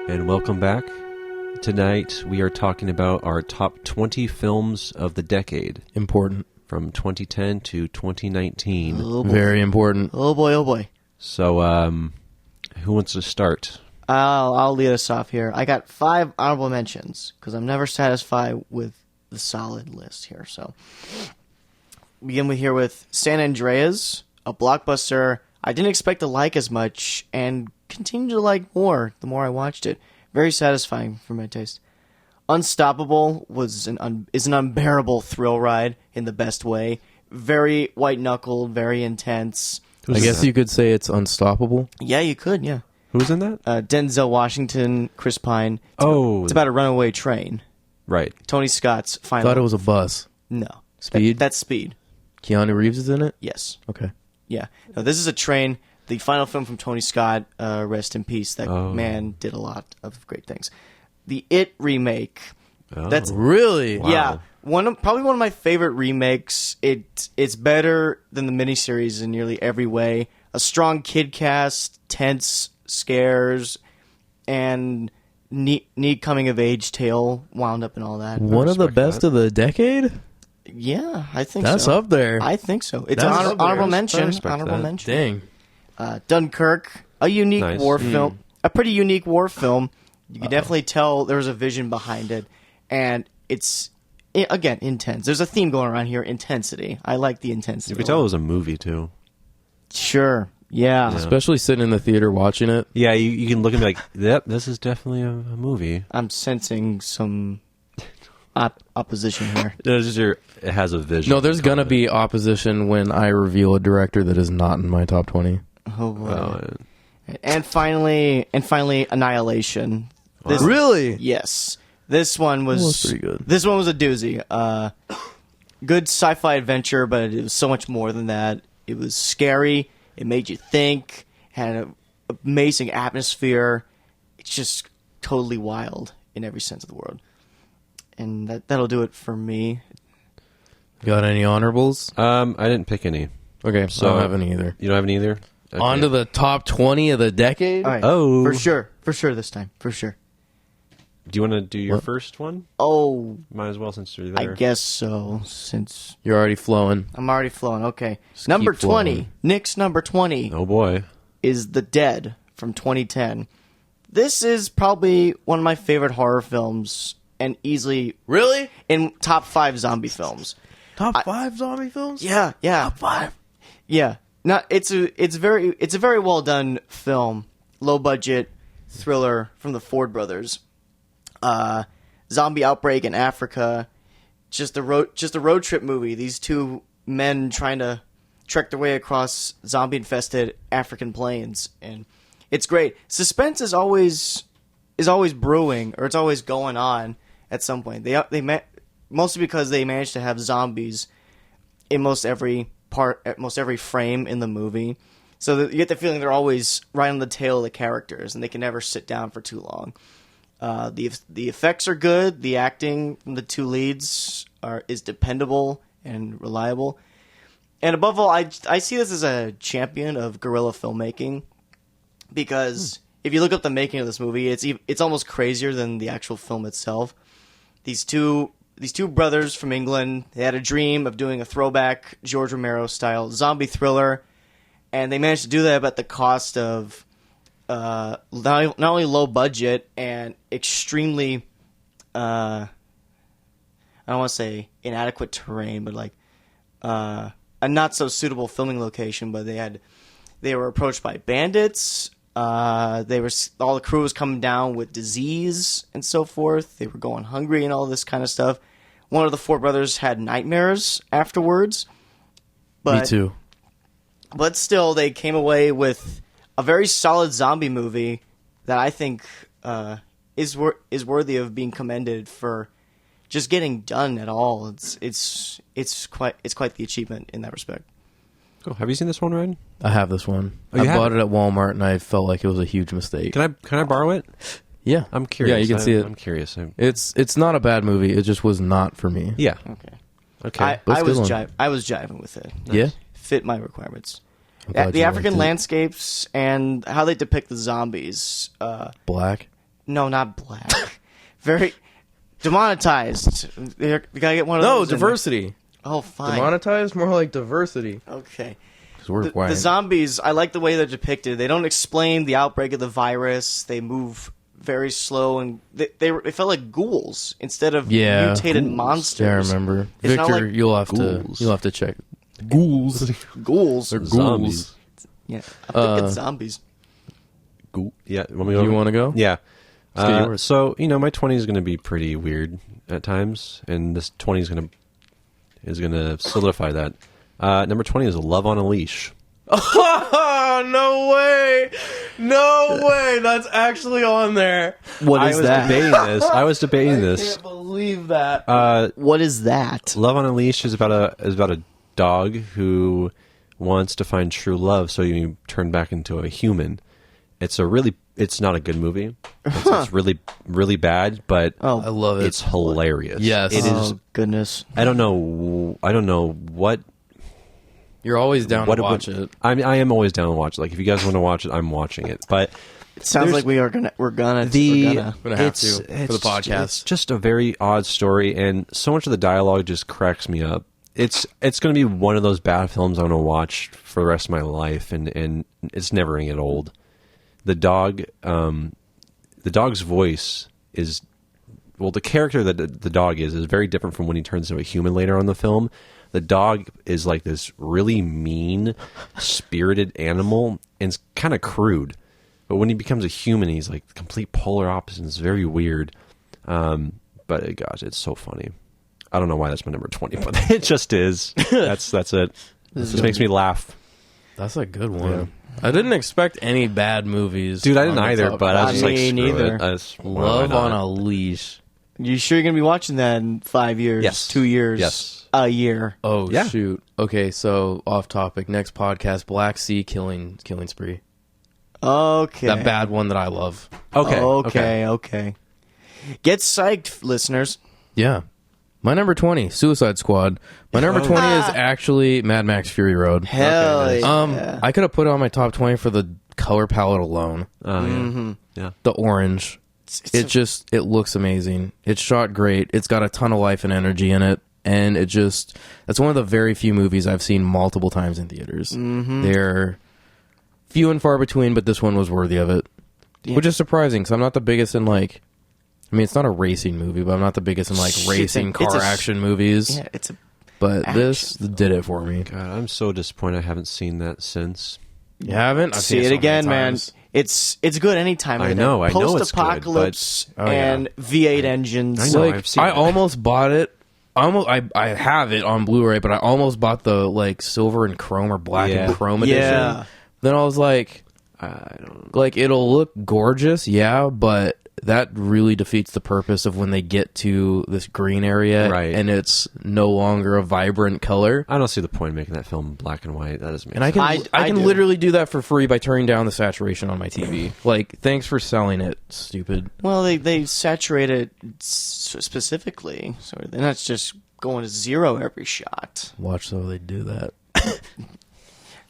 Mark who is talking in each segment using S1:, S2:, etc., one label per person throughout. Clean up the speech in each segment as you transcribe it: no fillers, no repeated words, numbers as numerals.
S1: And welcome back. Tonight we are talking about our top 20 films of the decade.
S2: Important.
S1: From 2010 to 2019.
S3: Oh boy.
S2: Very important.
S3: Oh boy, oh boy.
S1: So, who wants to start?
S3: I'll lead us off here. I got 5 honorable mentions because I'm never satisfied with the solid list here. So, begin with San Andreas, a blockbuster I didn't expect to like as much and continue to like more the more I watched it. Very satisfying for my taste. Unstoppable is an unbearable thrill ride in the best way. Very white-knuckled, very intense.
S2: I guess you could say it's unstoppable.
S3: Yeah, you could, yeah.
S1: Who's in that?
S3: Denzel Washington, Chris Pine. It's about a runaway train.
S1: Right.
S3: Tony Scott's
S2: I
S3: final.
S2: thought it was a bus.
S3: No.
S2: Speed?
S3: That's Speed.
S2: Keanu Reeves is in it?
S3: Yes.
S2: Okay.
S3: Yeah. No, this is a train. The final film from Tony Scott, rest in peace. That man did a lot of great things. The It remake.
S1: Oh.
S3: That's
S2: Really?
S1: Wow.
S3: Yeah. Probably one of my favorite remakes. It's better than the miniseries in nearly every way. A strong kid cast, tense scares, and neat coming of age tale wound up in all that.
S2: One of the best of the decade?
S3: Yeah, I think
S2: That's
S3: so.
S2: up there.
S3: I think so. It's
S1: That's
S3: an
S1: up there.
S3: honorable
S1: I
S3: mention.
S1: respect
S3: Honorable
S1: that.
S3: mention.
S2: Dang.
S3: Dunkirk, a unique
S1: Nice.
S3: war film. A pretty unique war film. You can definitely tell there was a vision behind it. And it's, again, intense. There's a theme going around here, intensity. I like the intensity.
S1: You could tell it was a movie, too.
S3: Sure. Yeah.
S2: Especially sitting in the theater watching it.
S1: Yeah, you can look and be like, yep, this is definitely a movie.
S3: I'm sensing some opposition here.
S1: It has a vision.
S2: No, there's going to be opposition when I reveal a director that is not in my top 20.
S3: Oh, boy.
S1: Oh,
S3: And finally, Annihilation.
S2: Really?
S3: Yes. This one was
S2: pretty good.
S3: This one was a doozy. Good sci-fi adventure, but it was so much more than that. It was scary. It made you think. Had an amazing atmosphere. It's just totally wild in every sense of the word. And that'll do it for me.
S2: Got any honorables?
S1: I didn't pick any.
S2: Okay, so I don't have any either.
S1: You don't have any either? Okay.
S2: On to the top 20 of the decade?
S3: All right.
S1: Oh.
S3: For sure this time. For sure.
S1: Do you want to do your first one?
S3: Oh,
S1: Might as well since you're
S3: I
S1: there.
S3: guess so, since
S2: You're already flowing.
S3: I'm already flowing. Okay.
S2: Just
S3: Number
S2: keep flowing.
S3: 20. Nick's number 20.
S1: Oh, boy.
S3: Is The Dead from 2010. This is probably one of my favorite horror films and easily
S2: Really?
S3: in top 5 zombie films.
S2: Top 5 zombie films?
S3: Yeah.
S2: Top 5.
S3: Yeah. It's a very well done film. Low budget thriller from the Ford brothers. Zombie outbreak in Africa. Just a road trip movie. These two men trying to trek their way across zombie infested African plains, and it's great. Suspense is always brewing, or it's always going on at some point. Mostly because they managed to have zombies in most every frame in the movie. So that you get the feeling they're always right on the tail of the characters, and they can never sit down for too long. The effects are good. The acting from the two leads is dependable and reliable. And above all, I see this as a champion of guerrilla filmmaking, because if you look up the making of this movie, it's almost crazier than the actual film itself. These two brothers from England, they had a dream of doing a throwback George Romero style zombie thriller, and they managed to do that at the cost of not only low budget and extremely I don't want to say inadequate terrain, but like a not so suitable filming location. But they were approached by bandits. All the crew was coming down with disease and so forth. They were going hungry and all this kind of stuff. One of the four brothers had nightmares afterwards. But,
S2: Me too.
S3: But still, they came away with a very solid zombie movie that I think is worthy of being commended for just getting done at all. It's quite the achievement in that respect.
S1: Cool. Have you seen this one, Ryan?
S2: I have this one.
S1: Oh,
S2: I
S1: you have
S2: bought it at Walmart, and I felt like it was a huge mistake.
S1: Can I borrow it?
S2: Yeah.
S1: I'm curious.
S2: Yeah, you can see it.
S1: I'm curious.
S2: It's not a bad movie. It just was not for me.
S1: Yeah.
S3: Okay.
S1: Okay.
S3: I was jiving with it.
S2: Yeah?
S3: Fit my requirements.
S2: I'm glad
S3: The
S2: you
S3: African
S2: liked it.
S3: landscapes and how they depict the zombies.
S2: Black.
S3: No, not black. Very demonetized. You gotta get one of those.
S2: No, diversity.
S3: Oh, fine.
S2: Demonetized? More like diversity.
S3: Okay.
S2: 'Cause we're white.
S3: The zombies, I like the way they're depicted. They don't explain the outbreak of the virus. They move very slow, and they felt like ghouls instead of mutated monsters.
S2: Yeah, I remember.
S3: It's not
S2: Victor,
S3: like
S2: you'll have to check. Ghouls.
S3: ghouls.
S2: Or
S3: Or
S2: ghouls.
S3: yeah, I think it's zombies.
S1: Yeah, want me to go?
S2: You want to go?
S1: Yeah.
S2: Let's get yours.
S1: So my 20 is going to be pretty weird at times, and this 20 is going to solidify that. Number 20 is Love on a Leash.
S2: Oh, no way. No way. That's actually on there.
S3: What is that?
S1: I was debating this.
S2: I can't believe that.
S3: What is that?
S1: Love on a Leash is about a dog who wants to find true love, so you turn back into a human. It's not a good movie. It's really, really bad, but
S2: I love it.
S1: it's hilarious.
S2: Yes.
S1: It is.
S3: Oh, goodness.
S1: I don't know what.
S2: You're always down to watch it.
S1: I am always down to watch it. Like, if you guys want to watch it, I'm watching it. But
S3: It sounds
S1: there's-
S3: like we're gonna.
S2: We're gonna have to for the podcast.
S1: It's just a very odd story, and so much of the dialogue just cracks me up. It's going to be one of those bad films I'm going to watch for the rest of my life, and it's never going to get old. The dog's voice is, well, the character that the dog is very different from when he turns into a human later on in the film. The dog is like this really mean, spirited animal, and it's kind of crude. But when he becomes a human, he's like the complete polar opposite. It's very weird. But gosh, it's so funny. I don't know why that's my number 20, but it just is. That's it. It just makes me laugh.
S2: That's a good one. I didn't expect any bad movies.
S1: Dude, I didn't
S2: on the
S1: either,
S2: top.
S1: but I was just like,
S3: Me
S1: screw
S3: neither.
S1: it.
S2: Love on a Leash.
S3: You sure you're gonna be watching that in 5 years?
S1: Yes.
S3: 2 years?
S1: Yes.
S3: A year?
S2: Oh,
S1: Yeah.
S2: shoot. Okay, so off topic. Next podcast, Black Sea Killing Spree.
S3: Okay.
S2: That bad one that I love.
S3: Okay. Get psyched, listeners.
S2: Yeah. My number 20, Suicide Squad. My number 20 is actually Mad Max Fury Road.
S3: Hell yeah.
S2: I could have put it on my top 20 for the color palette alone.
S1: Yeah.
S2: The orange. It looks amazing. It's shot great. It's got a ton of life and energy in it. And that's one of the very few movies I've seen multiple times in theaters. They're few and far between, but this one was worthy of it.
S3: Yeah.
S2: Which is surprising, because I'm not the biggest in it's not a racing movie, but I'm not the biggest in racing car action movies.
S3: Yeah, it's a.
S2: But
S3: action
S2: this did it for me.
S1: God, I'm so disappointed I haven't seen that since.
S2: You haven't? I've
S3: See
S2: seen
S3: it
S2: so
S3: again,
S2: many
S3: man.
S2: times.
S3: It's good anytime.
S1: I
S3: like
S1: know
S3: that.
S1: it's good, but-
S3: Post-apocalypse
S2: Oh, yeah.
S3: and V8 engines.
S1: I know, I've seen
S2: I
S1: it.
S2: almost bought it. I have it on Blu-ray, but I almost bought the silver and chrome or black and chrome edition.
S3: Yeah.
S2: Then I was like,
S1: I don't.
S2: it'll look gorgeous, yeah, but that really defeats the purpose of when they get to this green area,
S1: Right.
S2: and it's no longer a vibrant color.
S1: I don't see the point of making that film black and white. That doesn't make
S2: And I
S1: sense.
S2: can
S3: I
S2: can
S3: do.
S2: literally do that for free by turning down the saturation on my TV. Thanks for selling it, stupid.
S3: Well, they saturate it specifically, so they're not just going to 0 every shot.
S2: Watch how they do that.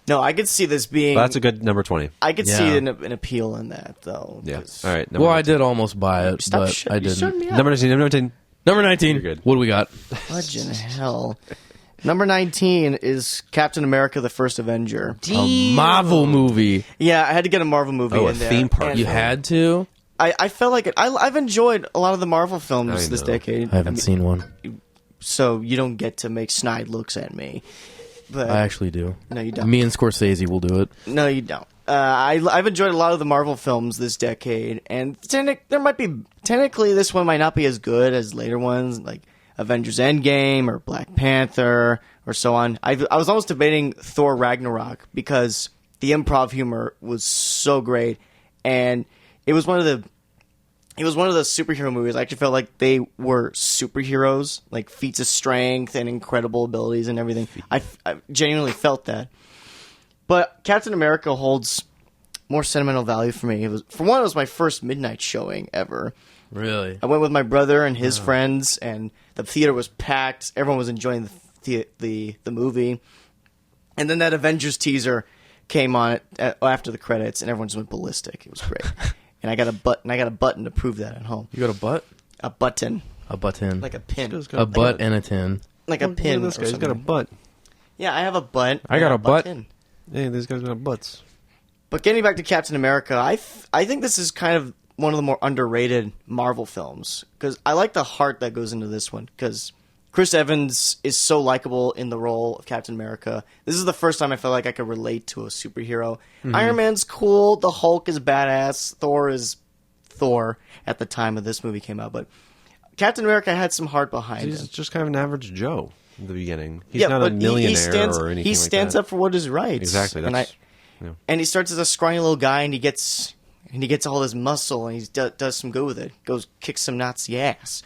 S3: No, I could see this being.
S1: Well, that's a good number 20.
S3: I could
S2: Yeah.
S3: see an appeal in that, though.
S1: Yeah.
S3: 'cause-
S1: All right.
S2: Well, I did almost buy it,
S3: Stop
S2: but I
S3: you
S2: didn't.
S3: shutting me up.
S1: Number 19. Number 19.
S2: Number 19.
S1: You're good.
S2: What do we got?
S3: Fudging hell. Number 19 is Captain America: The First Avenger.
S2: A Marvel movie.
S3: Yeah, I had to get a Marvel movie
S1: Oh,
S3: in
S1: a
S3: there.
S1: theme park.
S3: and
S2: You had to?
S3: I felt like it. I've enjoyed a lot of the Marvel films
S1: I
S3: this
S1: know.
S3: decade.
S2: I haven't seen one.
S3: So you don't get to make snide looks at me. But
S2: I actually do.
S3: no, you don't.
S2: Me and Scorsese will do it.
S3: No, you don't. I've enjoyed a lot of the Marvel films this decade, and technically this one might not be as good as later ones like Avengers Endgame or Black Panther or so on. I was almost debating Thor Ragnarok because the improv humor was so great, and it was one of the superhero movies. I actually felt like they were superheroes, like feats of strength and incredible abilities and everything. I genuinely felt that. But Captain America holds more sentimental value for me. It was my first midnight showing ever.
S2: Really?
S3: I went with my brother and his friends, and the theater was packed. Everyone was enjoying the movie. And then that Avengers teaser came on after the credits, and everyone just went ballistic. It was great. and I got a button to prove that at home.
S2: You got a butt?
S3: A button,
S2: A button.
S3: like a pin,
S2: A butt and a tin.
S3: like a pin.
S1: This
S3: or
S1: guy's got a
S3: something.
S1: butt.
S3: Yeah, I have a butt.
S2: I got a butt.
S3: button.
S1: Hey, these guys got butts.
S3: But getting back to Captain America, I think this is kind of one of the more underrated Marvel films because I like the heart that goes into this one because Chris Evans is so likable in the role of Captain America. This is the first time I felt like I could relate to a superhero. Iron Man's cool. The Hulk is badass. Thor is Thor at the time of this movie came out. But Captain America had some heart behind
S1: He's
S3: him.
S1: just kind of an average Joe in the beginning. He's
S3: Yeah,
S1: not a
S3: but
S1: millionaire or anything
S3: he stands
S1: like
S3: up for what is right.
S1: Exactly.
S3: And he starts as a scrawny little guy, and he gets all this muscle, and he does some good with it. Goes kicks some Nazi ass.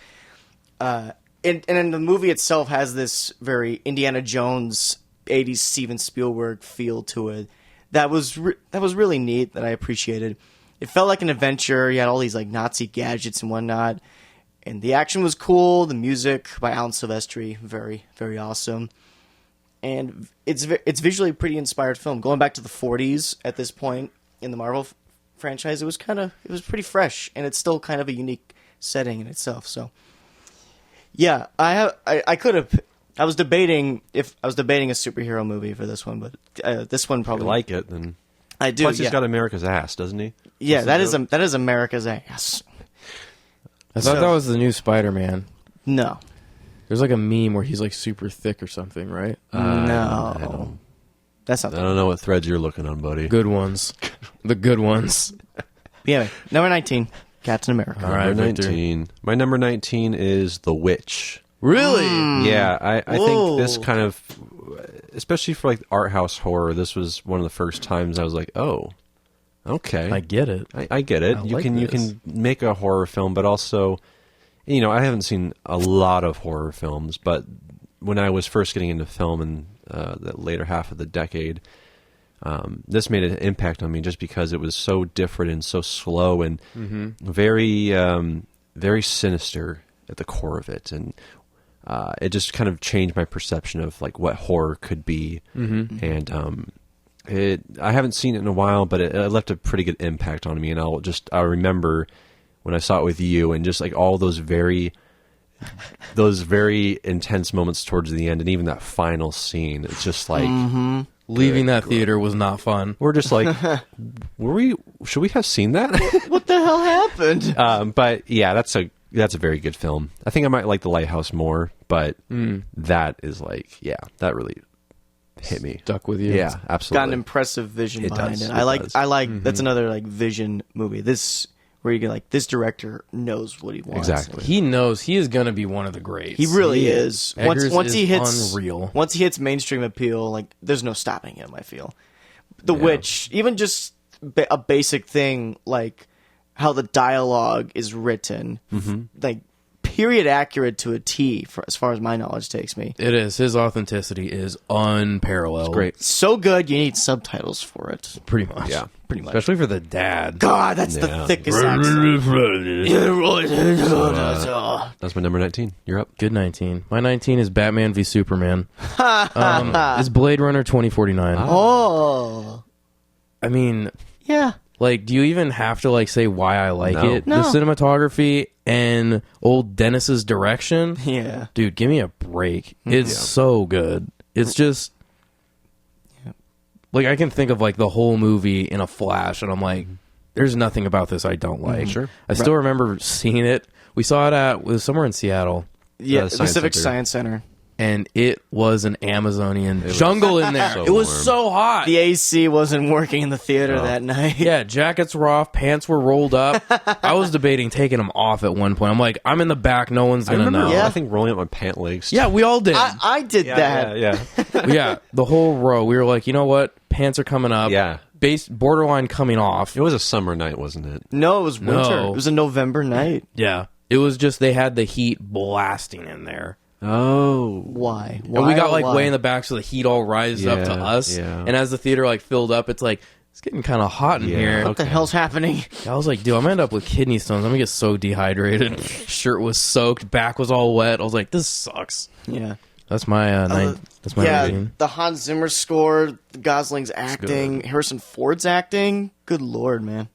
S3: And then the movie itself has this very Indiana Jones 80s Steven Spielberg feel to it. That was really neat. That I appreciated. It felt like an adventure. You had all these like Nazi gadgets and whatnot, and the action was cool. The music by Alan Silvestri, very very awesome. And it's visually a pretty inspired film. Going back to the 40s at this point in the Marvel franchise, it was pretty fresh, and it's still kind of a unique setting in itself. So, yeah, I was debating a superhero movie for this one, but this one
S1: that. If
S3: probably
S1: you like it, then
S3: I do.
S1: plus
S3: Yeah,
S1: he's got America's ass, doesn't he?
S3: yeah,
S1: What's the joke?
S3: that is America's ass.
S2: I thought that was the new Spider-Man.
S3: No,
S2: There's like a meme where he's like super thick or something, right?
S3: no, that's not.
S1: I don't know what threads you're looking on, buddy.
S2: Good ones. The good ones.
S3: Yeah, number 19, Captain America.
S2: All right,
S1: Number
S2: Victor.
S1: 19. My number 19 is The Witch.
S2: Really?
S1: Yeah, I
S3: Whoa.
S1: think this kind of, especially for like art house horror, this was one of the first times I was like, oh, okay,
S2: I get it.
S1: I get it.
S2: I
S1: You
S2: like
S1: can you
S2: this.
S1: can make a horror film, but also, you know, I haven't seen a lot of horror films, but when I was first getting into film in the later half of the decade, this made an impact on me just because it was so different and so slow and very very sinister at the core of it, and it just kind of changed my perception of like what horror could be. And I haven't seen it in a while, but it left a pretty good impact on me, and I remember when I saw it with you, and just like all those very intense moments towards the end, and even that final scene. It's just like
S2: Leaving that theater was not fun.
S1: we're just like, should we have seen that?
S3: What the hell happened?
S1: But yeah, that's a very good film. I think I might like The Lighthouse more, but that is like, yeah, that really hit me.
S2: Stuck with you.
S1: Yeah, absolutely.
S3: Got an impressive vision
S1: It
S3: behind
S1: does,
S3: it.
S1: it
S3: I like
S1: does.
S3: that's another like vision movie. This where you get like this director knows what he wants.
S1: Exactly.
S2: He knows he is going to be one of the greats.
S3: He really is.
S2: Eggers
S3: Once he
S2: is
S3: hits
S2: unreal.
S3: Once he hits mainstream appeal, like there's no stopping him. I feel The Witch, even just a basic thing like how the dialogue is written, like period accurate to a T, for as far as my knowledge takes me.
S2: It is. His authenticity is unparalleled.
S1: Great.
S3: So good, you need subtitles for it.
S2: Pretty much.
S1: Yeah.
S3: Pretty much.
S2: Especially for the dad.
S3: God, that's the
S1: Yeah.
S3: thickest accent.
S1: That's my number 19. You're up.
S2: Good 19. My 19 is Batman v Superman. It's Blade Runner 2049.
S3: Oh,
S2: I mean,
S3: yeah.
S2: like, do you even have to like say why I like
S1: No.
S2: it?
S3: No.
S2: The cinematography and old Dennis's direction.
S3: Yeah.
S2: Dude, give me a break. It's so good. It's just like I can think of like the whole movie in a flash, and I'm like, there's nothing about this I don't like.
S1: Sure.
S2: I still remember seeing it. We saw it was somewhere in Seattle,
S3: Yeah,
S1: The
S3: the
S1: Science
S3: Civic
S1: Center.
S3: Science Center.
S2: and it was an Amazonian jungle in there.
S1: so
S2: It was
S1: warm.
S2: so hot.
S3: The AC wasn't working in the theater that night.
S2: Yeah, jackets were off, pants were rolled up. I was debating taking them off at one point. I'm like, I'm in the back, no one's
S1: I
S2: gonna
S1: remember,
S2: know.
S3: Yeah.
S1: I think rolling up my pant legs.
S2: Yeah, we all did.
S3: I did that.
S1: Yeah.
S2: Yeah, the whole row. We were like, you know what? Pants are coming up.
S1: Yeah.
S2: Base borderline coming off.
S1: It was a summer night, wasn't it?
S3: No, it was winter.
S2: No.
S3: It was a November night.
S2: Yeah, it was just they had the heat blasting in there.
S1: Oh.
S3: Why?
S2: And we got like
S3: Why?
S2: way in the back, so the heat all rises up to
S1: Yeah,
S2: us.
S1: yeah.
S2: And as the theater like filled up, it's like it's getting kind of hot in
S1: Yeah.
S2: here.
S3: What the hell's happening?
S2: I was like, dude, I'm gonna end up with kidney stones. I'm gonna get so dehydrated. Shirt was soaked, back was all wet. I was like, this sucks.
S3: Yeah.
S2: That's my that's my
S3: Yeah,
S2: rating.
S3: the Hans Zimmer score, Gosling's acting, Harrison Ford's acting. Good lord, man.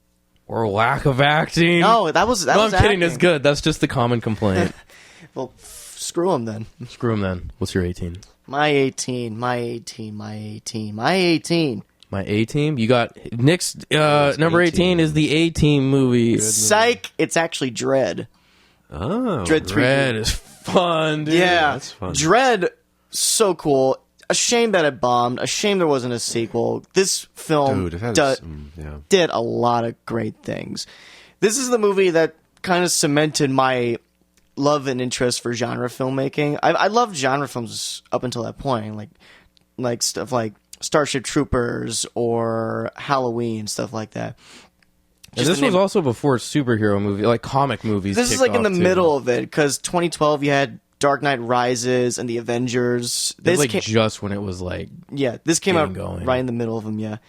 S2: or lack of acting.
S3: No, that was
S2: no, I'm kidding.
S3: acting.
S2: It's good. That's just the common complaint.
S3: Well, screw him then.
S2: Screw him then. What's your 18?
S3: My 18. My A team.
S2: You got Nick's number 18 is the A Team movie.
S3: Psych. It's actually Dread.
S1: Oh,
S3: Dread 3.
S2: Dread is fun, dude.
S3: Yeah,
S1: that's fun.
S3: Dread, so cool. A shame that it bombed. A shame there wasn't a sequel. This film
S1: dude, it has,
S3: did a lot of great things. This is the movie that kind of cemented my love and interest for genre filmmaking. I loved genre films up until that point, like stuff like Starship Troopers or Halloween, stuff like that.
S2: And this was also before superhero movie, like comic movies.
S3: This is like in the middle of it, because 2012 you had Dark Knight Rises and the Avengers.
S2: This like just when it was like
S3: this came out
S2: going.
S3: right in the middle of them.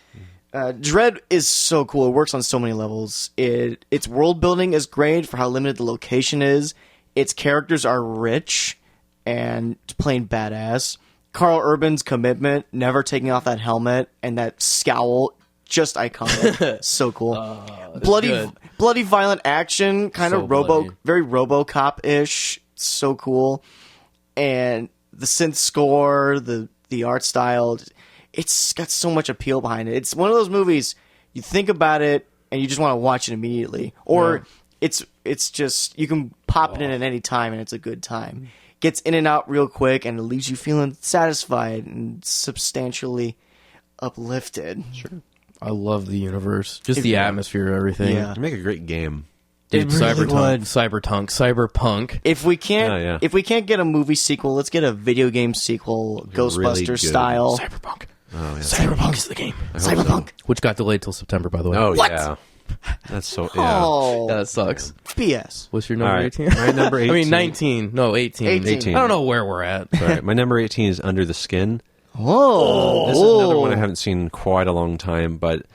S3: Dread is so cool. It works on so many levels. Its world building is great for how limited the location is. Its characters are rich and plain badass. Carl Urban's commitment, never taking off that helmet and that scowl, just iconic. So cool. Bloody violent action, kind of very RoboCop-ish. So cool. And the synth score, the art style, it's got so much appeal behind it. It's one of those movies you think about it and you just want to watch it immediately, or it's just you can pop it in at any time and it's a good time. Gets in and out real quick and it leaves you feeling satisfied and substantially uplifted.
S1: Sure.
S2: I love the universe, just the atmosphere, everything.
S3: Yeah.
S1: You make a great game.
S2: Dude,
S3: It really would.
S2: Cyberpunk.
S3: If we can't get a movie sequel, let's get a video game sequel, Ghostbusters
S1: good.
S3: style.
S2: Cyberpunk.
S1: Oh, yeah.
S2: Cyberpunk is the game.
S3: Cyberpunk.
S2: Which got delayed till September, by the way.
S1: Oh,
S3: What?
S1: yeah. That's so, yeah.
S3: Oh,
S2: Yeah, that sucks.
S3: BS.
S2: What's your
S1: All
S2: number?
S1: right.
S2: 18?
S1: My number 18.
S2: I mean, 19. No, 18.
S3: 18.
S2: I don't know where we're at.
S1: All right. My number 18 is Under the Skin.
S3: Whoa.
S1: This is another one I haven't seen in quite a long time, but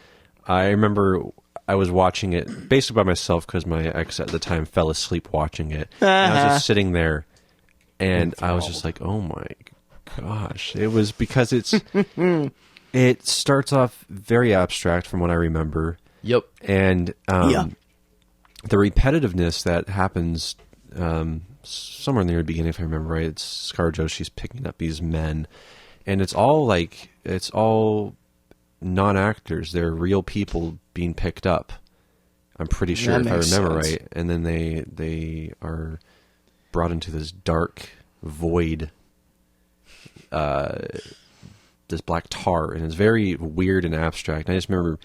S1: I remember I was watching it basically by myself because my ex at the time fell asleep watching it. And I was just sitting there, and I was just like, oh my gosh. It was because it starts off very abstract from what I remember.
S2: Yep.
S1: And the repetitiveness that happens somewhere in the very beginning, if I remember right, it's ScarJo. She's picking up these men, and it's all non-actors. They're real people being picked up. I'm pretty sure, if I remember right. And then they are brought into this dark void, this black tar, and it's very weird and abstract. And I just remember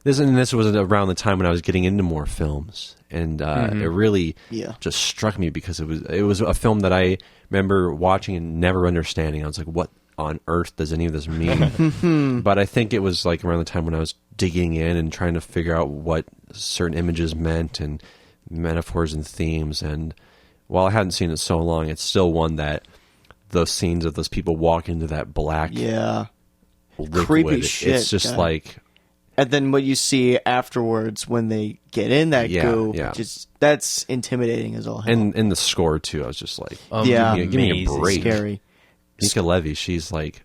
S1: this was around the time when I was getting into more films, and it really just struck me because it was a film that I remember watching and never understanding. I was like, what on earth does any of this mean? But I think it was like around the time when I was digging in and trying to figure out what certain images meant and metaphors and themes. And while I hadn't seen it so long, it's still one that those scenes of those people walk into that black liquid,
S3: creepy shit.
S1: It's just like,
S3: and then what you see afterwards when they get in that goo, that's intimidating as all hell.
S1: and the score too. I was just like, give me a break.
S3: Scary.
S1: Nika Levy, she's like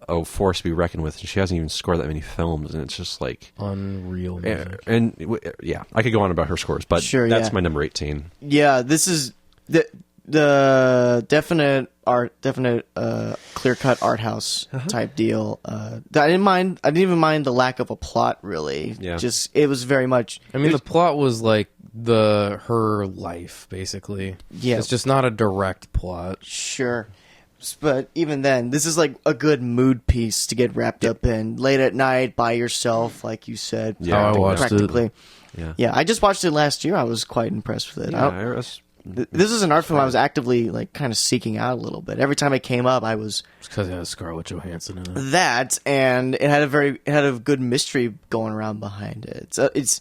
S1: a force to be reckoned with, and she hasn't even scored that many films, and it's just like
S2: unreal music.
S1: And I could go on about her scores, but that's my number 18.
S3: Yeah, this is the definite clear-cut art house type deal. I didn't even mind the lack of a plot, really.
S1: Yeah.
S3: Just it was very much.
S2: I mean, the plot was like her life, basically.
S3: Yeah,
S2: it's just not a direct plot.
S3: Sure. But even then, this is like a good mood piece to get wrapped up in late at night by yourself, like you said.
S2: Yeah, I watched
S3: practically.
S2: it.
S3: Yeah, I just watched it last year. I was quite impressed with it. This is an art film I was actively like kind of seeking out a little bit. Every time it came up, I was
S2: because it has Scarlett Johansson in it.
S3: That, and it had a good mystery going around behind it. It's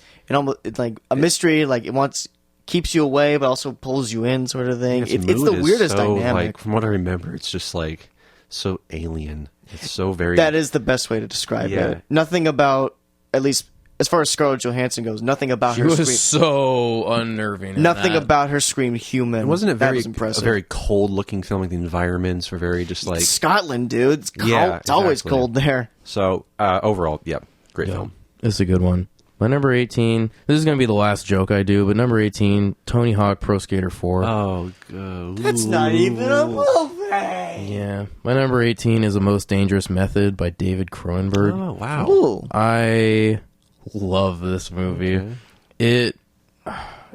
S3: like a mystery, like it keeps you away, but also pulls you in, sort of thing. It's the weirdest dynamic.
S1: Like, from what I remember, it's just like so alien. It's so very.
S3: That is the best way to describe it. Nothing about, at least as far as Scarlett Johansson goes, nothing about her.
S2: She was so unnerving.
S3: Nothing about her screamed human.
S1: It wasn't
S3: impressive.
S1: A very cold-looking film. Like the environments were very just like
S3: Scotland, dude. It's always cold there.
S1: So overall, great film.
S2: It's a good one. My number 18, this is going to be the last joke I do, but number 18, Tony Hawk Pro Skater 4.
S1: Oh,
S3: That's not even a movie.
S2: Yeah. My number 18 is A Most Dangerous Method by David Cronenberg.
S1: Oh, wow.
S3: Ooh.
S2: I love this movie.
S1: Okay.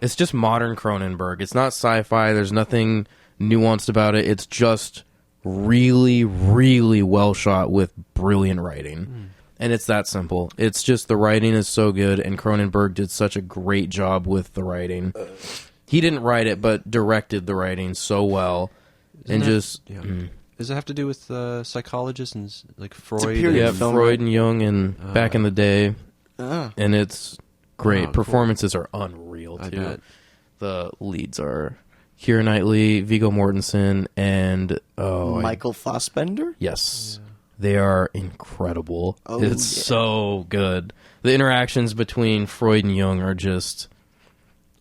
S2: It's just modern Cronenberg. It's not sci-fi. There's nothing nuanced about it. It's just really, really well shot with brilliant writing. And it's that simple. It's just the writing is so good, and Cronenberg did such a great job with the writing. He didn't write it, but directed the writing so well. Does
S1: it have to do with psychologists and like Freud?
S3: period
S2: Yeah,
S3: film,
S2: Freud
S3: right?
S2: and Jung and back in the day.
S3: Ah.
S2: And it's great.
S1: Cool.
S2: Performances are unreal,
S1: I
S2: too.
S1: bet.
S2: The leads are Keira Knightley, Viggo Mortensen, and...
S3: Michael Fassbender?
S2: Yes. They are incredible.
S3: Oh,
S2: It's
S3: yeah.
S2: so good. The interactions between Freud and Jung are just...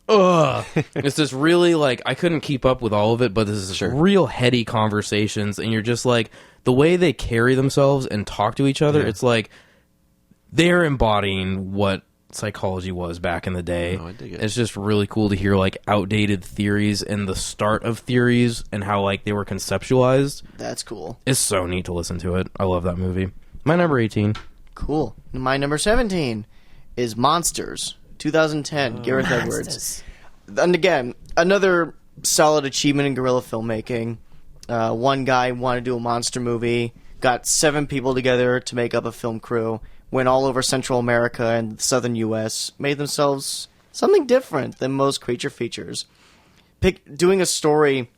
S2: Ugh. It's just really, like, I couldn't keep up with all of it, but this is real heady conversations, and you're just like, the way they carry themselves and talk to each other, it's like, they're embodying what psychology was back in the day.
S1: Oh, I dig it.
S2: It's just really cool to hear, like, outdated theories and the start of theories and how, like, they were conceptualized.
S3: That's cool.
S2: It's so neat to listen to it. I love that movie. My number 18.
S3: Cool. My number 17 is Monsters, 2010, Gareth Edwards. And again, another solid achievement in guerrilla filmmaking. One guy wanted to do a monster movie, got 7 people together to make up a film crew, went all over Central America and the southern U.S., made themselves something different than most creature features. Doing a story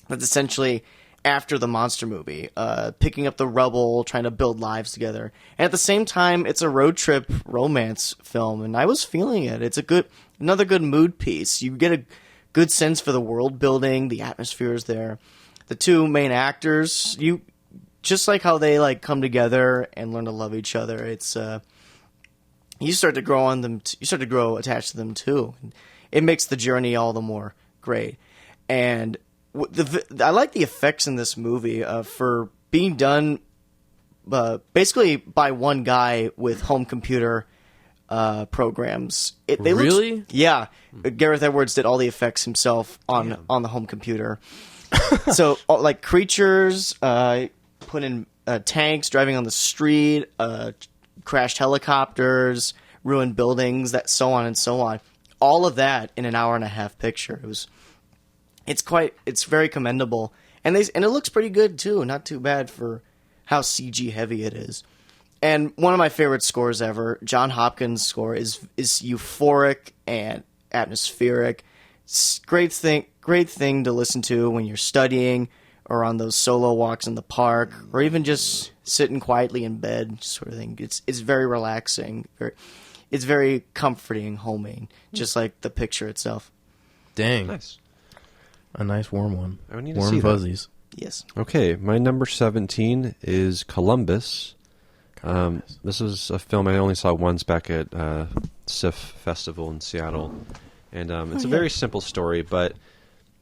S3: that's essentially after the monster movie, picking up the rubble, trying to build lives together. And at the same time, it's a road trip romance film, and I was feeling it. It's another good mood piece. You get a good sense for the world building, the atmosphere is there. The 2 main actors, just like how they like come together and learn to love each other. It's you start to grow on them. You start to grow attached to them too. It makes the journey all the more great. And I like the effects in this movie for being done basically by one guy with home computer programs.
S2: Really?
S3: Yeah, Gareth Edwards did all the effects himself on the home computer. So like creatures, put in tanks driving on the street, crashed helicopters, ruined buildings, that so on and so on. All of that in an hour and a half picture. It's very commendable, and it looks pretty good too. Not too bad for how CG heavy it is. And one of my favorite scores ever, John Hopkins' score is euphoric and atmospheric. It's great thing to listen to when you're studying or on those solo walks in the park, or even just sitting quietly in bed, sort of thing. It's very relaxing. It's very comforting, homing, just like the picture itself.
S2: Dang.
S1: Nice.
S2: A nice warm one.
S1: I would need to
S2: Warm
S1: see that.
S2: fuzzies.
S3: Yes.
S1: Okay, my number 17 is Columbus. This is a film I only saw once back at SIF Festival in Seattle. And it's a very simple story, but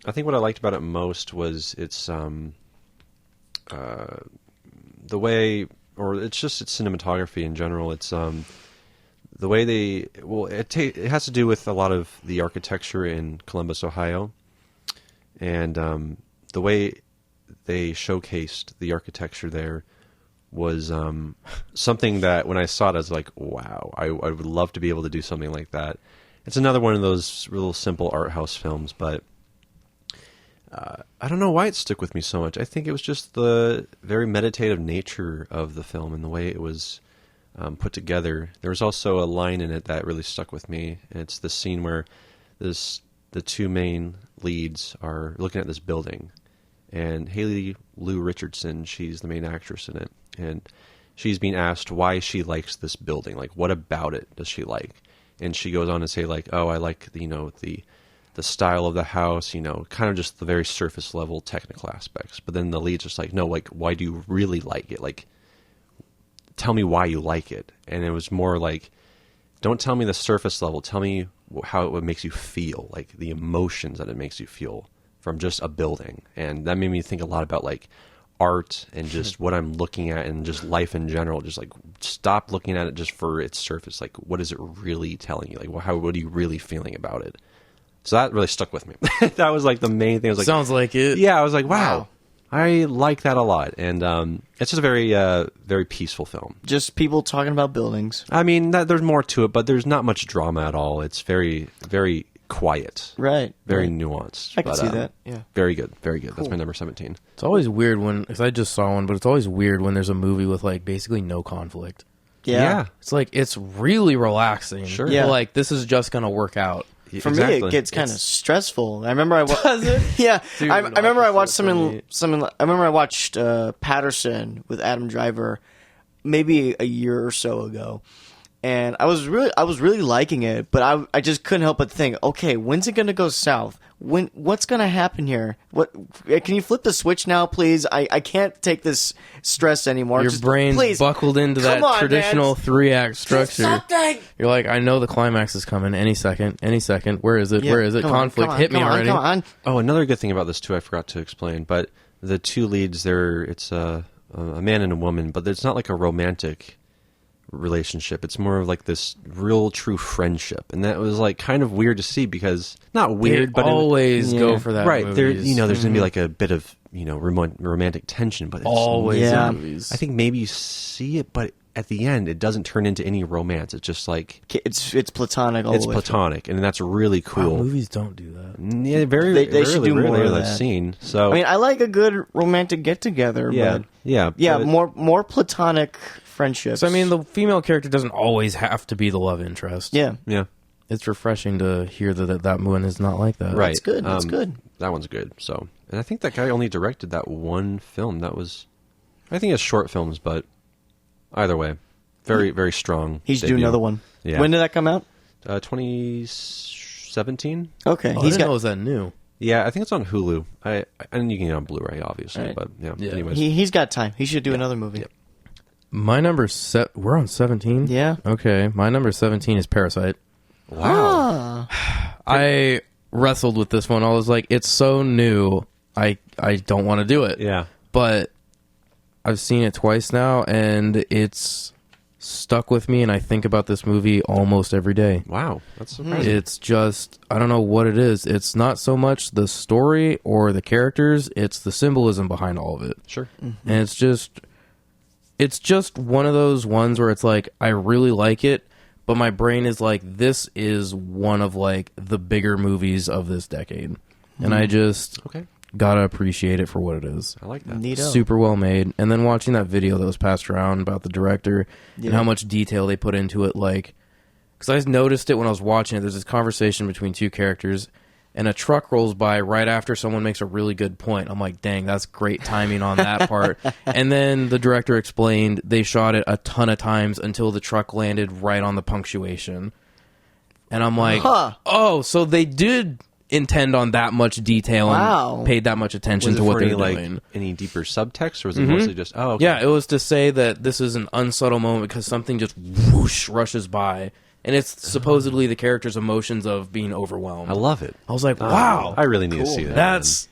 S1: I think what I liked about it most was its the way, or it's just its cinematography in general. It's the way it has to do with a lot of the architecture in Columbus, Ohio, and the way they showcased the architecture there was something that when I saw it, I was like, wow, I would love to be able to do something like that. It's another one of those real simple art house films, but I don't know why it stuck with me so much. I think it was just the very meditative nature of the film and the way it was put together. There was also a line in it that really stuck with me. It's the scene where the 2 main leads are looking at this building, and Haley Lou Richardson, she's the main actress in it, and she's being asked why she likes this building. Like, what about it does she like? And she goes on to say, like, oh, I like the style of the house, kind of just the very surface level technical aspects. But then the lead's just like, no, like, why do you really like it? Like, tell me why you like it. And it was more like, don't tell me the surface level. Tell me how it makes you feel, like the emotions that it makes you feel from just a building. And that made me think a lot about like art and just what I'm looking at and just life in general. Just like stop looking at it just for its surface. Like, what is it really telling you? Like, what are you really feeling about it? So that really stuck with me. That was like the main thing. I was like,
S2: Sounds like it.
S1: yeah, I was like, wow. I like that a lot, and it's just a very peaceful film.
S3: Just people talking about buildings.
S1: I mean, there's more to it, but there's not much drama at all. It's very, very quiet,
S3: Right.
S1: very nuanced.
S3: I can see that. Yeah.
S1: Very good, very good. That's my number 17.
S2: It's always weird because I just saw one, but it's always weird when there's a movie with like basically no conflict.
S3: Yeah.
S2: It's like it's really relaxing.
S1: Sure.
S3: Yeah.
S2: Like this is just gonna work out.
S3: For me, it gets kind of stressful. I remember I
S2: Does it?
S3: yeah.
S2: Dude,
S3: I remember I watched
S2: opposite
S3: something. I remember I watched Patterson with Adam Driver, maybe a year or so ago, and I was really liking it. But I just couldn't help but think, okay, when's it gonna go south? What's gonna happen here? Can you flip the switch now, please? I can't take this stress anymore.
S2: Your brain's
S3: please,
S2: buckled into that
S3: come on,
S2: traditional
S3: man.
S2: 3-act structure.
S3: Something.
S2: You're like, I know the climax is coming any second. Where is it?
S3: Yeah,
S2: Where is it?
S3: come on,
S2: Conflict.
S3: come on,
S2: Hit me
S3: come on,
S2: already.
S3: Come on.
S1: Oh, another good thing about this too, I forgot to explain, but the two leads, it's a man and a woman, but it's not like a romantic relationship. It's more of like this real true friendship, and that was like kind of weird to see because not weird,
S2: They
S1: but
S2: always go for that.
S1: right there.
S2: Movies.
S1: There's gonna be like a bit of romantic tension, but it's
S2: always
S3: Yeah.
S2: in movies.
S1: I think maybe you see it, but at the end, it doesn't turn into any romance. It's just like
S3: It's platonic. All
S1: it's
S3: the way
S1: platonic, and that's really
S2: Wow,
S1: cool.
S2: movies don't do that.
S1: Yeah,
S3: They should do more
S1: rarely
S3: of
S1: that I've
S3: that.
S1: seen. So
S3: I mean, I like a good romantic get together.
S1: yeah,
S3: But
S1: yeah,
S3: yeah,
S1: but-
S3: more platonic friendships.
S2: So I mean, the female character doesn't always have to be the love interest.
S3: yeah,
S1: yeah,
S2: It's refreshing to hear that one is not like that.
S1: right.
S3: that's good. That's good.
S1: That one's good. So, and I think that guy only directed that one film. I think it's short films, but either way, very strong.
S3: He's
S1: debut.
S3: doing another one.
S1: Yeah.
S3: When did that come out?
S1: 2017.
S3: Okay,
S2: Oh, I
S3: he's
S2: didn't
S3: got.
S2: know it was that new.
S1: Yeah, I think it's on Hulu. And you can get it on Blu-ray, obviously.
S3: Right.
S1: But yeah.
S2: Yeah.
S1: Anyways,
S3: He's got time. He should do another movie.
S1: Yep.
S2: My number we're on 17?
S3: Yeah.
S2: Okay, my number 17 is Parasite.
S1: wow.
S3: Ah,
S2: I wrestled with this one. I was like, it's so new. I don't want to do it.
S1: Yeah.
S2: But I've seen it twice now, and it's stuck with me, and I think about this movie almost every day.
S1: Wow. That's surprising.
S2: It's just, I don't know what it is. It's not so much the story or the characters, it's the symbolism behind all of it.
S1: Sure.
S2: And it's just one of those ones where it's like, I really like it, but my brain is like, this is one of like the bigger movies of this decade. And I just
S1: Okay.
S2: gotta appreciate it for what it is.
S1: I like that.
S3: neato.
S2: Super well made. And then watching that video that was passed around about the director and how much detail they put into it, like, because I noticed it when I was watching it. There's this conversation between two characters, and a truck rolls by right after someone makes a really good point. I'm like, dang, that's great timing on that part. And then the director explained they shot it a ton of times until the truck landed right on the punctuation. And I'm like, oh, so they did intend on that much detail
S3: Wow.
S2: and paid that much attention
S1: Was it
S2: to what
S1: for
S2: they're
S1: any, like,
S2: doing.
S1: any deeper subtext, or was it mostly just, oh, okay.
S2: Yeah, it was to say that this is an unsubtle moment because something just whoosh rushes by. And it's supposedly the character's emotions of being overwhelmed.
S1: I love it.
S2: I was like, wow.
S1: I really need to see that.
S2: That's...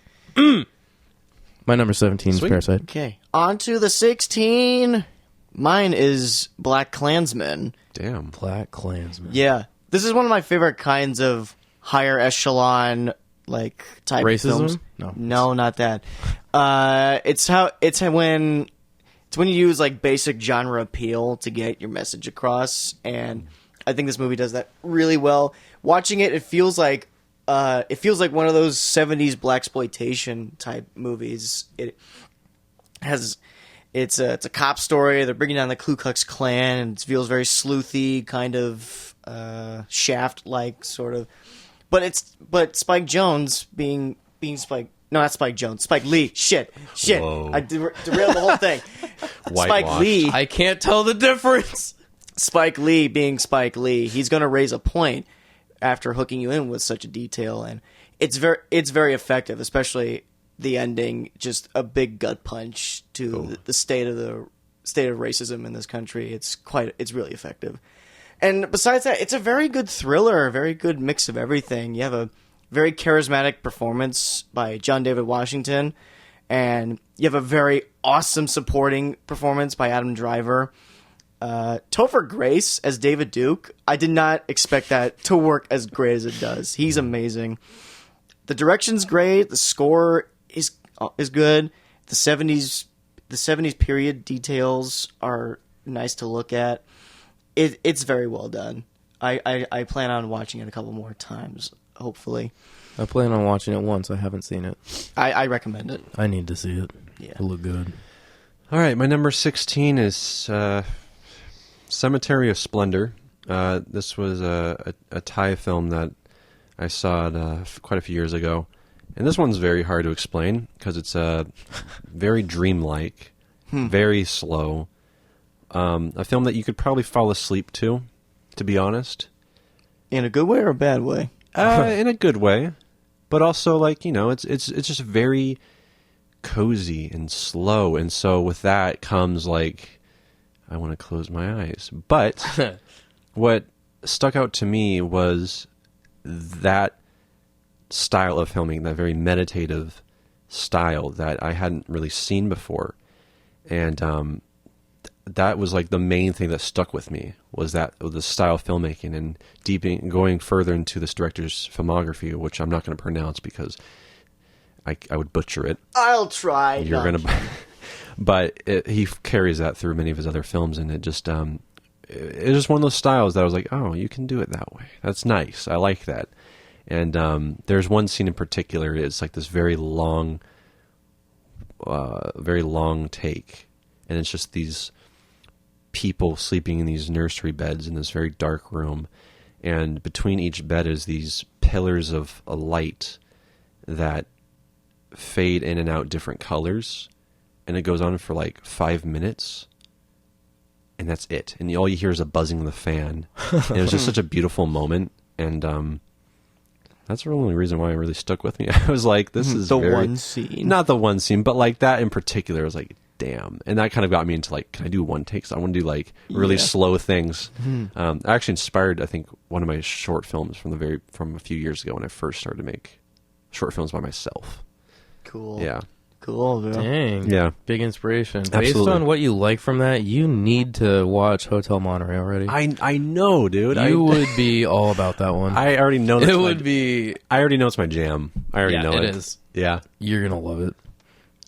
S2: My number 17
S1: Sweet.
S2: is Parasite.
S3: Okay, on to the 16. Mine is Black Klansman.
S1: Damn.
S2: Black Klansman.
S3: Yeah, this is one of my favorite kinds of higher echelon like type
S2: Racism?
S3: films. No, not that. It's when you use like basic genre appeal to get your message across, and I think this movie does that really well. Watching it, it feels like one of those 70s blaxploitation type movies. It's a cop story. They're bringing down the Ku Klux Klan, and it feels very sleuthy, kind of Shaft like sort of. But Spike Jonze being Spike. No, not Spike Jonze. Spike Lee. Shit.
S1: Whoa.
S3: I derailed the whole thing. Spike
S1: Whitewashed.
S3: Lee.
S2: I can't tell the difference.
S3: Spike Lee being Spike Lee. He's going to raise a point after hooking you in with such a detail, and it's very effective, especially the ending. Just a big gut punch to the state of racism in this country. It's really effective. And besides that, it's a very good thriller, a very good mix of everything. You have a very charismatic performance by John David Washington, and you have a very awesome supporting performance by Adam Driver. Topher Grace as David Duke. I did not expect that to work as great as it does. He's amazing. The direction's great. The score is good. The 70s period details are nice to look at. It's very well done. I plan on watching it a couple more times, hopefully.
S2: I plan on watching it once. I haven't seen it.
S3: I recommend it.
S2: I need to see it.
S3: Yeah.
S2: It'll look good.
S1: All right, my number 16 is Cemetery of Splendor. This was a Thai film that I saw quite a few years ago. And this one's very hard to explain because it's very dreamlike, very slow. A film that you could probably fall asleep to be honest.
S3: In a good way or a bad way?
S1: In a good way. But also, like, you know, it's just very cozy and slow. And so with that comes, like, I want to close my eyes. But what stuck out to me was that style of filming, that very meditative style that I hadn't really seen before. And that was like the main thing that stuck with me, was that the style of filmmaking, and going further into this director's filmography, which I'm not going to pronounce because I would butcher it.
S3: I'll try.
S1: You're going to... But he carries that through many of his other films, and it just it's just one of those styles that I was like, oh, you can do it that way. That's nice. I like that. And there's one scene in particular. It's like this very long take, and it's just these people sleeping in these nursery beds in this very dark room, and between each bed is these pillars of a light that fade in and out different colors, and it goes on for like 5 minutes, and that's it. And all you hear is a buzzing of the fan. And it was just such a beautiful moment, and that's the only reason why it really stuck with me. I was like, this is
S3: one scene.
S1: Not the one scene, but like that in particular, I was like, damn. And that kind of got me into like, can I do one takes? I want to do like really slow things. Actually inspired, I think, one of my short films from a few years ago when I first started to make short films by myself.
S3: Cool.
S1: Yeah.
S3: Cool, bro.
S2: Dang.
S1: Yeah.
S2: Big inspiration.
S1: Absolutely.
S2: Based on what you like from that, you need to watch Hotel Monterey already.
S1: I know, dude.
S2: You would be all about that one.
S1: I already know
S2: it would be...
S1: I already know it's my jam. I already know it.
S2: It is.
S1: Yeah.
S2: You're going to love it.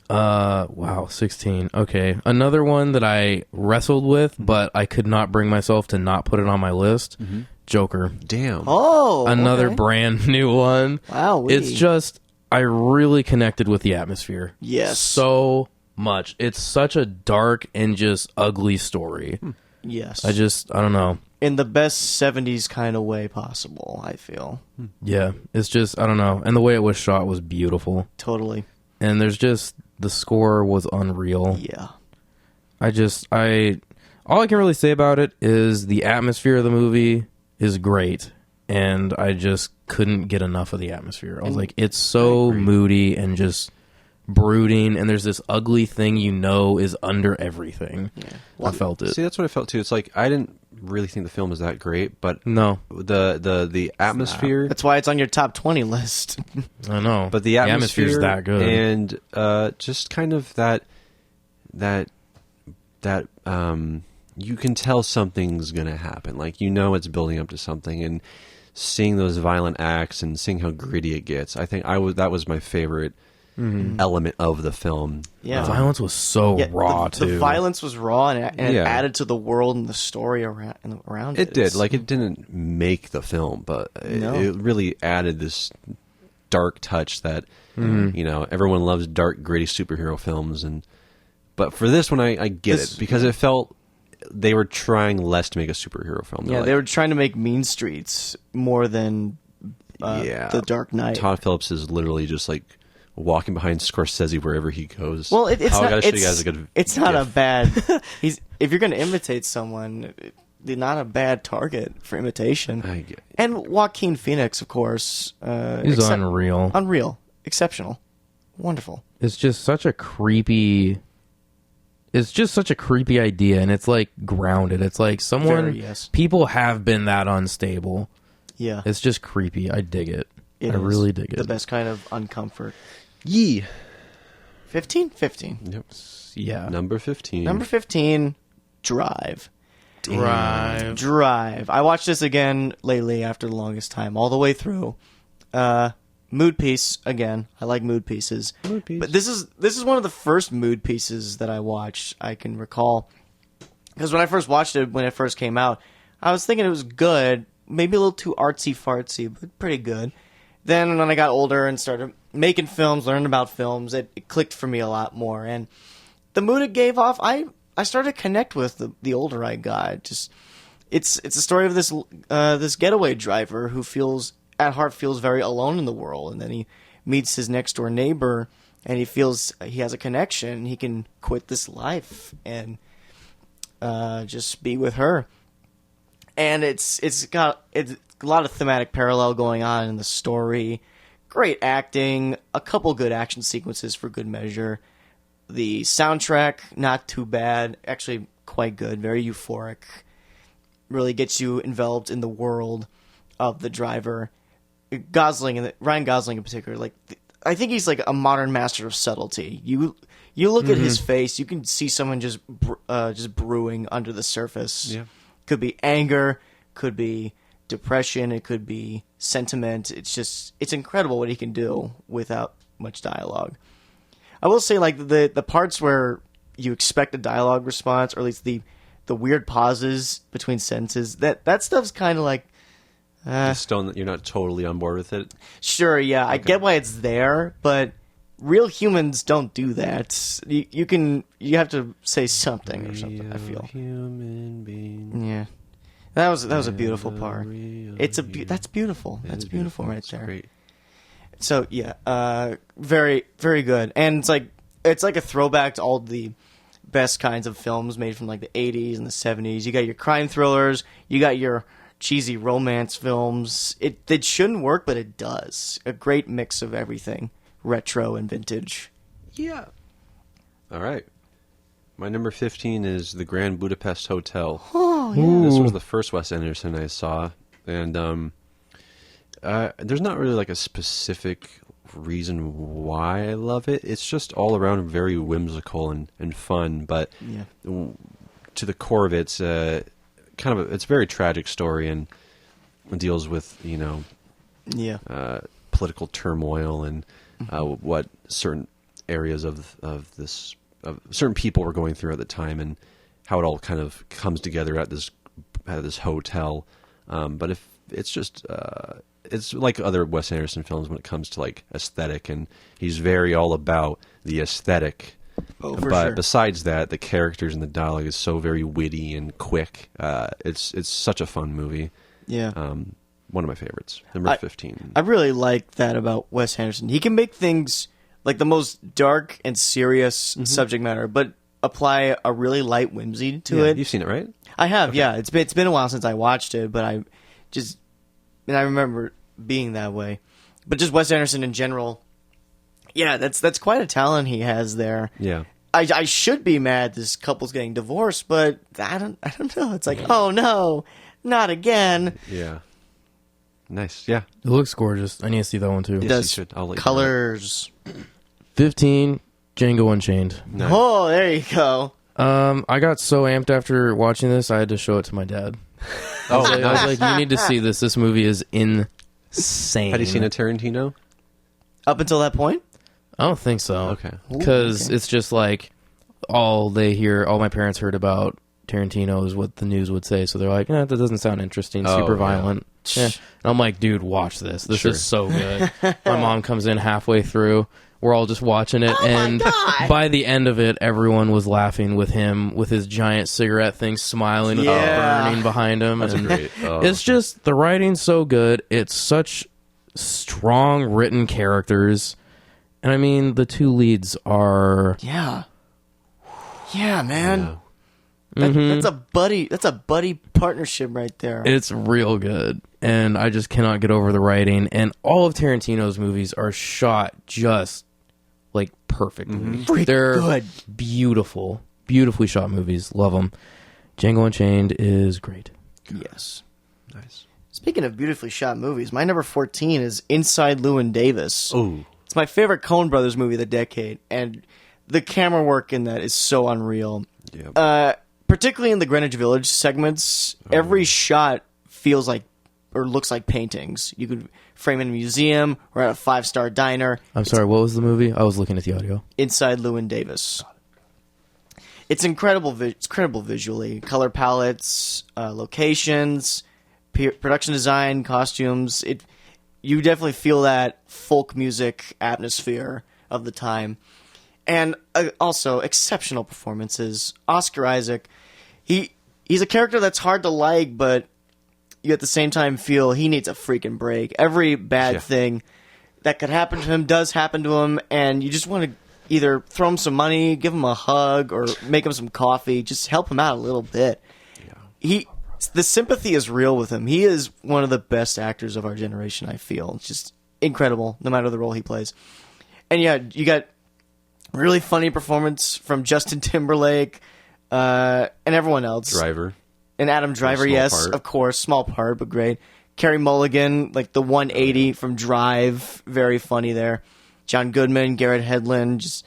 S2: Wow, 16. Okay. Another one that I wrestled with, but I could not bring myself to not put it on my list. Joker.
S1: Damn.
S3: Oh,
S2: Another
S3: okay.
S2: brand new one.
S3: Wow.
S2: It's just, I really connected with the atmosphere.
S3: Yes.
S2: So much. It's such a dark and just ugly story.
S3: Yes.
S2: I don't know.
S3: In the best 70s kind of way possible, I feel.
S2: Yeah. It's just, I don't know. And the way it was shot was beautiful.
S3: Totally.
S2: And there's just, the score was unreal.
S3: Yeah.
S2: All I can really say about it is the atmosphere of the movie is great. And I just couldn't get enough of the atmosphere. I was like, it's so moody and just brooding, and there's this ugly thing is under everything. Yeah. Well, I felt it.
S1: See, that's what I felt too. It's like I didn't really think the film was that great, but
S2: no,
S1: the atmosphere.
S3: That's why it's on your top 20 list.
S2: I know,
S1: but the atmosphere's
S2: that good,
S1: and just kind of that you can tell something's gonna happen. Like, you know, it's building up to something, and seeing those violent acts and seeing how gritty it gets, I think that was my favorite element of the film.
S3: Yeah,
S2: the violence was so raw too.
S3: The violence was raw, and it added to the world and the story around it.
S1: It did. Like, it didn't make the film, but it really added this dark touch that you know, everyone loves dark, gritty superhero films, but for this one, I get it, because it felt they were trying less to make a superhero film.
S3: Yeah, they were trying to make Mean Streets more than The Dark Knight.
S1: Todd Phillips is literally just like walking behind Scorsese wherever he goes.
S3: Well, it's not.
S1: I gotta show you guys a good
S3: it's not
S1: gif.
S3: a bad. If you're going to imitate someone, they're not a bad target for imitation. And Joaquin Phoenix, of course,
S2: he's unreal,
S3: exceptional, wonderful.
S2: It's just such a creepy. It's just such a creepy idea, and it's like grounded. It's like people have been that unstable.
S3: Yeah.
S2: It's just creepy. I dig it. I really dig it.
S3: The best kind of uncomfort.
S1: Yee.
S3: 15? 15.
S1: Yep.
S2: Yeah.
S1: Number 15.
S3: Number 15, Drive.
S2: Drive.
S3: I watched this again lately after the longest time, all the way through. Mood piece again. I like mood pieces.
S1: Mood piece.
S3: But this is one of the first mood pieces that I watched. I can recall because when I first watched it, when it first came out, I was thinking it was good, maybe a little too artsy fartsy, but pretty good. Then when I got older and started making films, learning about films, it clicked for me a lot more. And the mood it gave off, I started to connect with the older I got. Just it's a story of this getaway driver who at heart feels very alone in the world, and then he meets his next door neighbor, and he feels he has a connection. He can quit this life and just be with her. And it's got a lot of thematic parallel going on in the story. Great acting, a couple good action sequences for good measure. The soundtrack, not too bad, actually quite good, very euphoric. Really gets you enveloped in the world of the driver. Ryan Gosling in particular, I think he's like a modern master of subtlety. You look at his face, you can see someone just brewing under the surface.
S1: Yeah.
S3: Could be anger, could be depression, it could be sentiment. It's incredible what he can do without much dialogue. I will say, like, the parts where you expect a dialogue response, or at least the weird pauses between sentences, that stuff's kind of like,
S1: You're not totally on board with it?
S3: sure, yeah, I get why it's there, but real humans don't do that. You have to say something or something, I feel.
S1: Human being.
S3: Yeah. That was a beautiful part. That's beautiful. That's beautiful right there.
S1: Great.
S3: So yeah, very very good, and it's like a throwback to all the best kinds of films made from like the 80s and the 70s. You got your crime thrillers, you got your cheesy romance films. It shouldn't work, but it does. A great mix of everything, retro and vintage.
S1: Yeah. All right. My number 15 is The Grand Budapest Hotel.
S3: Oh yeah.
S1: This was the first Wes Anderson I saw, and there's not really like a specific reason why I love it. It's just all around very whimsical and fun, but
S3: Yeah.
S1: to the core of it, it's it's a very tragic story, and it deals with
S3: Yeah.
S1: political turmoil and what certain areas of certain people were going through at the time, and how it all kind of comes together at this hotel. But if it's just it's like other Wes Anderson films when it comes to like aesthetic, and he's very all about the aesthetic.
S3: Oh, for
S1: But
S3: sure.
S1: besides that, the characters and the dialogue is so very witty and quick. It's such a fun movie.
S3: Yeah.
S1: One of my favorites. Number 15.
S3: I really like that about Wes Anderson. He can make things like the most dark and serious subject matter, but apply a really light whimsy to it.
S1: You've seen it, right?
S3: I have, yeah. It's been a while since I watched it, but I remember being that way. But just Wes Anderson in general, yeah, that's quite a talent he has there.
S1: Yeah.
S3: I should be mad this couple's getting divorced, but I don't know. It's like, oh no, not again.
S1: Yeah. Nice. Yeah.
S2: It looks gorgeous. I need to see that one too.
S1: Yes,
S3: Does
S1: you should. I'll let you know.
S3: colors.
S2: 15, Django Unchained.
S1: Nice.
S3: Oh, there you go.
S2: I got so amped after watching this, I had to show it to my dad. I was like, you need to see this. This movie is insane.
S1: Had you seen a Tarantino?
S3: Up until that point?
S2: I don't think so.
S1: Okay.
S2: Because
S3: okay.
S2: it's just like all my parents heard about Tarantino is what the news would say. So they're like, that doesn't sound interesting.
S1: Oh,
S2: Super
S1: yeah.
S2: violent. Yeah. And I'm like, dude, watch this. This
S1: Sure.
S2: is so good. My mom comes in halfway through. We're all just watching it. And by the end of it, everyone was laughing with him with his giant cigarette thing, smiling with
S3: Yeah.
S2: burning behind him.
S1: That's
S2: and
S1: great. Oh.
S2: It's just, the writing's so good. It's such strong written characters. And I mean, the two leads are...
S3: Yeah. Yeah, man.
S1: Yeah.
S3: That's a buddy partnership right there.
S2: It's real good. And I just cannot get over the writing. And all of Tarantino's movies are shot just like perfectly.
S3: Freaking
S2: They're
S3: good.
S2: beautiful. Beautifully shot movies. Love them. Django Unchained is great.
S3: Yes.
S1: Nice.
S3: Speaking of beautifully shot movies, my number 14 is Inside Llewyn Davis.
S1: Oh.
S3: It's my favorite Coen Brothers movie of the decade, and the camera work in that is so unreal.
S1: Yep.
S3: Particularly in the Greenwich Village segments, every shot feels like or looks like paintings. You could frame in a museum or at a 5-star diner.
S2: I'm sorry, what was the movie? I was looking at the audio.
S3: Inside Llewyn Davis. It's incredible. It's incredible visually. Color palettes, locations, production design, costumes. You definitely feel that folk music atmosphere of the time. And also, exceptional performances. Oscar Isaac, he's a character that's hard to like, but you at the same time feel he needs a freaking break. Every bad thing that could happen to him does happen to him, and you just want to either throw him some money, give him a hug, or make him some coffee. Just help him out a little bit. Yeah. The sympathy is real with him. He is one of the best actors of our generation, I feel. It's just incredible, no matter the role he plays. And yeah, you got really funny performance from Justin Timberlake and everyone else.
S1: Driver.
S3: And Adam Driver, yes, of course. Small part, but great. Carey Mulligan, like the 180 from Drive. Very funny there. John Goodman, Garrett Hedlund.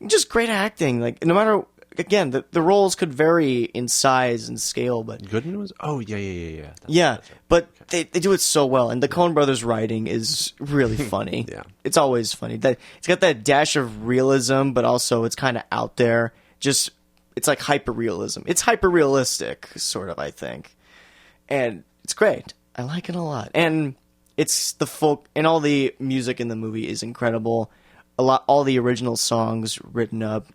S3: Just great acting. Like, no matter... Again, the roles could vary in size and scale, but...
S1: Goodman was... Oh, yeah.
S3: That's but they do it so well. And the Coen Brothers writing is really funny.
S1: Yeah.
S3: It's always funny. It's got that dash of realism, but also it's kind of out there. It's like hyper-realism. It's hyper-realistic, sort of, I think. And it's great. I like it a lot. And it's the folk... And all the music in the movie is incredible. All the original songs written up.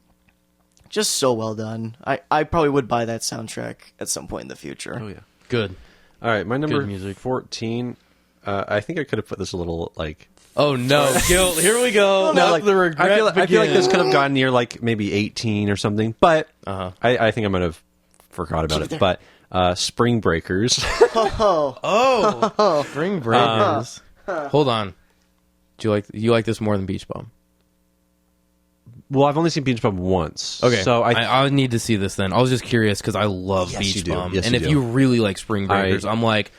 S3: Just so well done. I probably would buy that soundtrack at some point in the future.
S1: Oh, yeah.
S2: Good.
S1: All right, my number
S2: music.
S1: 14. I think I could have put this a little, like...
S2: Oh, no. Guilt. Here we go.
S1: No, like,
S2: the regret
S1: I feel like this could have gone near, like, maybe 18 or something, but I think I might have forgot about it. But Spring Breakers.
S2: Spring Breakers. Hold on. Do you like this more than Beach Bum?
S1: Well, I've only seen Beach Bum once.
S2: Okay,
S1: so
S2: I need to see this then. I was just curious because I love
S1: Yes,
S2: Beach
S1: you do.
S2: Bum,
S1: Yes,
S2: and
S1: you
S2: if
S1: do.
S2: you really like Spring Breakers, I'm like,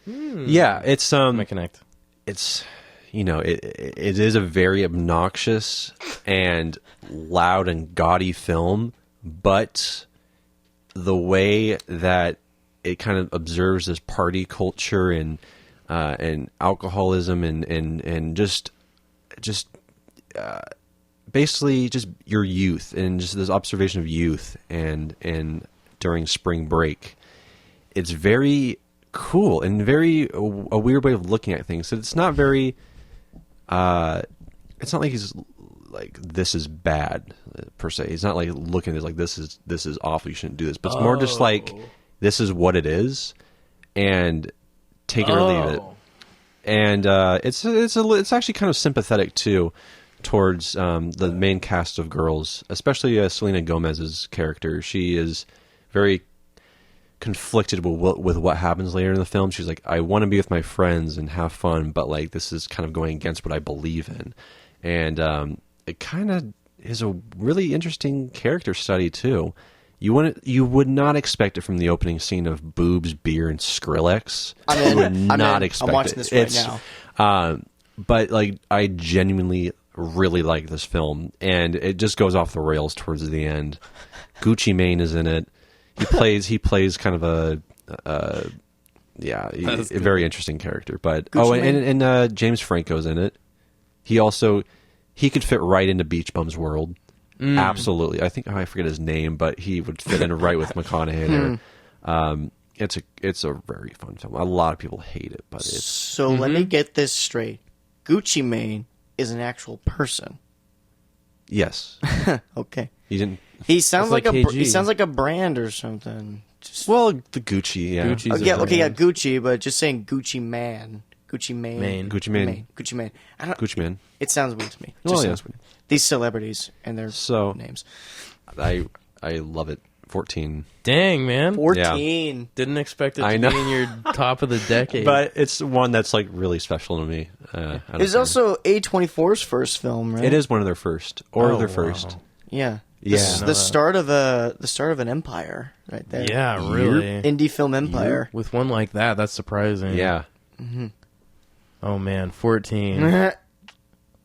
S1: yeah, it's
S2: I might connect.
S1: it's it is a very obnoxious and loud and gaudy film, but the way that it kind of observes this party culture and alcoholism and just basically just your youth and just this observation of youth and during spring break, it's very cool and very a weird way of looking at things. So it's not very it's not like he's like, this is bad per se. He's not like looking at it like this is awful, you shouldn't do this, but it's more just like, this is what it is and take it or leave it. And it's actually kind of sympathetic too towards the main cast of girls, especially Selena Gomez's character. She is very conflicted with what happens later in the film. She's like, I want to be with my friends and have fun, but like this is kind of going against what I believe in. And it kind of is a really interesting character study too. You would not expect it from the opening scene of boobs, beer, and Skrillex. You would not expect it.
S3: I'm watching this right now.
S1: But like, I genuinely really like this film, and it just goes off the rails towards the end. Gucci Mane is in it. He plays kind of a very interesting character. But and James Franco's in it. He could fit right into Beach Bum's world. Absolutely. I think I forget his name, but he would fit in right with McConaughey there. It's a very fun film. A lot of people hate it, but it's...
S3: So let me get this straight. Gucci Mane is an actual person.
S1: Yes.
S3: Okay.
S1: You didn't...
S3: He sounds like
S2: KG.
S3: he sounds like a brand or something.
S1: Well, the Gucci, yeah.
S2: Gucci's
S3: Gucci, but just saying Gucci Man. Gucci Mane.
S1: Gucci Mane.
S3: Gucci Mane.
S1: Gucci Mane.
S3: It sounds weird to me. It
S1: Well,
S3: just
S1: yeah.
S3: sounds weird. These celebrities and their names.
S1: I love it. 14.
S2: Dang, man.
S3: 14.
S2: Didn't expect it
S1: I
S2: to
S1: know.
S2: be in your top of the decade.
S1: But it's one that's like really special to me.
S3: It's also A24's first film, right?
S1: It is one of their first, or
S2: Oh,
S1: their
S2: wow.
S1: first.
S3: Yeah.
S1: Yeah.
S3: This is the start of an empire right there.
S2: yeah, really.
S3: Indie film empire.
S2: With one like that, that's surprising.
S1: Yeah.
S2: Oh, man. 14.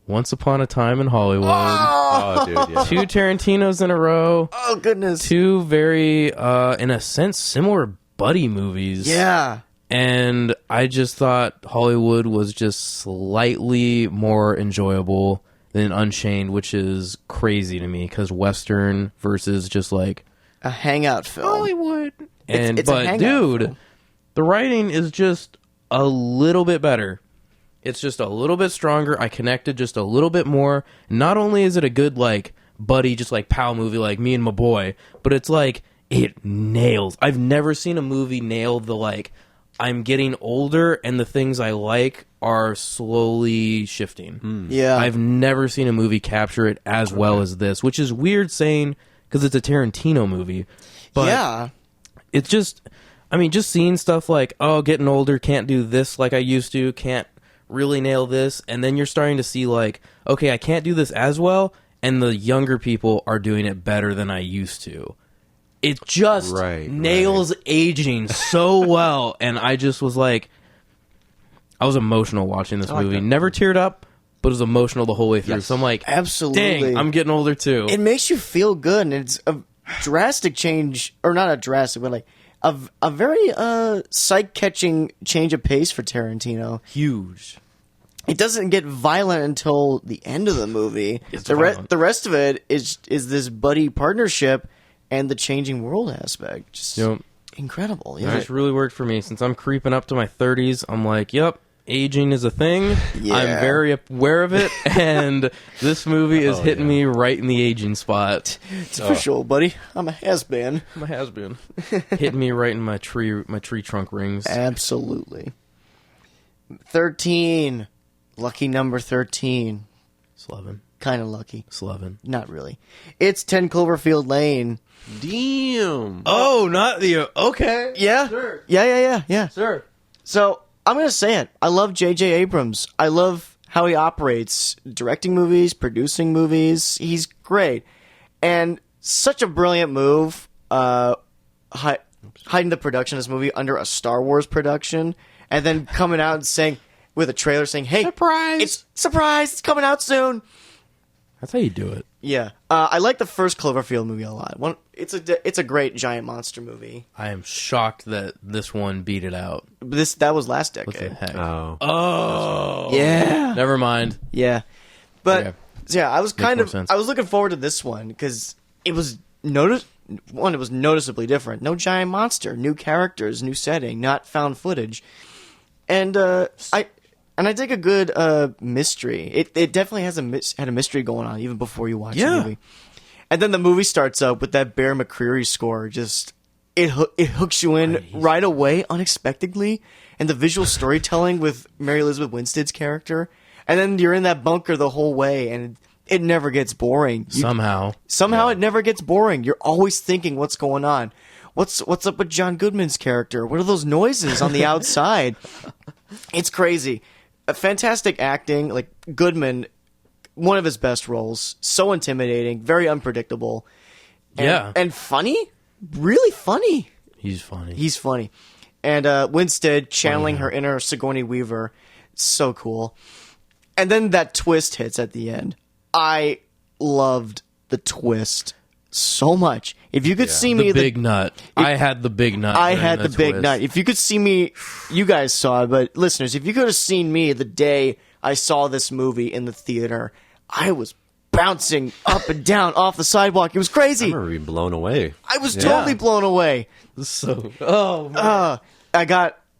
S2: Once Upon a Time in Hollywood.
S1: Oh, dude, yeah.
S2: 2 Tarantinos in a row.
S3: Oh, goodness.
S2: 2 very, in a sense, similar buddy movies.
S3: Yeah.
S2: And I just thought Hollywood was just slightly more enjoyable than Unchained, which is crazy to me because Western versus just like
S3: A hangout film.
S2: Hollywood. And
S3: it's a
S2: but
S3: hangout
S2: dude,
S3: film.
S2: the writing is just a little bit better. It's just a little bit stronger. I connected just a little bit more. Not only is it a good like buddy, just like pal movie like me and my boy, but it's like it nails. I've never seen a movie nail the like I'm getting older and the things I like are slowly shifting.
S3: Yeah.
S2: I've never seen a movie capture it as well as this, which is weird saying because it's a Tarantino movie. But
S3: yeah.
S2: it's just, I mean, just seeing stuff like, oh, getting older, can't do this like I used to, can't really nail this. And then you're starting to see like, okay, I can't do this as well. And the younger people are doing it better than I used to. It just nails aging so well. And I just was like, I was emotional watching this movie. Never teared up, but was emotional the whole way through.
S1: Yes.
S2: So I'm like,
S3: Absolutely.
S2: dang, I'm getting older too.
S3: It makes you feel good, and it's a drastic change, or not a drastic, but like a very sight-catching change of pace for Tarantino.
S2: Huge.
S3: It doesn't get violent until the end of the movie.
S2: It's
S3: The
S2: violent.
S3: rest of it is this buddy partnership and the changing world aspect. Just incredible.
S2: It
S3: Yeah.
S2: just really worked for me. Since I'm creeping up to my 30s, I'm like, yep, aging is a thing.
S3: Yeah.
S2: I'm very aware of it, and this movie is hitting me right in the aging spot.
S3: It's official, buddy. I'm a has-been.
S2: My has-been. Hitting me right in my tree trunk rings.
S3: Absolutely. 13. Lucky number 13.
S2: 11.
S3: Kind of lucky.
S2: 11.
S3: Not really. It's 10 Cloverfield Lane.
S1: Damn.
S2: Oh, not the... Okay.
S3: Yeah.
S2: Sure.
S3: Yeah.
S2: Sure.
S3: So, I'm going to say it. I love J.J. Abrams. I love how he operates. Directing movies, producing movies. He's great. And such a brilliant move, hiding the production of this movie under a Star Wars production, and then coming out and saying, with a trailer saying, hey,
S2: Surprise!
S3: It's coming out soon.
S2: That's how you do it.
S3: Yeah. I like the first Cloverfield movie a lot. It's a great giant monster movie.
S2: I am shocked that this one beat it out.
S3: That was last
S2: What the
S3: decade.
S2: heck?
S1: Oh.
S3: Yeah.
S2: Never mind.
S3: Yeah. But
S2: Okay.
S3: yeah, I was
S2: more sense.
S3: I was looking forward to this one because it was it was noticeably different. No giant monster, new characters, new setting, not found footage. And I dig a good mystery. It definitely has had a mystery going on even before you watch the movie. And then the movie starts up with that Bear McCreary score. Just it hooks you in right away, unexpectedly, and the visual storytelling with Mary Elizabeth Winstead's character. And then you're in that bunker the whole way, and it never gets boring.
S2: Somehow
S3: It never gets boring. You're always thinking, what's going on? What's up with John Goodman's character? What are those noises on the outside? It's crazy. Fantastic acting. Like Goodman, one of his best roles. So intimidating, very unpredictable. And funny. Really funny.
S2: he's funny.
S3: He's funny. And Winstead channeling her inner Sigourney Weaver. So cool. And then that twist hits at the end. I loved the twist so much. If you could see me...
S2: the big nut. I had the big nut.
S3: I
S2: during
S3: had the big
S2: twist.
S3: nut. If you could see me... You guys saw it, but listeners, if you could have seen me the day I saw this movie in the theater, I was bouncing up and down off the sidewalk. It was
S1: I
S3: crazy.
S1: remember being blown away.
S3: I was totally blown away.
S2: So, oh man.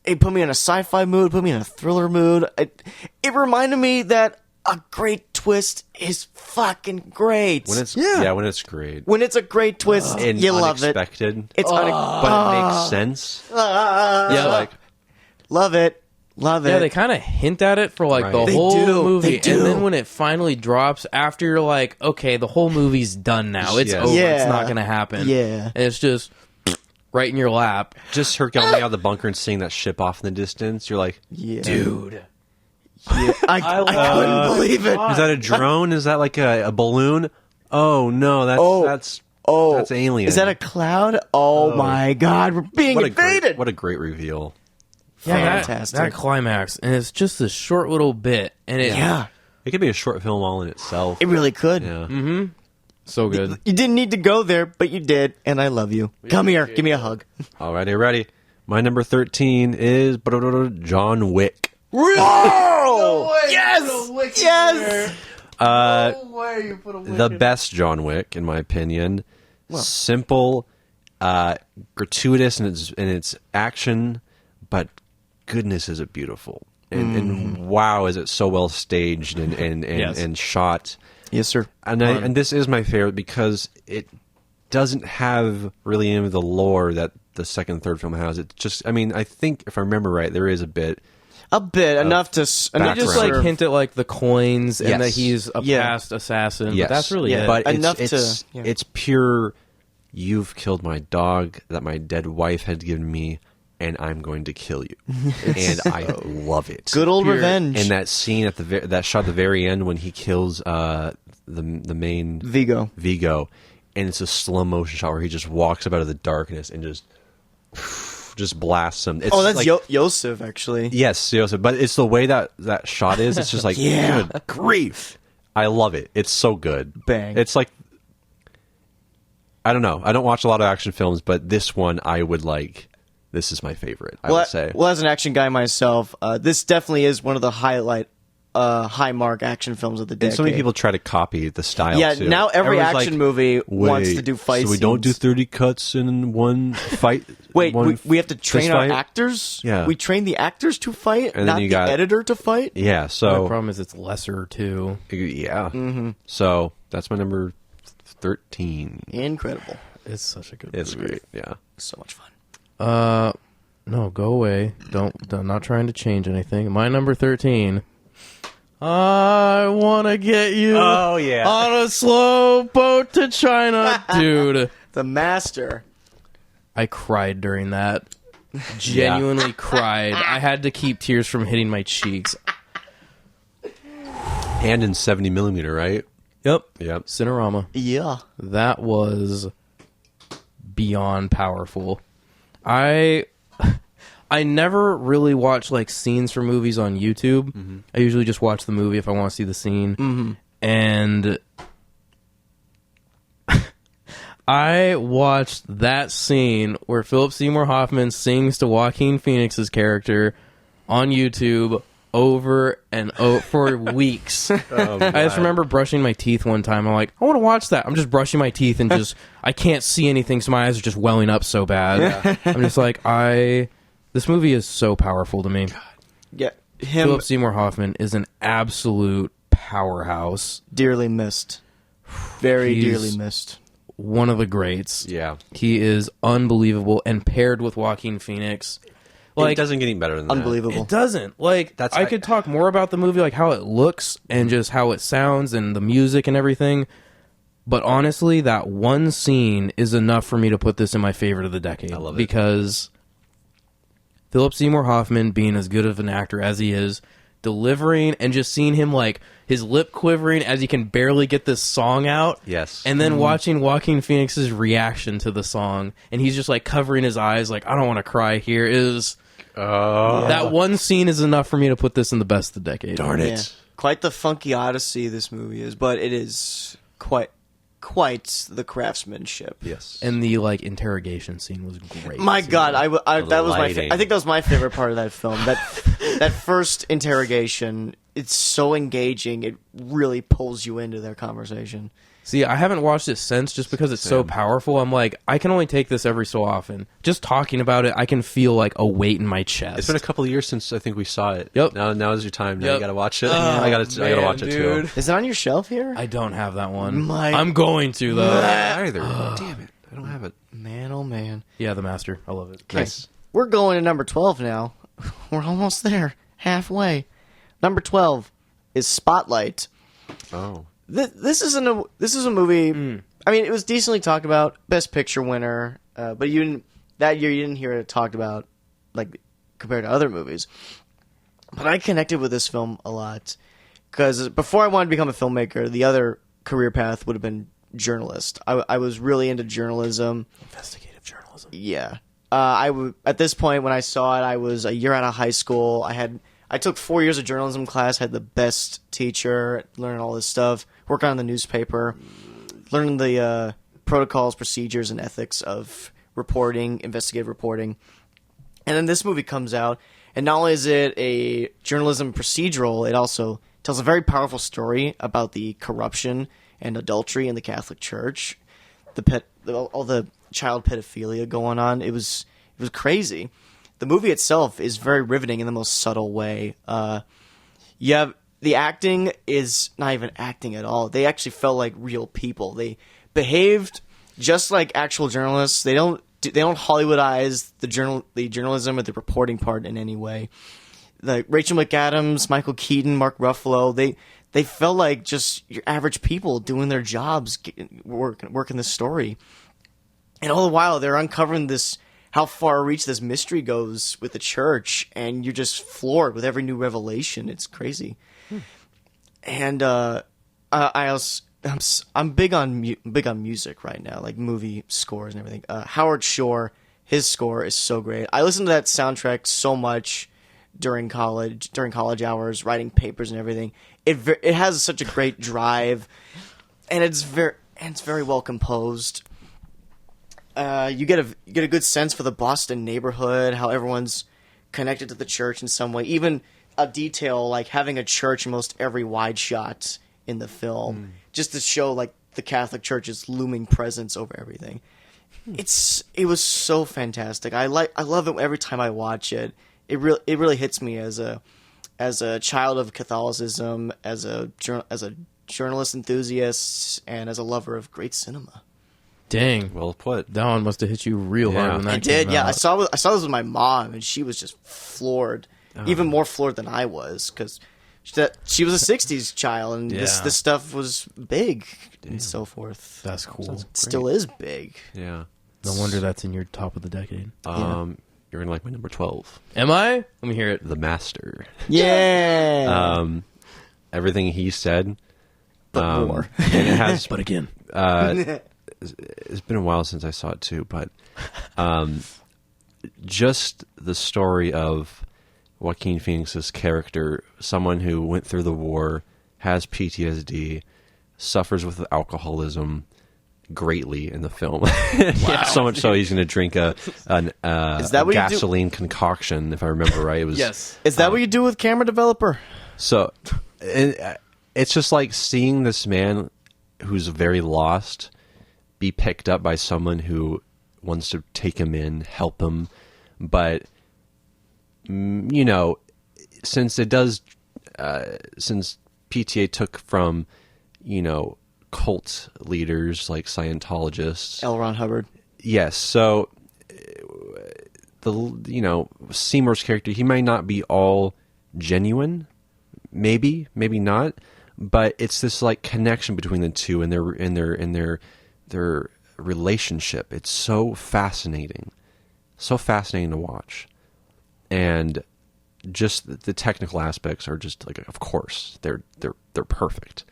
S3: It put me in a sci-fi mood, put me in a thriller mood. It reminded me that a great twist is fucking great.
S1: When it's when it's great.
S3: When it's a great twist,
S1: And
S3: you love it.
S1: unexpected.
S3: It's
S1: But it makes sense.
S2: Yeah,
S1: Like
S3: love it. Love it.
S2: yeah, they kind of hint at it for like
S1: Right.
S2: the
S3: They
S2: whole
S3: do.
S2: movie,
S3: They do.
S2: and then when it finally drops, after you're like, okay, the whole movie's done now. It's
S1: Yes.
S2: over.
S3: Yeah.
S2: It's not gonna happen.
S3: Yeah.
S2: and it's just right in your lap.
S1: just her coming out of the bunker and seeing that ship off in the distance. You're like,
S3: Yeah.
S2: Dude,
S3: Yeah. I couldn't believe it.
S1: is that a drone? Is that like a balloon? Oh no, that's alien.
S3: Is that a cloud? Oh, my God, we're being invaded.
S1: What a great reveal.
S2: yeah,
S3: Fantastic.
S2: that climax, and it's just a short little bit, and it
S3: Yeah.
S1: It could be a short film all in itself.
S3: It really could.
S1: Yeah.
S2: So good.
S3: You didn't need to go there, but you did, and I love you. Come here, give me a hug.
S1: Alrighty, ready. My number 13 is John Wick.
S3: Really? Oh! Yes! Yes!
S2: No way you put a
S1: The best John Wick, in my opinion. Simple, gratuitous in its action, but goodness is it beautiful. And wow, is it so well staged and shot.
S3: Yes, sir.
S1: And this is my favorite because it doesn't have really any of the lore that the second and third film has. It just, I mean, I think if I remember right, there is a bit
S3: enough to
S2: And they just like hint at like the coins and that
S1: Yes.
S2: he's a past assassin.
S1: Yes.
S2: But that's really it.
S1: But
S3: Enough
S1: it's pure. You've killed my dog that my dead wife had given me, and I'm going to kill you. And I love it.
S3: good old revenge.
S1: And that scene at that shot at the very end when he kills the main
S3: Vigo,
S1: and it's a slow motion shot where he just walks up out of the darkness and just blasts him. It's
S3: that's
S1: like,
S3: Yosef, actually.
S1: yes, Joseph. But it's the way that shot is. It's just like,
S3: Yeah.
S1: good grief. I love it. It's so good.
S3: Bang.
S1: It's like, I don't know. I don't watch a lot of action films, but this one I would like. This is my favorite, I would say.
S3: Well, as an action guy myself, this definitely is one of the high mark action films of the decade.
S1: And so many people try to copy the style,
S3: Yeah,
S1: too.
S3: now every
S1: Everyone's
S3: action
S1: like,
S3: movie wants
S1: "Wait,
S3: to do fight
S1: so we don't do
S3: scenes."
S1: 30 cuts in one fight?
S3: Wait,
S1: one
S3: we have to train
S1: fist
S3: our
S1: fight?
S3: actors?
S1: Yeah.
S3: We train the actors to fight,
S1: And then
S3: not
S1: you
S3: the
S1: got-
S3: editor to fight?
S1: Yeah,
S2: The
S1: so...
S2: problem is it's lesser too.
S1: Yeah. So, that's my number 13.
S3: Incredible.
S2: It's such a good
S1: It's
S2: movie.
S1: great, yeah.
S3: So much fun.
S2: No, go away. Don't. I'm not trying to change anything. My number 13. I want to get you
S1: Oh, yeah.
S2: on a slow boat to China. Dude,
S3: The Master.
S2: I cried during that. Genuinely cried. I had to keep tears from hitting my cheeks.
S1: And in 70 millimeter, right?
S2: Yep.
S1: Yep.
S2: Cinerama.
S3: Yeah.
S2: That was beyond powerful. I never really watch like scenes for movies on YouTube. I usually just watch the movie if I want to see the scene. And I watched that scene where Philip Seymour Hoffman sings to Joaquin Phoenix's character on YouTube over and over for weeks. I just remember brushing my teeth one time. I'm like, I want to watch that. I'm just brushing my teeth and just I can't see anything, so my eyes are just welling up so bad. I'm just like, this movie is so powerful to me.
S3: Yeah. Him
S2: Philip Seymour Hoffman is an absolute powerhouse.
S3: dearly missed. Very
S2: He's-
S3: dearly missed.
S2: One of the greats.
S1: Yeah.
S2: He is unbelievable, and paired with Joaquin Phoenix,
S1: It doesn't get any better than that.
S3: Unbelievable.
S2: it doesn't. Like, I could talk more about the movie, like how it looks and just how it sounds and the music and everything. But honestly, that one scene is enough for me to put this in my favorite of the decade.
S1: I love it.
S2: Because Philip Seymour Hoffman, being as good of an actor as he is, delivering and just seeing him like his lip quivering as he can barely get this song out.
S1: Yes.
S2: And then watching Joaquin Phoenix's reaction to the song, and he's just like covering his eyes, like, I don't want to cry here. That one scene is enough for me to put this in the best of the decade.
S1: Darn it.
S3: Yeah. Quite the funky odyssey this movie is, but it is quite the craftsmanship.
S1: Yes.
S2: And the like interrogation scene was great.
S3: My God, that was
S1: lighting.
S3: I think that was my favorite part of that film. That first interrogation, it's so engaging. It really pulls you into their conversation.
S2: See, I haven't watched it since just because it's so powerful. I'm like, I can only take this every so often. Just talking about it, I can feel like a weight in my chest.
S1: It's been a couple of years since I think we saw it.
S2: Yep.
S1: Now is your time. Now
S2: Yep.
S1: you got to watch it.
S2: Oh,
S1: I got to
S2: man,
S1: watch it
S2: dude.
S1: too.
S3: Is it on your shelf here?
S2: I don't have that one.
S3: My-
S2: I'm going to though.
S1: Either. Damn it. I don't have it.
S3: Man, oh man.
S2: Yeah, The Master. I love it.
S1: Nice.
S3: We're going to number 12 now. We're almost there. Halfway. Number 12 is Spotlight.
S1: Oh.
S3: This is a movie. I mean, it was decently talked about, Best Picture winner, but that year you didn't hear it talked about like compared to other movies. But I connected with this film a lot because before I wanted to become a filmmaker, the other career path would have been journalist. I was really into journalism.
S2: Investigative journalism.
S3: Yeah. At this point when I saw it, I was a year out of high school. I I took 4 years of journalism class, had the best teacher, learning all this stuff, working on the newspaper, learning the protocols, procedures, and ethics of reporting, investigative reporting. And then this movie comes out, and not only is it a journalism procedural, it also tells a very powerful story about the corruption and adultery in the Catholic Church, all the child pedophilia going on. It was crazy. The movie itself is very riveting in the most subtle way. The acting is not even acting at all. They actually felt like real people. They behaved just like actual journalists. They don't Hollywoodize the journalism or the reporting part in any way. Like Rachel McAdams, Michael Keaton, Mark Ruffalo, they felt like just your average people doing their jobs, working the story. And all the while, they're uncovering how far reach this mystery goes with the church, and you're just floored with every new revelation. It's crazy. And I'm big on music right now, like movie scores and everything. Howard Shore, his score is so great. I listened to that soundtrack so much during college hours, writing papers and everything. It has such a great drive, and it's very well composed. You get a good sense for the Boston neighborhood, how everyone's connected to the church in some way. Even a detail like having a church in most every wide shot in the film, just to show like the Catholic Church's looming presence over everything. It was so fantastic. I love it every time I watch it. It really hits me as a child of Catholicism, as a journalist enthusiast, and as a lover of great cinema.
S2: Dang.
S1: Well put.
S2: That one must have hit you real hard when that
S3: It did,
S2: came
S3: yeah.
S2: out.
S3: I saw this with my mom, and she was just floored, even more floored than I was, because she was a '60s child, and this stuff was big and so forth.
S2: That's cool.
S3: It still is big.
S1: Yeah.
S2: No wonder that's in your top of the decade.
S1: You're gonna like my number 12,
S2: Am I? Let me hear it.
S1: The Master.
S3: Yeah.
S1: Everything he said,
S3: but more.
S1: and it has.
S2: But again.
S1: It's been a while since I saw it too, but just the story of Joaquin Phoenix's character, someone who went through the war, has PTSD, suffers with alcoholism greatly in the film. Wow. So much so he's going to drink a gasoline concoction, if I remember right. It was
S2: Yes.
S3: Is that what you do with camera developer?
S1: So it's just like seeing this man who's very lost be picked up by someone who wants to take him in, help him, but since PTA took from cult leaders like Scientologists,
S3: L. Ron Hubbard.
S1: yes, so Seymour's character, he might not be all genuine, maybe not, but it's this like connection between the two and their relationship. It's so fascinating to watch, and just the technical aspects are just like, of course, they're perfect.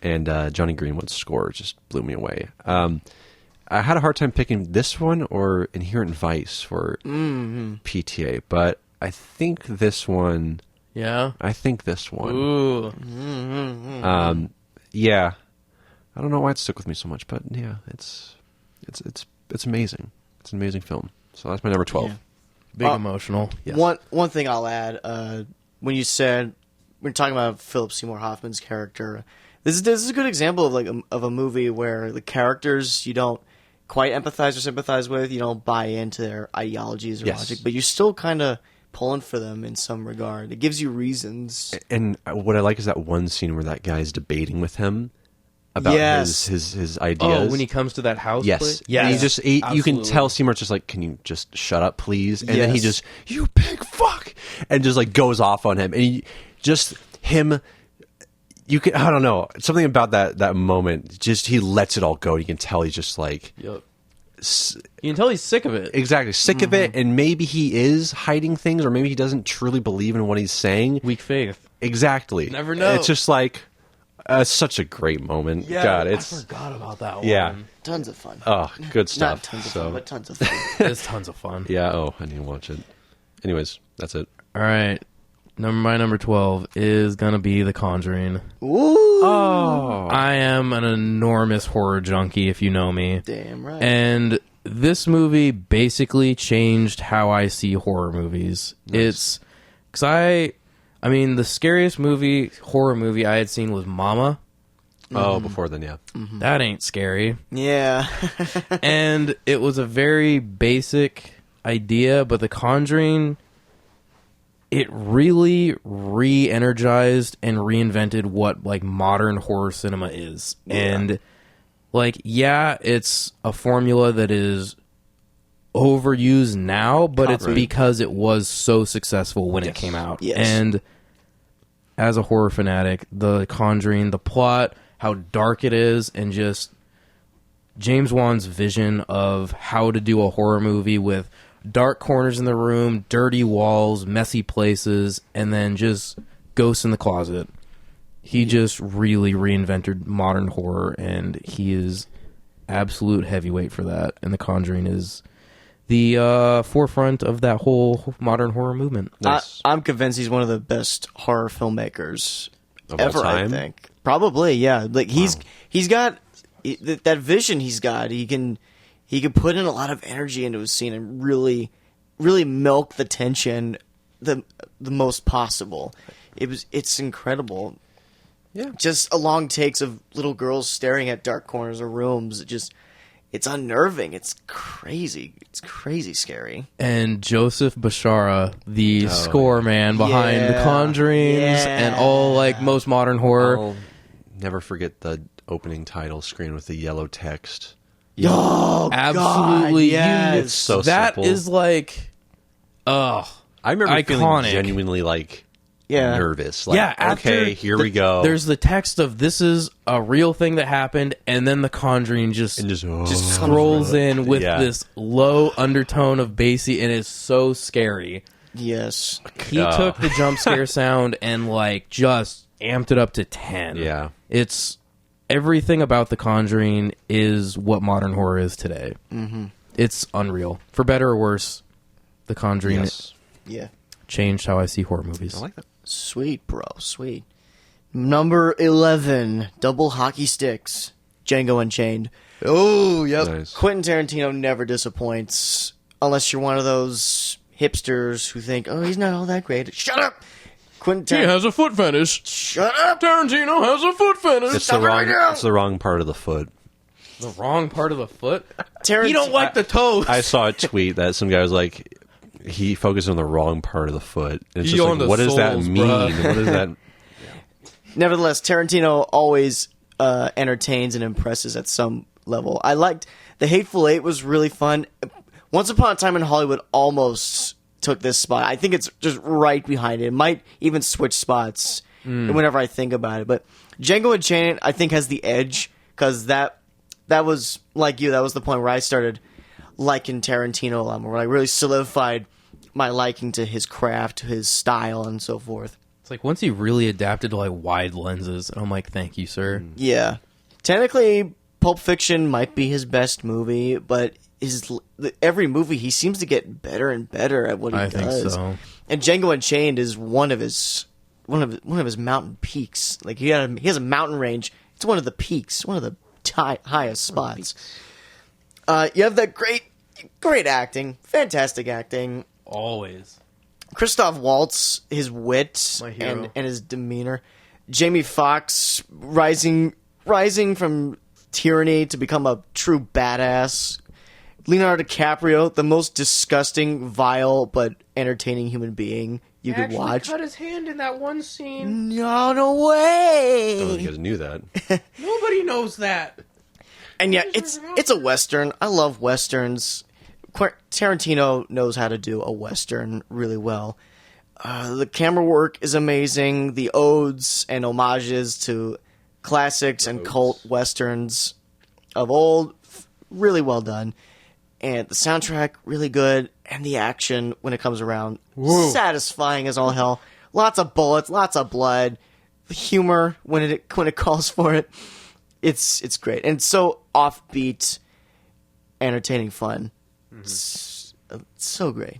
S1: And Johnny Greenwood's score just blew me away. I had a hard time picking this one or Inherent Vice for PTA, but I think this one.
S2: Yeah.
S1: Ooh. Yeah. I don't know why it stuck with me so much, but yeah, it's amazing. It's an amazing film. So that's my number 12.
S3: Yeah.
S2: Big emotional.
S1: Yes.
S3: One thing I'll add, when you said we're talking about Philip Seymour Hoffman's character, this is a good example of a movie where the characters you don't quite empathize or sympathize with, you don't buy into their ideologies or logic, but you're still kind of pulling for them in some regard. It gives you reasons.
S1: And what I like is that one scene where that guy's debating with him about his ideas.
S2: Oh, when he comes to that house?
S1: Yes.
S2: Yes.
S1: You can tell Seymour's just like, can you just shut up, please? And then he just, you big fuck, and just like goes off on him. And I don't know, something about that moment, just he lets it all go. You can tell he's just like,
S2: Yep. You can tell he's sick of it.
S1: Exactly, sick of it, and maybe he is hiding things, or maybe he doesn't truly believe in what he's saying.
S2: Weak faith.
S1: Exactly.
S2: Never know.
S1: It's just like such a great moment.
S2: Yeah,
S1: God,
S2: I forgot about that one.
S1: Yeah.
S3: Tons of fun.
S1: Oh, good stuff.
S3: Not tons of fun, but tons of fun.
S2: It's tons of fun.
S1: Yeah. Oh, I need to watch it. Anyways, that's it.
S2: All right. My number 12 is gonna be The Conjuring.
S3: Ooh.
S1: Oh.
S2: I am an enormous horror junkie, if you know me.
S3: Damn right.
S2: And this movie basically changed how I see horror movies.
S1: Nice.
S2: It's because I mean, the scariest horror movie I had seen was Mama.
S1: Oh, before then, yeah.
S2: That ain't scary.
S3: Yeah.
S2: And it was a very basic idea, but The Conjuring, it really re-energized and reinvented what like modern horror cinema is.
S3: Yeah.
S2: And like, yeah, it's a formula that is overused now, but it's
S1: Right.
S2: because it was so successful when it
S1: Yes.
S2: came out.
S3: Yes.
S2: And as a horror fanatic, The Conjuring, the plot, how dark it is, and just James Wan's vision of how to do a horror movie with dark corners in the room, dirty walls, messy places, and then just ghosts in the closet. He just really reinvented modern horror, and he is absolute heavyweight for that. And The Conjuring is the forefront of that whole modern horror movement.
S1: Nice.
S3: I'm convinced he's one of the best horror filmmakers
S1: Of all
S3: ever.
S1: time?
S3: I think probably, yeah. Like he's got that vision. He's got. He can put in a lot of energy into a scene and really milk the tension the most possible. It's incredible.
S1: Yeah.
S3: Just a long takes of little girls staring at dark corners of rooms. It's unnerving. It's crazy. It's crazy scary.
S2: And Joseph Bashara, the score man behind The
S3: Yeah.
S2: Conjurings and all like most modern horror.
S1: I'll never forget the opening title screen with the yellow text.
S3: Oh,
S2: Absolutely,
S3: God, yes.
S1: It's so
S2: that
S1: simple.
S2: is like,
S1: I remember feeling
S2: iconic.
S1: genuinely like
S3: Yeah.
S1: nervous. Like,
S2: yeah, after
S1: okay, here we go.
S2: There's the text of this is a real thing that happened, and then The Conjuring just
S1: and just
S2: scrolls in with
S1: Yeah.
S2: this low undertone of bassy, and it's so scary.
S3: Yes.
S2: He took the jump scare sound and like just amped it up to 10.
S1: Yeah.
S2: It's everything about The Conjuring is what modern horror is today. Mm-hmm. It's unreal, for better or worse. The Conjuring
S1: Yes.
S3: Yeah.
S2: changed how I see horror movies.
S1: I like that.
S3: Sweet, bro. Sweet. Number 11, Double Hockey Sticks, Django Unchained. Oh, yep.
S1: Nice.
S3: Quentin Tarantino never disappoints, unless you're one of those hipsters who think, oh, he's not all that great. Shut up! Quentin Tarantino.
S2: has a foot fetish.
S3: Shut up!
S2: Tarantino has a foot fetish.
S1: It's the wrong part of the foot.
S2: The wrong part of the foot?
S3: Tarantino.
S2: You don't like the toes.
S1: I saw a tweet that some guy was like, he focused on the wrong part of the foot. And it's
S2: He
S1: just
S2: on
S1: like,
S2: the
S1: what does that
S2: soles,
S1: mean?
S2: bruh.
S1: What does that?
S3: Nevertheless, Tarantino always entertains and impresses at some level. I liked The Hateful Eight was really fun. Once Upon a Time in Hollywood almost took this spot. I think it's just right behind it. It might even switch spots whenever I think about it. But Django Unchained, I think, has the edge because that was like you. That was the point where I started liking Tarantino a lot more. Where I really solidified my liking to his craft, to his style, and so forth.
S2: It's like once he really adapted to like wide lenses, and I'm like, thank you, sir.
S3: Yeah. Technically, Pulp Fiction might be his best movie, but every movie he seems to get better and better at what he
S2: I
S3: does.
S2: think so.
S3: And Django Unchained is one of his mountain peaks. Like he has a mountain range. It's one of the peaks, one of the highest spots. You have that great acting, fantastic acting.
S2: Always.
S3: Christoph Waltz, his wit
S2: My hero.
S3: and his demeanor. Jamie Foxx rising from tyranny to become a true badass. Leonardo DiCaprio, the most disgusting, vile, but entertaining human being you could watch.
S2: cut his hand in that one scene.
S3: No
S1: I don't know if you
S3: way!
S1: guys knew that.
S2: Nobody knows that.
S3: And yeah, it's a Western. I love Westerns. Tarantino knows how to do a Western really well. The camera work is amazing. The odes and homages to classics and cult Westerns of old, really well done. And the soundtrack, really good. And the action, when it comes around, satisfying as all hell. Lots of bullets, lots of blood. The humor, when it calls for it, it's great. And it's so offbeat, entertaining fun. It's so great.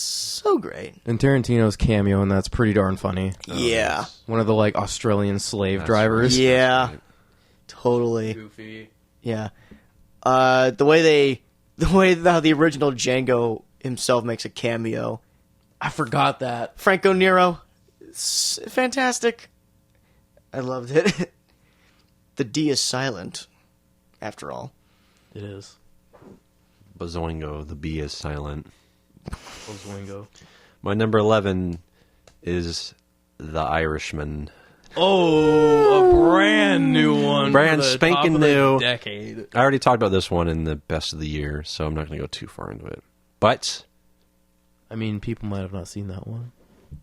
S3: So great.
S2: And Tarantino's cameo, and that's pretty darn funny.
S3: Yeah.
S2: One of the like Australian slave drivers.
S3: Yeah. Totally.
S2: Goofy.
S3: Yeah. The way how the original Django himself makes a cameo.
S2: I forgot that.
S3: Franco Nero. It's fantastic. I loved it. The D is silent, after all.
S2: It is.
S1: Bazoingo, the B is silent.
S2: Zwingo.
S1: My number 11 is The Irishman.
S2: Oh, a brand new one.
S1: Brand
S2: for the
S1: spanking
S2: top of the
S1: new.
S2: decade.
S1: I already talked about this one in the best of the year, so I'm not going to go too far into it. But
S2: I mean, people might have not seen that one.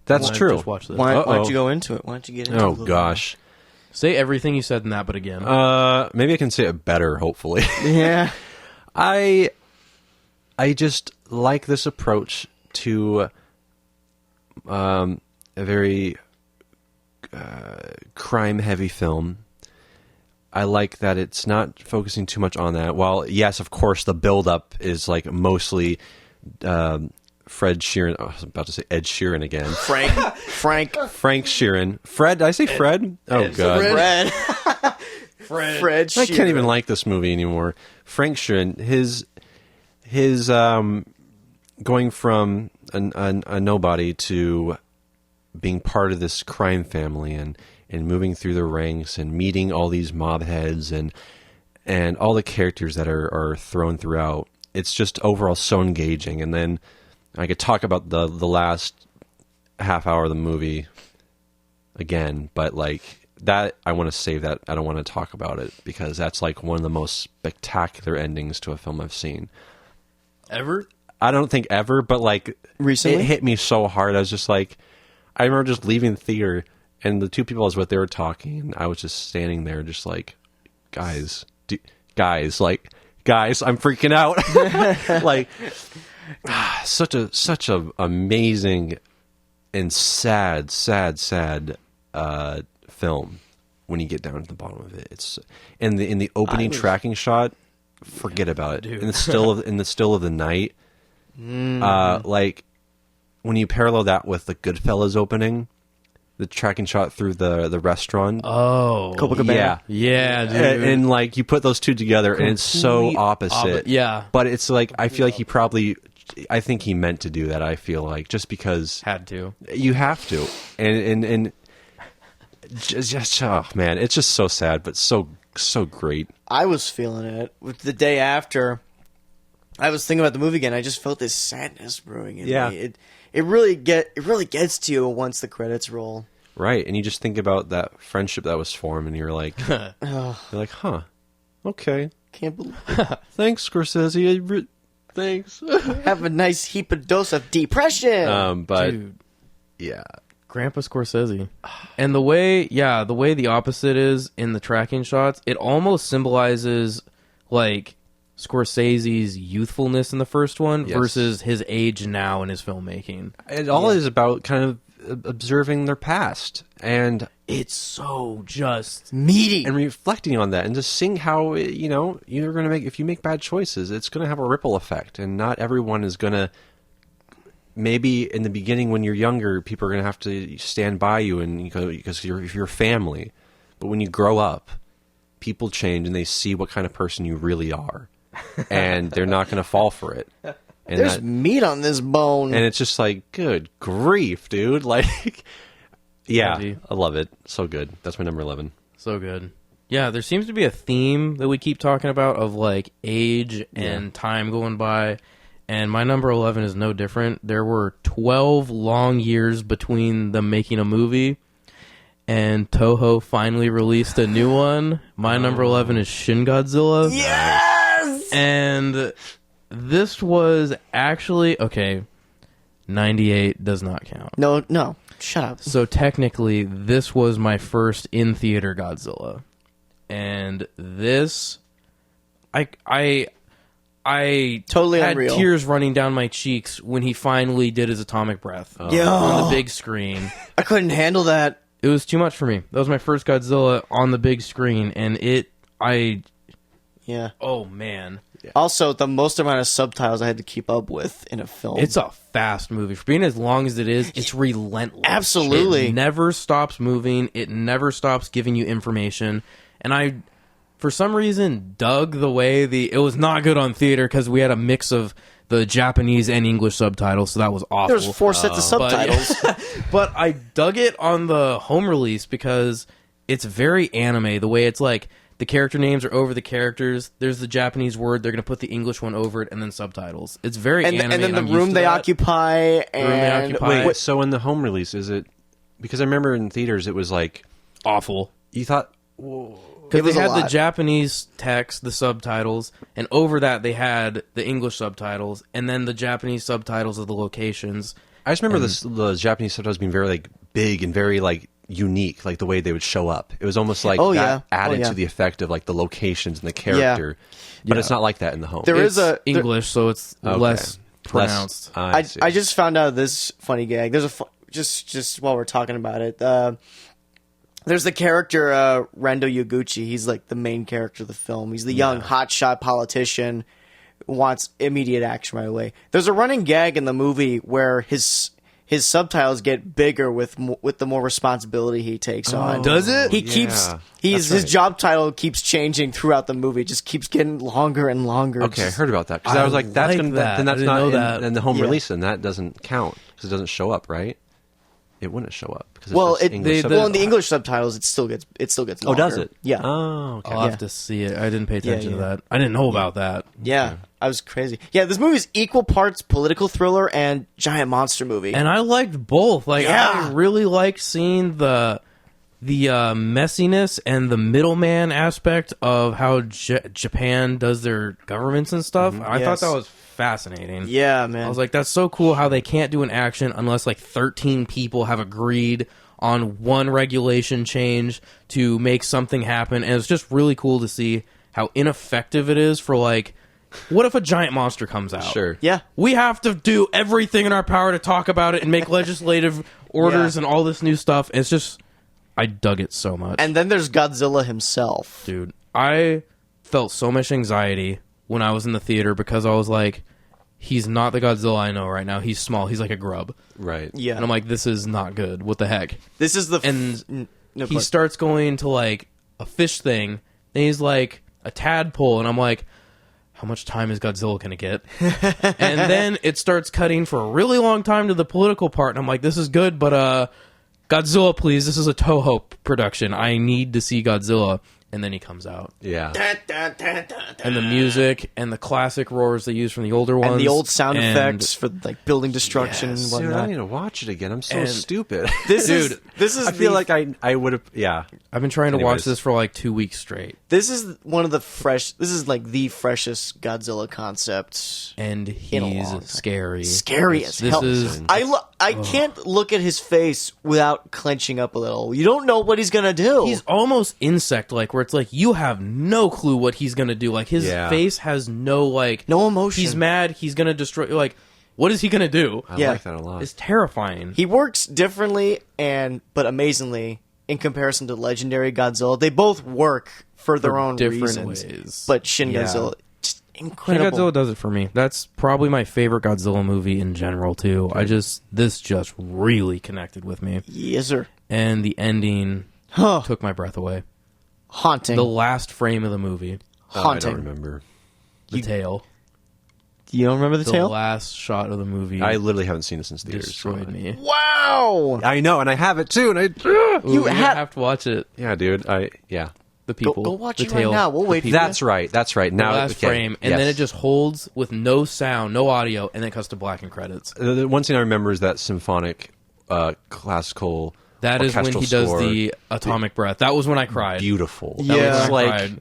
S1: that's
S2: Might
S1: true.
S2: Just watch this.
S3: Why don't you go into it? Why don't you get into it? a
S1: Oh
S3: little
S1: gosh.
S2: Say everything you said in that, but again.
S1: Maybe I can say it better. Hopefully,
S3: more? Yeah.
S1: I just like this approach to a very crime-heavy film. I like that it's not focusing too much on that. While yes, of course, the build-up is like mostly Fred Sheeran. Oh, I was about to say Ed Sheeran again.
S3: Frank.
S1: Frank Sheeran. Fred? Did I say Fred? Oh god.
S3: Fred. Fred
S1: I can't
S3: Sheeran.
S1: even like this movie anymore. Frank Sheeran, his going from a nobody to being part of this crime family and moving through the ranks and meeting all these mob heads and all the characters that are thrown throughout. It's just overall so engaging. And then I could talk about the last half hour of the movie again, but like that, I want to save that. I don't want to talk about it because that's like one of the most spectacular endings to a film I've seen.
S2: Ever?
S1: I don't think ever, but like
S3: Recently?
S1: it hit me so hard. I was just like, I remember just leaving the theater and the two people I was with, they were talking and I was just standing there just like, guys, I'm freaking out. Like such a amazing and sad film when you get down to the bottom of it. It's in the opening tracking shot, forget about it.
S2: Dude.
S1: In the still of the night, like when you parallel that with the Goodfellas opening, the tracking shot through the restaurant.
S2: Oh.
S1: Yeah.
S2: Yeah, dude.
S1: And like you put those two together and it's so
S2: Complete
S1: opposite.
S2: yeah.
S1: But it's like I feel like I think he meant to do that. I feel like just because
S2: Had to.
S1: you have to. And just oh man, it's just so sad but so great.
S3: I was feeling it. With the day after, I was thinking about the movie again. I just felt this sadness brewing in me. It really gets to you once the credits roll.
S1: Right. And you just think about that friendship that was formed and you're like huh. Okay.
S3: Can't believe
S1: Thanks, Scorsese. Thanks.
S3: have a nice heap of dose of depression.
S1: But
S2: Dude.
S1: yeah.
S2: Grandpa Scorsese. And the way the opposite is in the tracking shots, it almost symbolizes like Scorsese's youthfulness in the first one versus his age now in his filmmaking.
S1: It all is about kind of observing their past and
S2: It's so just
S3: Meaty.
S1: and reflecting on that and just seeing how you're going to if you make bad choices, it's going to have a ripple effect, and not everyone is going to. Maybe in the beginning when you're younger, people are going to have to stand by you and because you're family, but when you grow up, people change and they see what kind of person you really are, and they're not going to fall for it. And
S3: There's meat on this bone.
S1: and it's just like, good grief, dude! Like, yeah,
S2: Crazy.
S1: I love it. So good. That's my number 11.
S2: so good. Yeah, there seems to be a theme that we keep talking about of like age and time going by. And my number 11 is no different. There were 12 long years between them making a movie, and Toho finally released a new one. My number 11 is Shin Godzilla.
S3: yes.
S2: And this was actually, okay, 98 does not count.
S3: No. Shut up.
S2: So technically, this was my first in-theater Godzilla. And this, I
S3: Totally
S2: had
S3: unreal.
S2: tears running down my cheeks when he finally did his atomic breath
S3: Yo.
S2: on the big screen.
S3: I couldn't handle that.
S2: It was too much for me. That was my first Godzilla on the big screen, and
S3: Yeah.
S2: oh man,
S3: Also, the most amount of subtitles I had to keep up with in a film.
S2: It's a fast movie. For being as long as it is, it's relentless.
S3: Absolutely.
S2: It never stops moving. It never stops giving you information. And I, for some reason, dug the way it was not good on theater because we had a mix of the Japanese and English subtitles, so that was awful.
S3: There's 4 sets of subtitles.
S2: But I dug it on the home release because it's very anime. The way it's like the character names are over the characters. There's the Japanese word. They're going to put the English one over it, and then subtitles. It's very anime.
S3: And then the room they occupy.
S1: Wait, so in the home release, is it... Because I remember in theaters it was like...
S2: Awful.
S1: You thought...
S2: Because they had the Japanese text, the subtitles, and over that they had the English subtitles, and then the Japanese subtitles of the locations.
S1: I just remember the Japanese subtitles being very like big and very like unique, like the way they would show up. It was almost like added to the effect of like the locations and the character. But it's not like that in the home.
S2: It's English, so it's less pronounced.
S3: I just found out this funny gag. There's just while we're talking about it. There's the character Rendo Yaguchi. He's like the main character of the film. He's the young hotshot politician who wants immediate action right away. There's a running gag in the movie where his subtitles get bigger with the more responsibility he takes on.
S2: Does it?
S3: His job title keeps changing throughout the movie. It just keeps getting longer and longer.
S1: Okay, I heard about that because I was like, that's
S2: like that.
S1: Then that's not in the home
S3: Yeah.
S1: release, and that doesn't count because it doesn't show up, right? It wouldn't show up because
S3: in the English subtitles, it still gets longer.
S1: Oh, does it?
S3: Yeah.
S1: Oh, okay.
S2: I'll have to see it. I didn't pay attention to that. I didn't know about that.
S3: Yeah, I was crazy. Yeah, this movie is equal parts political thriller and giant monster movie.
S2: And I liked both. Like, I really liked seeing the messiness and the middleman aspect of how Japan does their governments and stuff. I thought that was fascinating.
S3: Yeah, man.
S2: I was like, that's so cool how they can't do an action unless like 13 people have agreed on one regulation change to make something happen. And it's just really cool to see how ineffective it is for like, what if a giant monster comes out?
S1: Sure.
S3: Yeah.
S2: We have to do everything in our power to talk about it and make legislative orders and all this new stuff. It's just, I dug it so much.
S3: And then there's Godzilla himself.
S2: Dude, I felt so much anxiety when I was in the theater because I was like, he's not the Godzilla I know right now. He's small. He's like a grub.
S1: Right.
S3: Yeah.
S2: And I'm like, this is not good. What the heck?
S3: This is the...
S2: He starts going to like a fish thing, and he's like a tadpole, and I'm like, how much time is Godzilla going to get? And then it starts cutting for a really long time to the political part, and I'm like, this is good, but Godzilla, please. This is a Toho production. I need to see Godzilla. And then he comes out.
S1: Yeah.
S2: And the music and the classic roars they use from the older ones.
S3: And the old sound effects for like building destruction and whatnot.
S1: Dude, I need to watch it again. I'm so stupid.
S3: This is
S1: I feel like I would have... Yeah.
S2: I've been trying to watch this for like 2 weeks straight.
S3: This is one of the this is like the freshest Godzilla concept.
S2: And he's scary.
S3: Scary as hell. I can't look at his face without clenching up a little. You don't know what he's going to do.
S2: He's almost insect-like, where it's like you have no clue what he's going to do. Like his face has no
S3: emotion.
S2: He's mad. He's going to destroy. Like, what is he going to do?
S1: I like that a lot.
S2: It's terrifying.
S3: He works differently but amazingly in comparison to legendary Godzilla. They both work for their own
S2: different
S3: reasons.
S2: ways.
S3: But Shin Godzilla, just incredible.
S2: Shin Godzilla does it for me. That's probably my favorite Godzilla movie in general too. This just really connected with me.
S3: Yes, sir.
S2: And the ending took my breath away.
S3: Haunting.
S2: The last frame of the movie.
S3: Haunting.
S1: I don't remember.
S2: The tail.
S3: You don't remember the
S2: The
S3: tail?
S2: last shot of the movie.
S1: I literally haven't seen it since theaters.
S2: destroyed me.
S3: Wow!
S1: I know, and I have it too. And
S2: You have to watch it.
S1: Yeah, dude.
S2: The people.
S3: Go watch
S2: the
S3: it
S2: tail,
S3: right now. We'll wait for you.
S1: That's right. Now,
S2: the last frame, and then it just holds with no sound, no audio, and then it cuts to black and credits.
S1: The one thing I remember is that symphonic, classical.
S2: That is when he does the atomic breath. That was when I cried.
S1: Beautiful.
S3: Yeah.
S1: It's like,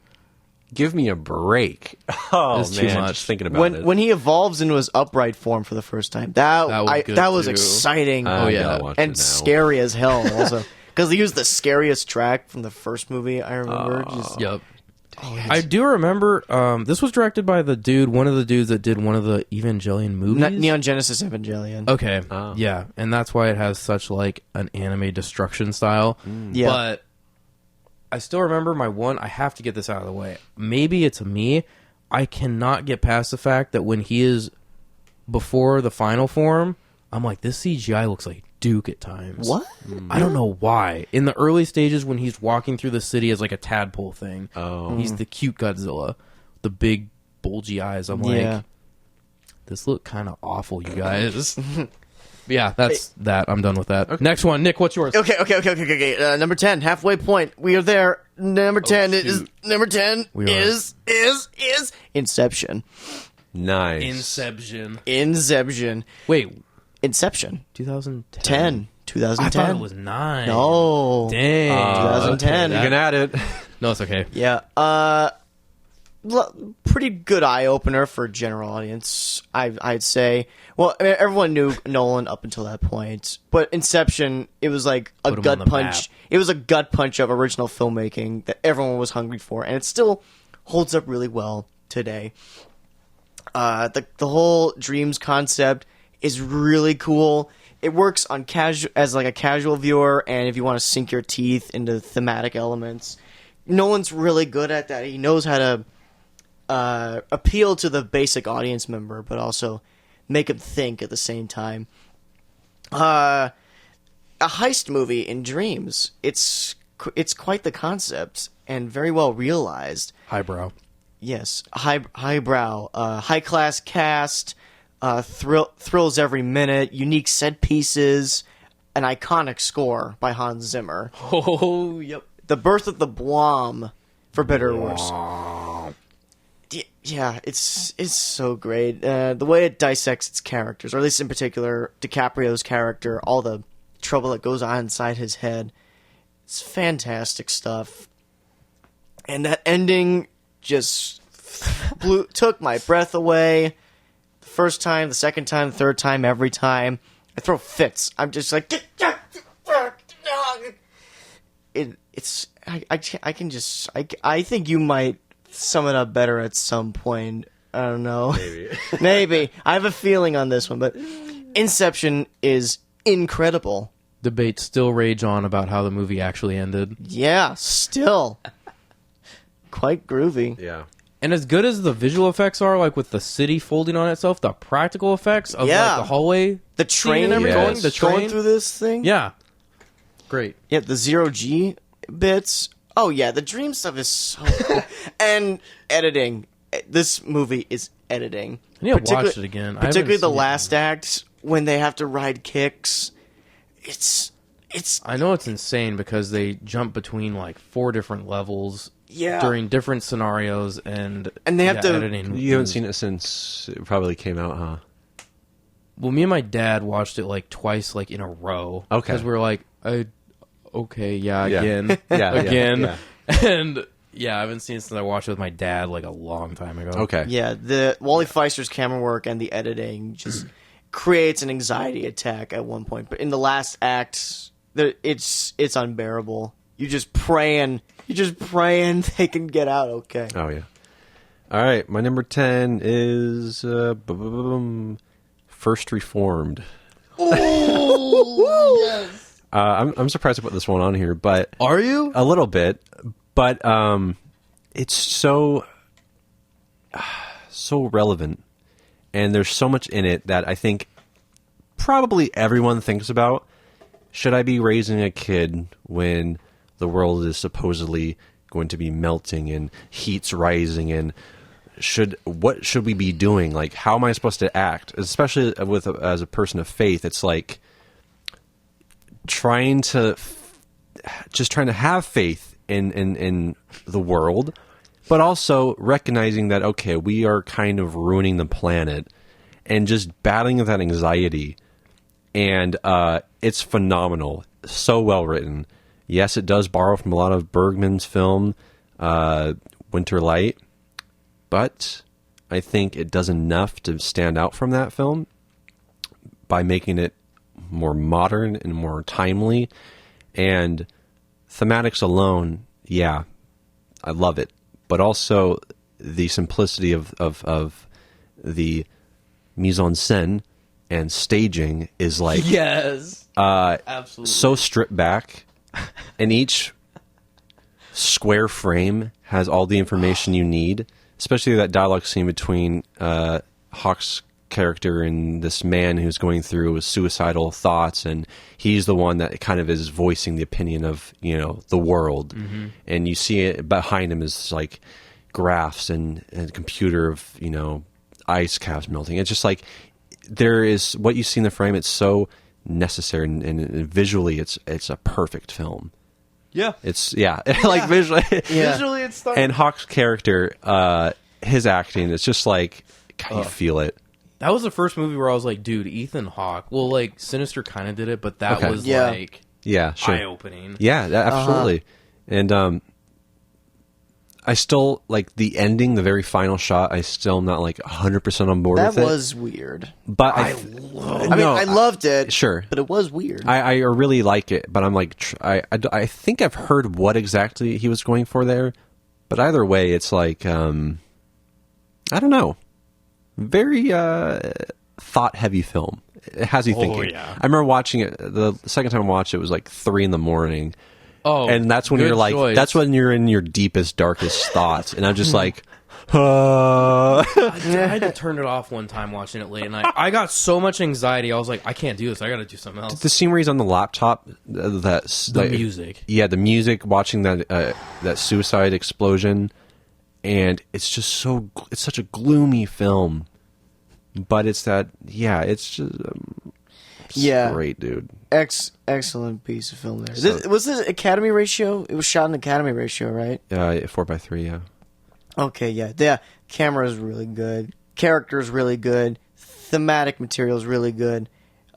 S1: give me a break. Oh
S2: It's
S1: man,
S2: too much.
S1: just thinking about it.
S3: When he evolves into his upright form for the first time, that was
S2: too.
S3: exciting.
S1: I
S2: yeah.
S1: gotta watch it
S3: And
S1: now.
S3: scary as hell also. Because they used the scariest track from the first movie, I remember.
S2: Yep. I do remember, this was directed by one of the dudes that did one of the Evangelion movies.
S3: Neon Genesis Evangelion.
S2: Okay. Yeah, and that's why it has such like an anime destruction style.
S3: Yeah.
S2: But I still remember I have to get this out of the way. Maybe it's me. I cannot get past the fact that when he is before the final form, I'm like, this CGI looks like Duke at times.
S3: What?
S2: I don't know why. In the early stages when he's walking through the city as like a tadpole thing, he's the cute Godzilla, the big bulgy eyes. I'm like, this look kind of awful, you guys. Yeah, that's that. I'm done with that. Okay. Next one, Nick. What's yours?
S3: Okay. Number 10, halfway point. We are there. Number 10 is Inception.
S1: Nice.
S3: Inception.
S2: Wait,
S3: Inception.
S2: 2010.
S3: 2010.
S2: I thought it was 9.
S3: No.
S2: Dang.
S3: 2010.
S1: You can add it.
S2: No, it's okay.
S3: Yeah. Pretty good eye opener for a general audience, I'd say. Well, I mean, everyone knew Nolan up until that point, but Inception, it was like a gut punch. It was a gut punch of original filmmaking that everyone was hungry for, and it still holds up really well today. The whole dreams concept is really cool. It works on as like a casual viewer, and if you want to sink your teeth into thematic elements, Nolan's really good at that. He knows how to appeal to the basic audience member, but also make them think at the same time. A heist movie in dreams. It's quite the concept and very well realized.
S2: Highbrow.
S3: Yes, highbrow, high class cast, thrills every minute, unique set pieces, an iconic score by Hans Zimmer.
S2: Oh, yep.
S3: The birth of the Blom, for better or worse. Yeah, it's so great. The way it dissects its characters, or at least in particular DiCaprio's character, all the trouble that goes on inside his head. It's fantastic stuff. And that ending just took my breath away. The first time, the second time, the third time, every time. I throw fits. I'm just like... I think you might sum it up better at some point. I don't know. Maybe. I have a feeling on this one, but Inception is incredible.
S2: Debates still rage on about how the movie actually ended.
S3: Yeah, still. Quite groovy.
S1: Yeah.
S2: And as good as the visual effects are, like with the city folding on itself, the practical effects of like the hallway,
S3: the train
S2: and everything,
S1: yes.
S2: the train
S3: going through this thing.
S2: Yeah. Great.
S3: Yeah, the 0G bits. Oh yeah, the dream stuff is so cool. And editing. This movie is editing.
S2: I need to watch it again.
S3: Particularly the last act when they have to ride kicks. It's
S2: I know it's insane because they jump between like 4 different levels during different scenarios and
S3: they have to
S2: editing.
S1: You haven't seen it since it probably came out, huh?
S2: Well, me and my dad watched it like twice, like in a row.
S1: Okay.
S2: Because we were like, again.
S1: Again.
S2: And I haven't seen it since I watched it with my dad like a long time ago.
S1: Okay.
S3: Yeah, the Wally Feister's camera work and the editing just creates an anxiety attack at one point. But in the last act, it's unbearable. You're just praying they can get out okay.
S1: Oh, yeah. All right, my number 10 is First Reformed.
S3: Oh, yes.
S1: I'm surprised to put this one on here, but...
S2: Are you?
S1: A little bit, but it's so relevant, and there's so much in it that I think probably everyone thinks about. Should I be raising a kid when the world is supposedly going to be melting and heat's rising, and what should we be doing? Like, how am I supposed to act? Especially as a person of faith, it's like trying to have faith in the world, but also recognizing that, okay, we are kind of ruining the planet, and just battling with that anxiety. And it's phenomenal. So well written. Yes, it does borrow from a lot of Bergman's film, Winter Light, but I think it does enough to stand out from that film by making it more modern and more timely. And thematics alone, yeah, I love it. But also the simplicity of the mise en scène and staging is like
S2: absolutely
S1: so stripped back, and each square frame has all the information you need especially that dialogue scene between Hawk's character and this man who's going through suicidal thoughts, and he's the one that kind of is voicing the opinion of the world, and you see it behind him is like graphs and a computer of ice caps melting. It's just like there is what you see in the frame. It's so necessary, and visually it's a perfect film.
S2: Yeah.
S1: Like visually.
S3: Yeah.
S2: Visually, it's stunning.
S1: And Hawk's character, his acting, it's just like, God, you feel it.
S2: That was the first movie where I was like, dude, Ethan Hawke. Well, like, Sinister kind of did it, but that was like eye-opening.
S1: Yeah, absolutely. And I still, like, the ending, the very final shot, I still not, like, 100% on board with it.
S3: That was weird.
S1: But
S3: I loved it.
S1: Sure.
S3: But it was weird.
S1: I really like it, but I'm like, I think I've heard what exactly he was going for there. But either way, it's like, I don't know. Very thought-heavy film. It has you thinking.
S2: Yeah.
S1: I remember watching it, the second time I watched it was like 3 a.m.
S2: Oh,
S1: and that's when
S2: good
S1: you're like,
S2: choice.
S1: that's when you're in your deepest, darkest thoughts. And I'm just like,
S2: I had to turn it off one time watching it late at night. I got so much anxiety. I was like, I can't do this. I got to do something else.
S1: the scene where he's on the laptop,
S2: The music.
S1: Yeah, the music, watching that suicide explosion, and it's just it's such a gloomy film, but it's it's just great, dude.
S3: Excellent piece of film there. Was this Academy ratio? It was shot in Academy ratio, right?
S1: 4:3, yeah.
S3: Okay, yeah. The camera is really good. Character's really good. Thematic material is really good.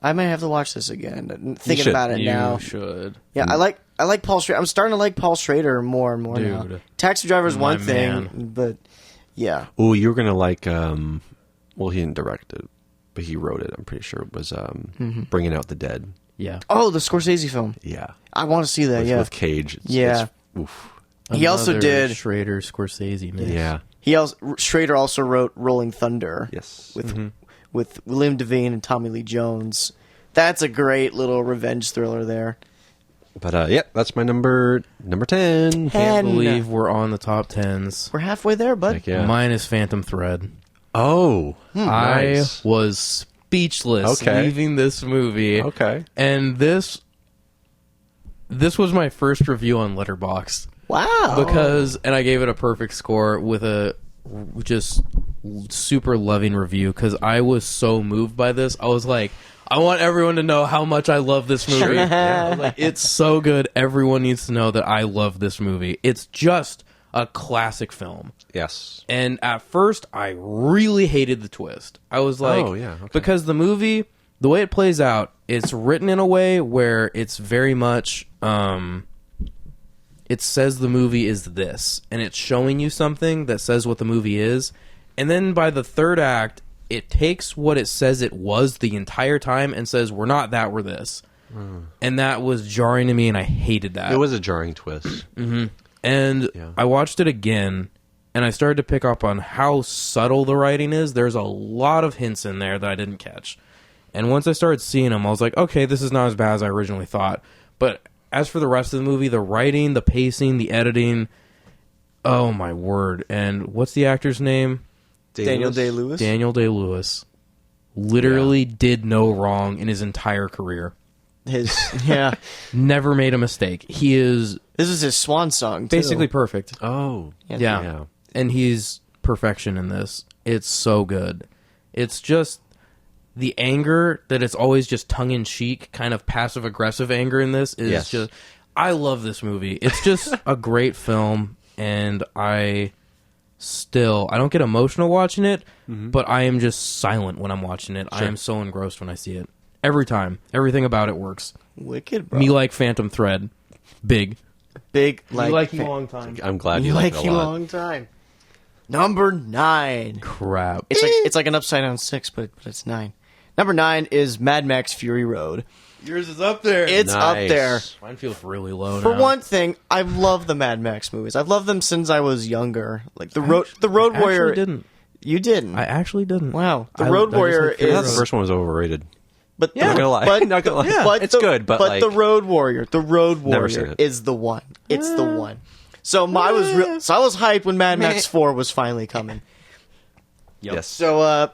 S3: I might have to watch this again. Thinking about it now.
S2: You should.
S3: Yeah, I like Paul Schrader. I'm starting to like Paul Schrader more and more now. Taxi Driver's one thing, but yeah.
S1: Oh, you're gonna like. Well, he didn't direct it, but he wrote it. I'm pretty sure it was Bringing Out the Dead.
S2: Yeah.
S3: Oh, the Scorsese film.
S1: Yeah.
S3: I want to see that.
S1: With Cage. Oof.
S3: He also did
S2: Schrader Scorsese. Man.
S1: Yeah.
S3: Schrader also wrote Rolling Thunder.
S1: Yes.
S3: With William Devane and Tommy Lee Jones. That's a great little revenge thriller there.
S1: But that's my number 10.
S2: Can't believe we're on the top 10s.
S3: We're halfway there, bud.
S1: Heck yeah.
S2: Mine is Phantom Thread.
S1: Oh, nice.
S2: I was speechless leaving this movie.
S1: Okay.
S2: And this was my first review on Letterboxd.
S3: Wow.
S2: And I gave it a perfect score with a just super loving review because I was so moved by this. I was like, I want everyone to know how much I love this movie. I was like, it's so good. Everyone needs to know that I love this movie. It's just a classic film.
S1: Yes.
S2: And at first, I really hated the twist. I was like, because the movie, the way it plays out, it's written in a way where it's very much, it says the movie is this, and it's showing you something that says what the movie is. And then by the third act, it takes what it says it was the entire time and says, we're not that, we're this. And that was jarring to me, and I hated that.
S1: It was a jarring twist.
S2: And I watched it again, and I started to pick up on how subtle the writing is. There's a lot of hints in there that I didn't catch. And once I started seeing them, I was like, okay, this is not as bad as I originally thought. But as for the rest of the movie, the writing, the pacing, the editing, oh my word. And what's the actor's name?
S3: Daniel Day-Lewis.
S2: Daniel Day-Lewis literally did no wrong in his entire career. Never made a mistake. This
S3: is his swan song, too.
S2: Basically perfect.
S1: Oh.
S2: Yeah. And he's perfection in this. It's so good. It's just the anger that it's always just tongue-in-cheek, kind of passive-aggressive anger in this is just... I love this movie. It's just a great film, and I don't get emotional watching it, but I am just silent when I'm watching it. Sure. I am so engrossed when I see it. Every time. Everything about it works.
S3: Wicked, bro.
S2: Me like Phantom Thread. Big.
S3: Like
S2: you long time.
S1: I'm glad you like it a lot.
S3: Long time. Number 9.
S2: Crap.
S3: It's like an upside down 6, but it's 9. Number 9 is Mad Max Fury Road.
S2: Yours is up there.
S3: It's up there.
S2: Mine feels really low
S3: For
S2: now.
S3: one thing, I love the Mad Max movies. I've loved them since I was younger. Like the Road Warrior.
S2: Didn't.
S3: You didn't.
S2: I actually didn't.
S3: Wow. The Road Warrior is...
S1: The first one was overrated.
S3: But
S1: I'm not gonna lie. Not gonna lie. It's good, but like,
S3: the Road Warrior
S1: seen it.
S3: is the one. It's the one. So I was hyped when Mad Max 4 was finally coming.
S2: Yep.
S1: Yes.
S3: So,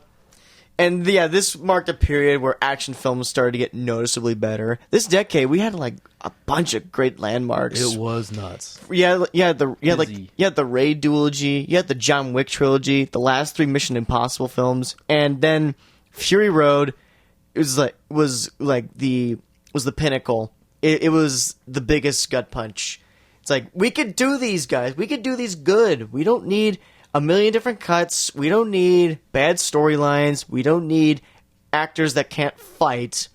S3: and yeah, this marked a period where action films started to get noticeably better. This decade, we had like a bunch of great landmarks.
S2: It was nuts.
S3: You had the Ray duology, you had the John Wick trilogy, the last 3 Mission Impossible films, and then Fury Road was the pinnacle. It was the biggest gut punch. It's like, we could do these, guys. We could do these good. We don't need a million different cuts. We don't need bad storylines. We don't need actors that can't fight.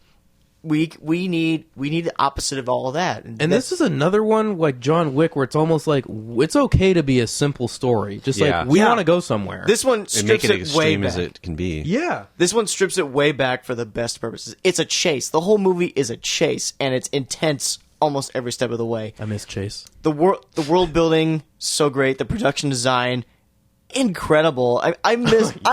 S3: We need the opposite of all of that.
S2: And this is another one like John Wick where it's almost like it's okay to be a simple story. Just like we want to go somewhere.
S3: This one
S1: And
S3: strips
S1: make it
S3: it way
S1: extreme
S3: back.
S1: as it can be.
S2: yeah.
S3: This one strips it way back for the best purposes. It's a chase. The whole movie is a chase, and it's intense almost every step of the way.
S2: I miss Chase.
S3: The world building, so great. The production design, incredible. I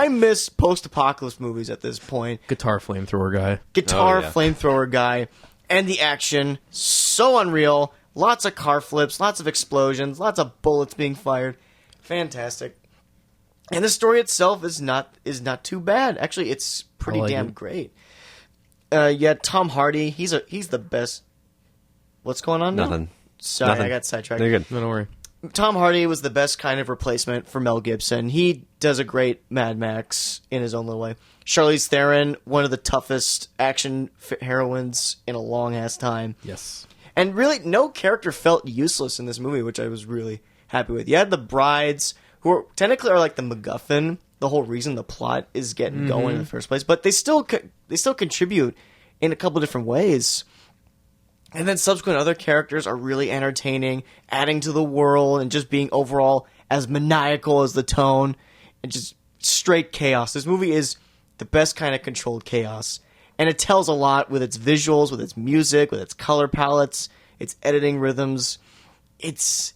S3: miss post-apocalypse movies at this point.
S2: Guitar flamethrower guy.
S3: Guitar
S1: yeah.
S3: flamethrower guy, and the action, so unreal. Lots of car flips, lots of explosions, lots of bullets being fired. Fantastic. And the story itself is not too bad. Actually, it's pretty
S2: like
S3: damn
S2: it.
S3: great. Tom Hardy, he's the best. What's going on now?
S1: Nothing.
S3: Sorry,
S1: Nothing.
S3: I got sidetracked.
S1: No, you're good.
S2: No, don't worry.
S3: Tom Hardy was the best kind of replacement for Mel Gibson. He does a great Mad Max in his own little way. Charlize Theron, one of the toughest action heroines in a long-ass time.
S2: Yes.
S3: And really, no character felt useless in this movie, which I was really happy with. You had the brides, who are technically like the MacGuffin, the whole reason the plot is getting going in the first place, but they still contribute in a couple different ways. And then subsequent other characters are really entertaining, adding to the world, and just being overall as maniacal as the tone, and just straight chaos. This movie is the best kind of controlled chaos. And it tells a lot with its visuals, with its music, with its color palettes, its editing rhythms. It's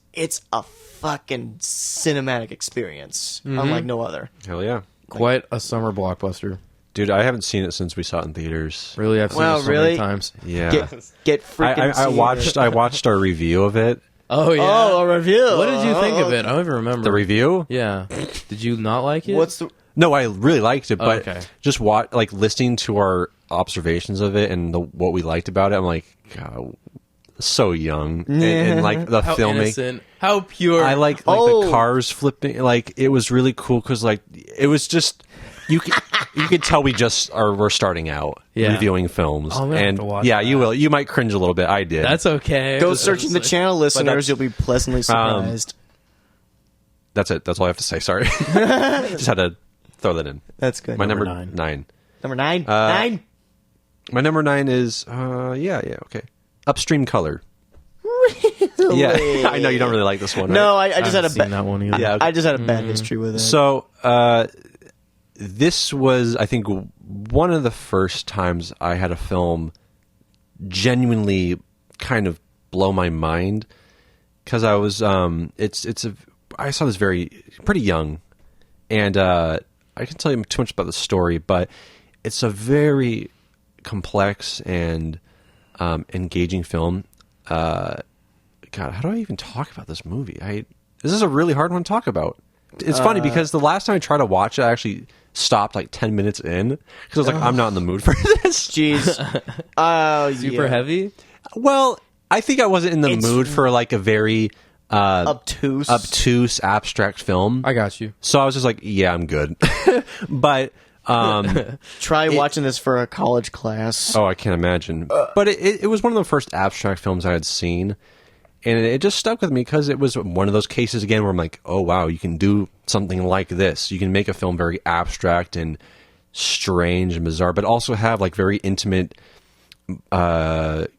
S3: a fucking cinematic experience, unlike no other.
S1: Hell yeah.
S2: Quite a summer blockbuster.
S1: Dude, I haven't seen it since we saw it in theaters.
S2: Really, I've seen
S3: Wow,
S2: it so
S3: really?
S2: many times.
S1: Yeah.
S3: Get freaking.
S1: I watched our review of it.
S2: Oh, yeah.
S3: Oh, a review.
S2: What did you think of it? I don't even remember.
S1: The review?
S2: Yeah. Did you not like it?
S3: What's the?
S1: No, I really liked it, but
S2: okay.
S1: just listening to our observations of it and what we liked about it, I'm like, God, so young. And like the
S2: How
S1: filming.
S2: innocent. How pure.
S1: I like the cars flipping. Like it was really cool because like it was just you could tell we're starting out reviewing films.
S2: I'm gonna have to watch
S1: you
S2: that.
S1: will. You might cringe a little bit. I did.
S2: That's okay.
S3: Go searching the channel, listeners.
S1: that's-
S3: You'll be pleasantly surprised.
S1: That's it. That's all I have to say. Sorry. Just had to throw that in.
S3: That's good.
S1: My
S2: Number
S1: number
S2: nine.
S1: 9.
S3: Number 9. 9.
S1: My number 9 is okay. Upstream Color.
S3: Really?
S1: Yeah, I know you don't really like this one. Right?
S3: No, I just had a
S2: seen that
S3: bad.
S2: one either.
S1: Yeah.
S3: I just had a bad history with it.
S1: So this was, I think, one of the first times I had a film genuinely kind of blow my mind because I was I saw this pretty young, and I can tell you too much about the story, but it's a very complex and engaging film. God, how do I even talk about this movie? This is a really hard one to talk about. It's funny because the last time I tried to watch it, I actually stopped like 10 minutes in because I was like, I'm not in the mood for this.
S3: Jeez. Oh,
S2: Super heavy?
S1: Well, I think I wasn't in the mood for like a very obtuse, abstract film.
S2: I got you.
S1: So I was just like, yeah, I'm good. But
S3: Try watching this for a college class.
S1: I can't imagine. But it was one of the first abstract films I had seen. And it just stuck with me because it was one of those cases again where I'm like, oh, wow, you can do something like this. You can make a film very abstract and strange and bizarre, but also have like very intimate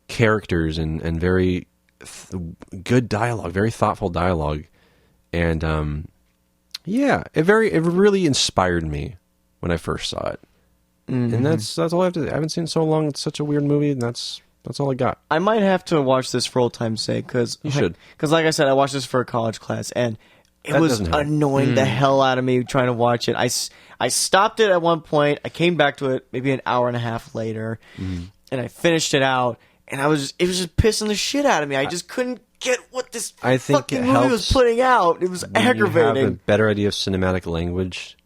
S1: characters and very good dialogue, very thoughtful dialogue. And it really inspired me when I first saw it. Mm-hmm. And that's all I have to. I haven't seen it so long. It's such a weird movie, and that's all I got.
S3: I might have to watch this for old time's sake because
S1: you should.
S3: Because like I said, I watched this for a college class, and it was annoying the hell out of me trying to watch it. I stopped it at one point. I came back to it maybe an hour and a half later, and I finished it out. And it was just pissing the shit out of me. I just couldn't get what this
S1: I think
S3: fucking
S1: it
S3: movie was
S1: helps
S3: putting out. It was
S1: when you have a
S3: aggravating.
S1: better idea of cinematic language.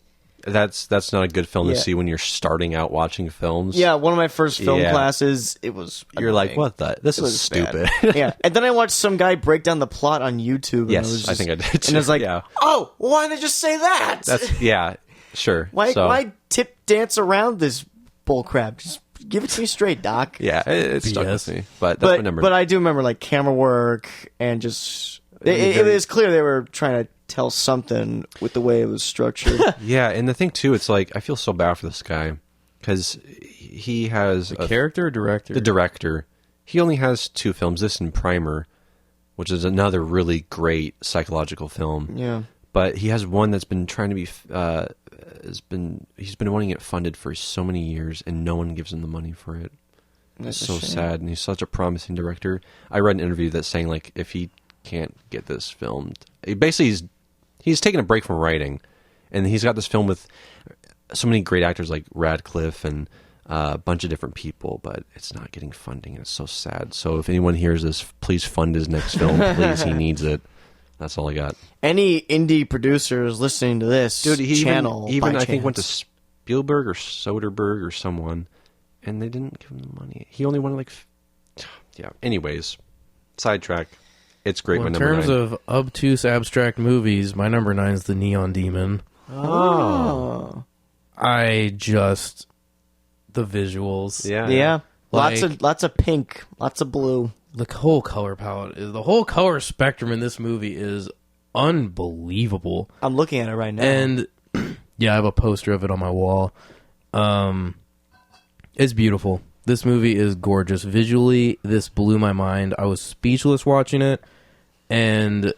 S1: That's not a good film
S3: Yeah.
S1: to see when you're starting out watching films.
S3: Yeah, one of my first film
S1: Yeah.
S3: classes, it was
S1: You're like,
S3: annoying.
S1: what the? This
S3: It
S1: is
S3: was bad.
S1: stupid.
S3: Yeah, and then I watched some guy break down the plot on YouTube. And
S1: Yes,
S3: it was
S1: I think I did too.
S3: And I was like,
S1: Yeah.
S3: oh, why did they just say that?
S1: That's yeah, sure.
S3: why
S1: So,
S3: why tip dance around this bullcrap? Just give it to me straight, Doc.
S1: Yeah, it stuck
S2: BS.
S1: with me. But that's my number.
S3: But I do remember like camera work and just it was clear they were trying to tell something with the way it was structured.
S1: Yeah, and the thing too, it's like I feel so bad for this guy because he has
S2: Character or director?
S1: the director. He only has 2 films, this and Primer, which is another really great psychological film.
S3: Yeah.
S1: But he has one that's been trying to be he's been wanting it funded for so many years, and no one gives him the money for it.
S3: That's
S1: It's
S3: a
S1: so
S3: shame.
S1: sad, and he's such a promising director. I read an interview that's saying like if he can't get this filmed, basically he's taking a break from writing, and he's got this film with so many great actors like Radcliffe and a bunch of different people, but it's not getting funding, and it's so sad. So if anyone hears this, please fund his next film, please. He needs it. That's all I got.
S3: Any indie producers listening to this
S1: Dude, he
S3: channel,
S1: even
S3: by
S1: I think went to
S3: chance.
S1: Spielberg or Soderbergh or someone, and they didn't give him the money. He only wanted like, yeah. Anyways, sidetrack. It's great.
S2: Well,
S1: My
S2: in
S1: number
S2: terms
S1: 9.
S2: of obtuse abstract movies, my number 9 is The Neon Demon.
S3: Oh.
S2: The visuals.
S1: yeah.
S3: Lots of pink, lots of blue.
S2: The whole color palette the whole color spectrum in this movie is unbelievable.
S3: I'm looking at it right now.
S2: And yeah, I have a poster of it on my wall. It's beautiful. This movie is gorgeous. Visually, this blew my mind. I was speechless watching it. And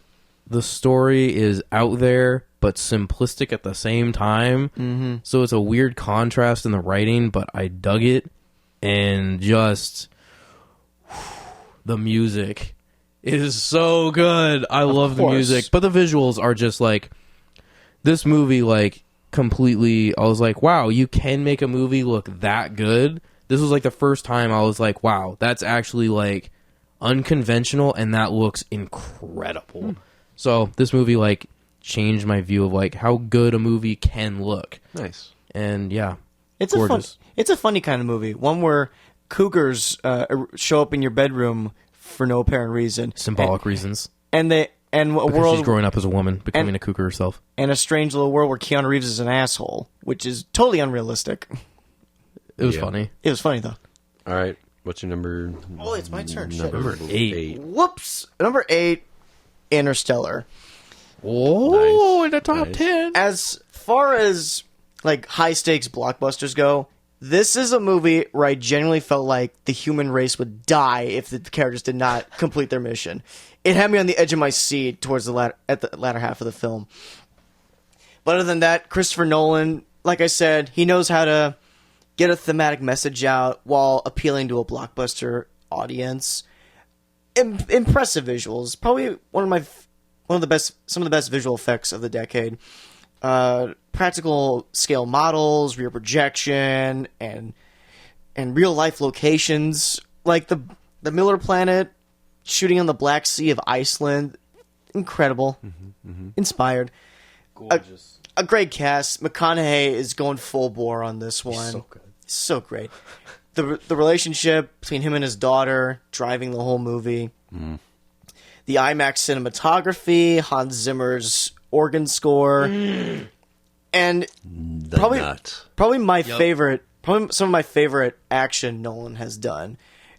S2: the story is out there, but simplistic at the same time. Mm-hmm. So it's a weird contrast in the writing, but I dug it. And just the music is so good. I love the
S3: course.
S2: music. But the visuals are just like, this movie, like, completely, I was like, wow, you can make a movie look that good. This was like the first time I was like, wow, that's actually like unconventional and that looks incredible. So this movie like changed my view of like how good a movie can look.
S1: Nice.
S2: And yeah,
S3: it's
S2: gorgeous.
S3: It's a funny kind of movie. One where cougars show up in your bedroom for no apparent reason.
S2: Symbolic reasons.
S3: And a
S2: Because
S3: world
S2: she's growing up as a woman, becoming a cougar herself.
S3: and a strange little world where Keanu Reeves is an asshole, which is totally unrealistic.
S2: It was
S1: Yeah.
S2: funny.
S3: It was funny though.
S1: All right. What's your number?
S3: Oh, it's my turn. Shit.
S1: Number 8.
S3: Whoops. Number 8, Interstellar.
S2: Oh,
S1: Nice.
S2: in the top
S1: Nice.
S2: 10.
S3: As far as like high stakes blockbusters go, this is a movie where I genuinely felt like the human race would die if the characters did not complete their mission. It had me on the edge of my seat towards the latter half of the film. But other than that, Christopher Nolan, like I said, he knows how to get a thematic message out while appealing to a blockbuster audience. Impressive visuals, probably some of the best visual effects of the decade. Practical scale models, rear projection, and real life locations like the Miller Planet, shooting on the Black Sea of Iceland. Incredible, inspired.
S2: Gorgeous.
S3: A great cast. McConaughey is going full bore on this one.
S2: so good.
S3: So great. The relationship between him and his daughter driving the whole movie. The IMAX cinematography, Hans Zimmer's organ score, and probably my favorite, probably some of my favorite action Nolan has done.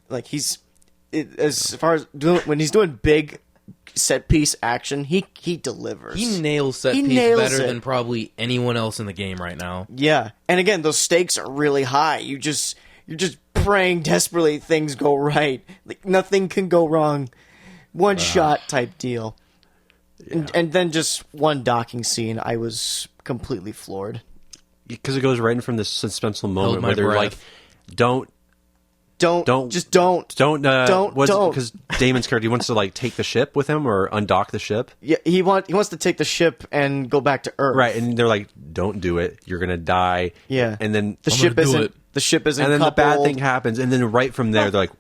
S3: Like as far as when he's doing big set piece action, he delivers.
S2: He nails set
S3: He
S2: piece
S3: nails
S2: better
S3: it.
S2: than probably anyone else in the game right now.
S3: Yeah, and again, those stakes are really high. You're just praying desperately things go right. Like nothing can go wrong. One shot type deal.
S1: Yeah.
S3: And then just one docking scene, I was completely floored.
S1: Because it goes right in from this suspenseful moment
S2: my
S1: where they're
S2: breath.
S1: like, don't.
S3: Don't.
S1: Don't.
S3: Don't.
S1: Because Damon's character, he wants to like take the ship with him or undock the ship.
S3: Yeah, he wants to take the ship and go back to Earth.
S1: Right, and they're like, "Don't do it. You're gonna die."
S3: Yeah.
S1: and then
S3: The
S2: I'm
S3: ship
S2: gonna do
S3: isn't.
S2: it.
S3: The ship isn't.
S1: and then the bad
S3: coupled.
S1: thing happens, and then right from there, they're like,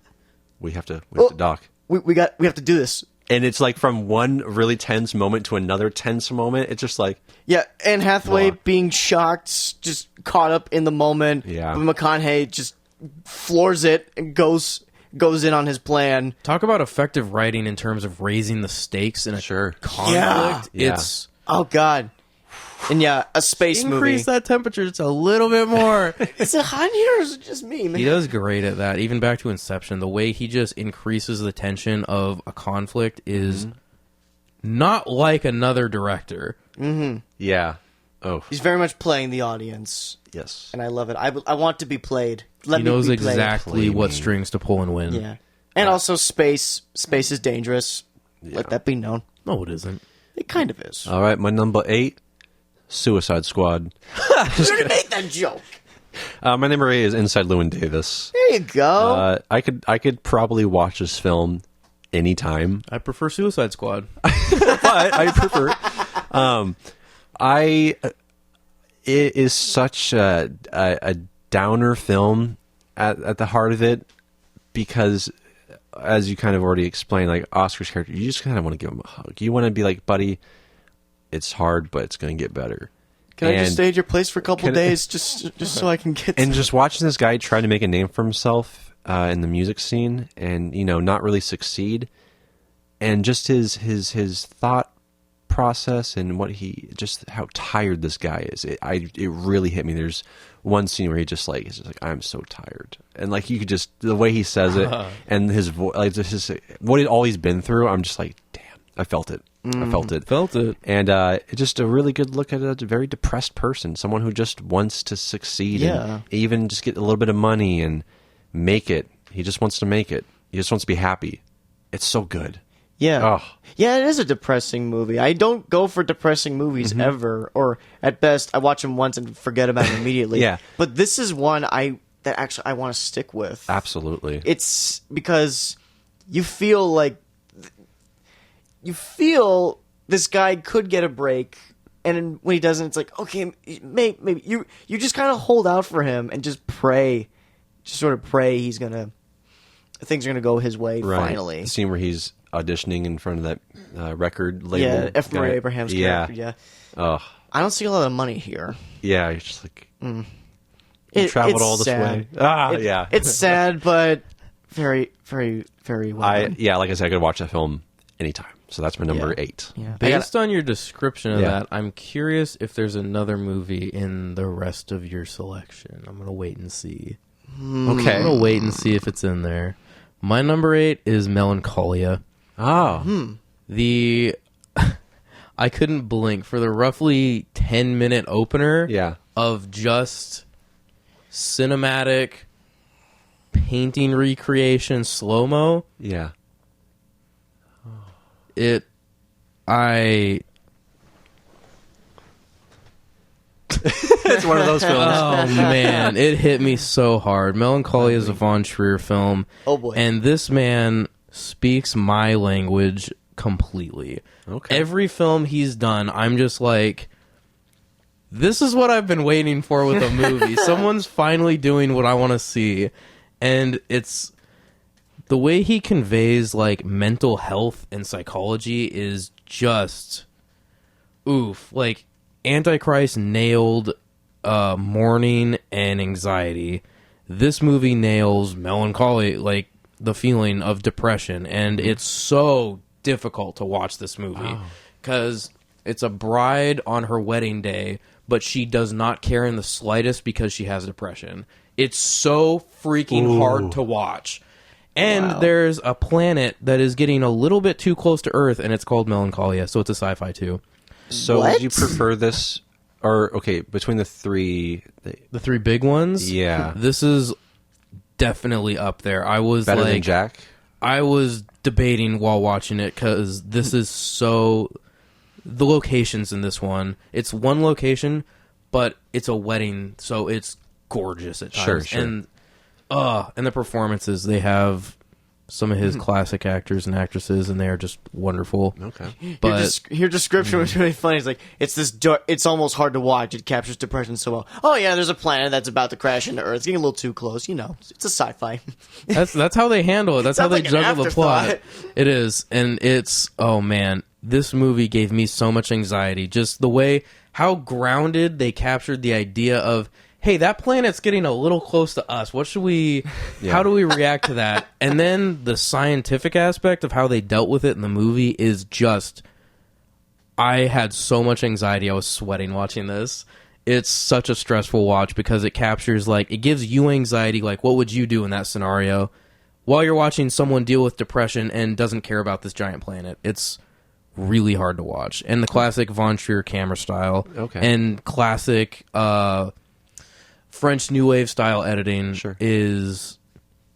S1: "We have to dock."
S3: We have to do this.
S1: And it's like from one really tense moment to another tense moment. It's just like,
S3: Yeah, Anne Hathaway
S1: Wow.
S3: being shocked, just caught up in the moment.
S1: Yeah.
S3: But McConaughey just floors it and goes in on his plan.
S2: Talk about effective writing in terms of raising the stakes in a
S1: Sure.
S2: conflict.
S1: Yeah.
S2: It's
S3: Oh God. And yeah, a space
S2: increase
S3: movie.
S2: that temperature just a little bit more.
S3: Is it hot here or is it just me, man?
S2: He does great at that. Even back to Inception, the way he just increases the tension of a conflict is not like another director.
S1: yeah. Oh,
S3: He's very much playing the audience,
S1: yes.
S3: and I love it. I want to be played. Let
S2: He
S3: me
S2: knows
S3: be played.
S2: exactly
S1: Play
S2: what
S1: me.
S2: strings to pull and win.
S3: Yeah. And also space. Space is dangerous. Let that be known.
S2: No, it isn't.
S3: It kind of is.
S1: All right, my number 8, Suicide Squad.
S3: You already made that joke.
S1: My number 8 is Inside Llewyn Davis.
S3: There you go.
S1: I could probably watch this film anytime,
S2: I prefer Suicide Squad.
S1: but I prefer. It is such a downer film at the heart of it, because as you kind of already explained, like Oscar's character, you just kind of want to give him a hug. You want to be like, buddy, it's hard, but it's going to get better.
S3: Can I just
S1: And-
S3: stay at your place for a couple
S1: Can-
S3: days just so I can get
S1: And just watching this guy try to make a name for himself in the music scene, and not really succeed, and just his thought process and just how tired this guy is. It really hit me. There's one scene where he's just like I'm so tired, and like you could just the way he says it and his voice, like just all he's been through. I'm just like, damn, I felt it. I felt it.
S2: Felt it.
S1: And it's just a really good look at a very depressed person, someone who just wants to succeed,
S3: Yeah.
S1: and even just get a little bit of money and make it. He just wants to make it. He just wants to be happy. It's so good.
S3: Yeah.
S1: Oh.
S3: Yeah, it is a depressing movie. I don't go for depressing movies ever, or at best I watch them once and forget about it immediately.
S1: Yeah.
S3: But this is one I want to stick with.
S1: Absolutely.
S3: It's because you feel this guy could get a break, and when he doesn't, it's like, okay, maybe you just kind of hold out for him and just pray, just sort of pray things are gonna go his way finally.
S1: The scene where he's auditioning in front of that record label.
S3: Yeah, F. Murray
S1: guy.
S3: Abraham's
S1: Yeah.
S3: character. Yeah,
S1: Oh,
S3: I don't see a lot of money here.
S1: yeah. You're just like, you traveled
S3: it's
S1: all this
S3: sad.
S1: way. Yeah.
S3: It's sad, but very, very, very well done.
S1: Like I said, I could watch that film anytime. So that's my number
S3: Yeah.
S1: 8.
S3: Yeah.
S2: Based on your description of
S1: Yeah.
S2: that, I'm curious if there's another movie in the rest of your selection. I'm going to wait and see.
S1: Okay.
S2: I'm going to wait and see if it's in there. My number 8 is Melancholia.
S1: Oh.
S2: I couldn't blink for the roughly 10-minute opener
S1: Yeah.
S2: of just cinematic painting recreation slow-mo.
S1: Yeah.
S2: It's
S1: one of those films.
S2: Oh man, it hit me so hard. Melancholia is a Von Trier film.
S3: Oh, boy.
S2: And this man speaks my language completely.
S1: Okay.
S2: Every film he's done, I'm just like, this is what I've been waiting for with a movie. Someone's finally doing what I want to see. And it's the way he conveys like mental health and psychology is just oof. Like Antichrist nailed mourning and anxiety. This movie nails melancholy, like the feeling of depression, and it's so difficult to watch this movie because it's a bride on her wedding day, but she does not care in the slightest because she has depression. It's so freaking hard to watch. And there's a planet that is getting a little bit too close to Earth, and it's called Melancholia, so it's a sci-fi too.
S1: So
S3: What?
S1: would you prefer this, or okay, between the three,
S2: The three big ones?
S1: Yeah.
S2: This is definitely up there. I was
S1: better
S2: like,
S1: than Jack?
S2: I was debating while watching it because this is so. The locations in this one, it's one location, but it's a wedding, so it's gorgeous at times.
S1: Sure.
S2: And the performances, they have some of his classic actors and actresses, and they are just wonderful.
S1: Okay.
S2: But
S3: Your description was really funny. It's like, it's this dark, it's almost hard to watch. It captures depression so well. Oh yeah, there's a planet that's about to crash into Earth. It's getting a little too close. You know, it's a sci-fi.
S2: that's how they handle it. That's how they
S3: Sounds like an
S2: juggle the plot.
S3: afterthought.
S2: It is, and it's, oh man, this movie gave me so much anxiety. Just the way how grounded they captured the idea of, hey, that planet's getting a little close to us. What should we, how do we react to that? And then the scientific aspect of how they dealt with it in the movie is just, I had so much anxiety. I was sweating watching this. It's such a stressful watch because it captures, like, it gives you anxiety, like, what would you do in that scenario while you're watching someone deal with depression and doesn't care about this giant planet. It's really hard to watch. And the classic Von Trier camera style and classic French New Wave style editing is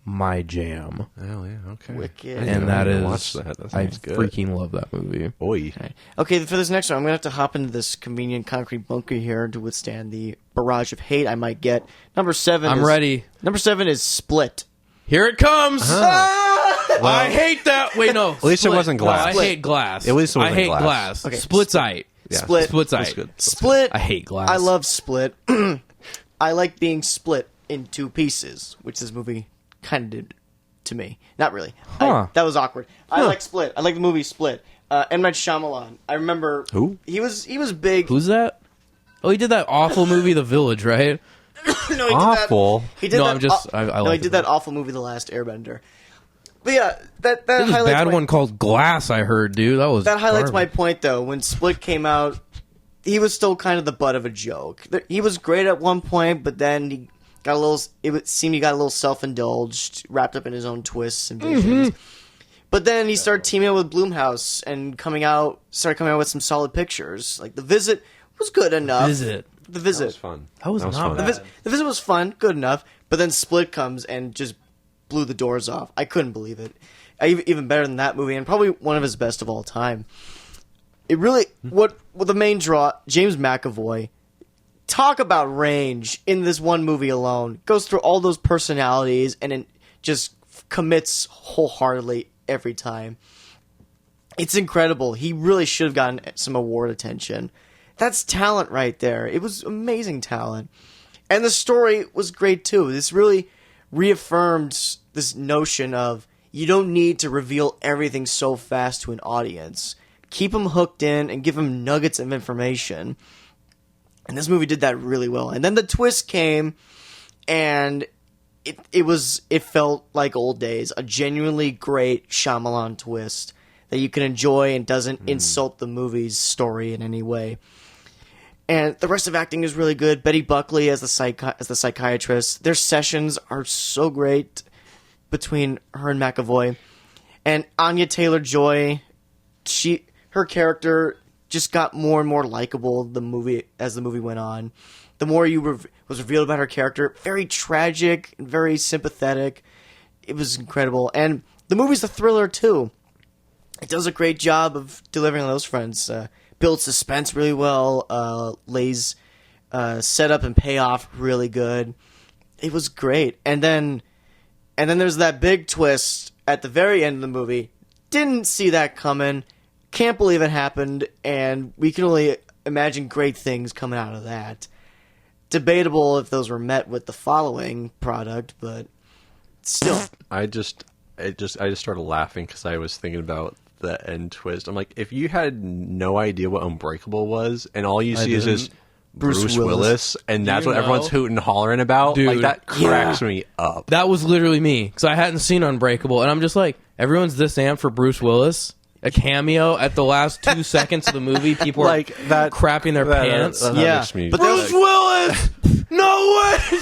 S2: my jam.
S1: Oh yeah, okay.
S3: Wicked.
S2: And that is,
S1: watch that. That
S2: I
S1: sounds good.
S2: freaking love that movie.
S1: Boy.
S3: Okay, for this next one, I'm going to have to hop into this convenient concrete bunker here to withstand the barrage of hate I might get. Number 7
S2: I'm ready.
S3: Number 7 is Split.
S2: Here it comes! I hate that. Wait, no.
S1: At least it wasn't Glass.
S2: No, I hate Glass.
S1: At least it wasn't
S2: I hate
S1: Glass.
S2: Glass.
S3: Okay.
S2: Splitzite.
S1: Yeah.
S3: Split.
S2: Splitzite.
S1: That's good.
S3: Split.
S2: I hate Glass.
S3: I love Split. I like being split in two pieces, which this movie kind of did to me. Not really. That was awkward. I like Split. I like the movie Split. M. Night Shyamalan. I remember
S1: Who?
S3: he was big.
S2: Who's that? Oh, he did that awful movie, The Village, right?
S3: No, he
S1: Awful.
S3: Did that. He did
S2: No,
S3: that.
S2: I'm just. I
S3: no,
S2: like
S3: he did that awful movie, The Last Airbender. But yeah, that
S2: There's a
S3: highlights
S2: bad
S3: my,
S2: one called Glass. I heard, dude. That
S3: highlights my
S2: garbage.
S3: point, though. When Split came out, he was still kind of the butt of a joke. He was great at one point, but then he got a little. It would seem he got a little self-indulged, wrapped up in his own twists and visions. But then he started teaming up with Blumhouse and started coming out with some solid pictures. Like The Visit was good enough.
S2: Visit.
S3: The Visit.
S1: That was fun.
S2: That was not
S1: fun.
S2: bad.
S3: The Visit was fun, good enough. But then Split comes and just blew the doors off. I couldn't believe it. Even better than that movie, and probably one of his best of all time. It really, what the main draw, James McAvoy, talk about range in this one movie alone. Goes through all those personalities and it just commits wholeheartedly every time. It's incredible. He really should have gotten some award attention. That's talent right there. It was amazing talent. And the story was great too. This really reaffirmed this notion of you don't need to reveal everything so fast to an audience. Keep them hooked in and give them nuggets of information. And this movie did that really well. And then the twist came, and it felt like old days. A genuinely great Shyamalan twist that you can enjoy and doesn't insult the movie's story in any way. And the rest of acting is really good. Betty Buckley as the psychiatrist. Their sessions are so great between her and McAvoy. And Anya Taylor-Joy, her character just got more and more likable as the movie went on. The more was revealed about her character, very tragic and very sympathetic. It was incredible. And the movie's a thriller too. It does a great job of delivering on those fronts. Builds suspense really well. Lays setup and payoff really good. It was great. And then there's that big twist at the very end of the movie. Didn't see that coming. Can't believe it happened. And we can only imagine great things coming out of that. Debatable if those were met with the following product, but still.
S1: I just started laughing because I was thinking about the end twist. I'm like, if you had no idea what Unbreakable was, and all you see is just Bruce Willis, and that's what everyone's hooting and hollering about,
S2: Dude,
S1: like that cracks me up.
S2: That was literally me, because I hadn't seen Unbreakable, and I'm just like, everyone's this amped for Bruce Willis? A cameo at the last 2 seconds of the movie, people are
S1: Like that,
S2: crapping their pants.
S1: That
S3: Yeah,
S1: makes me
S3: but
S2: Bruce Willis! No way!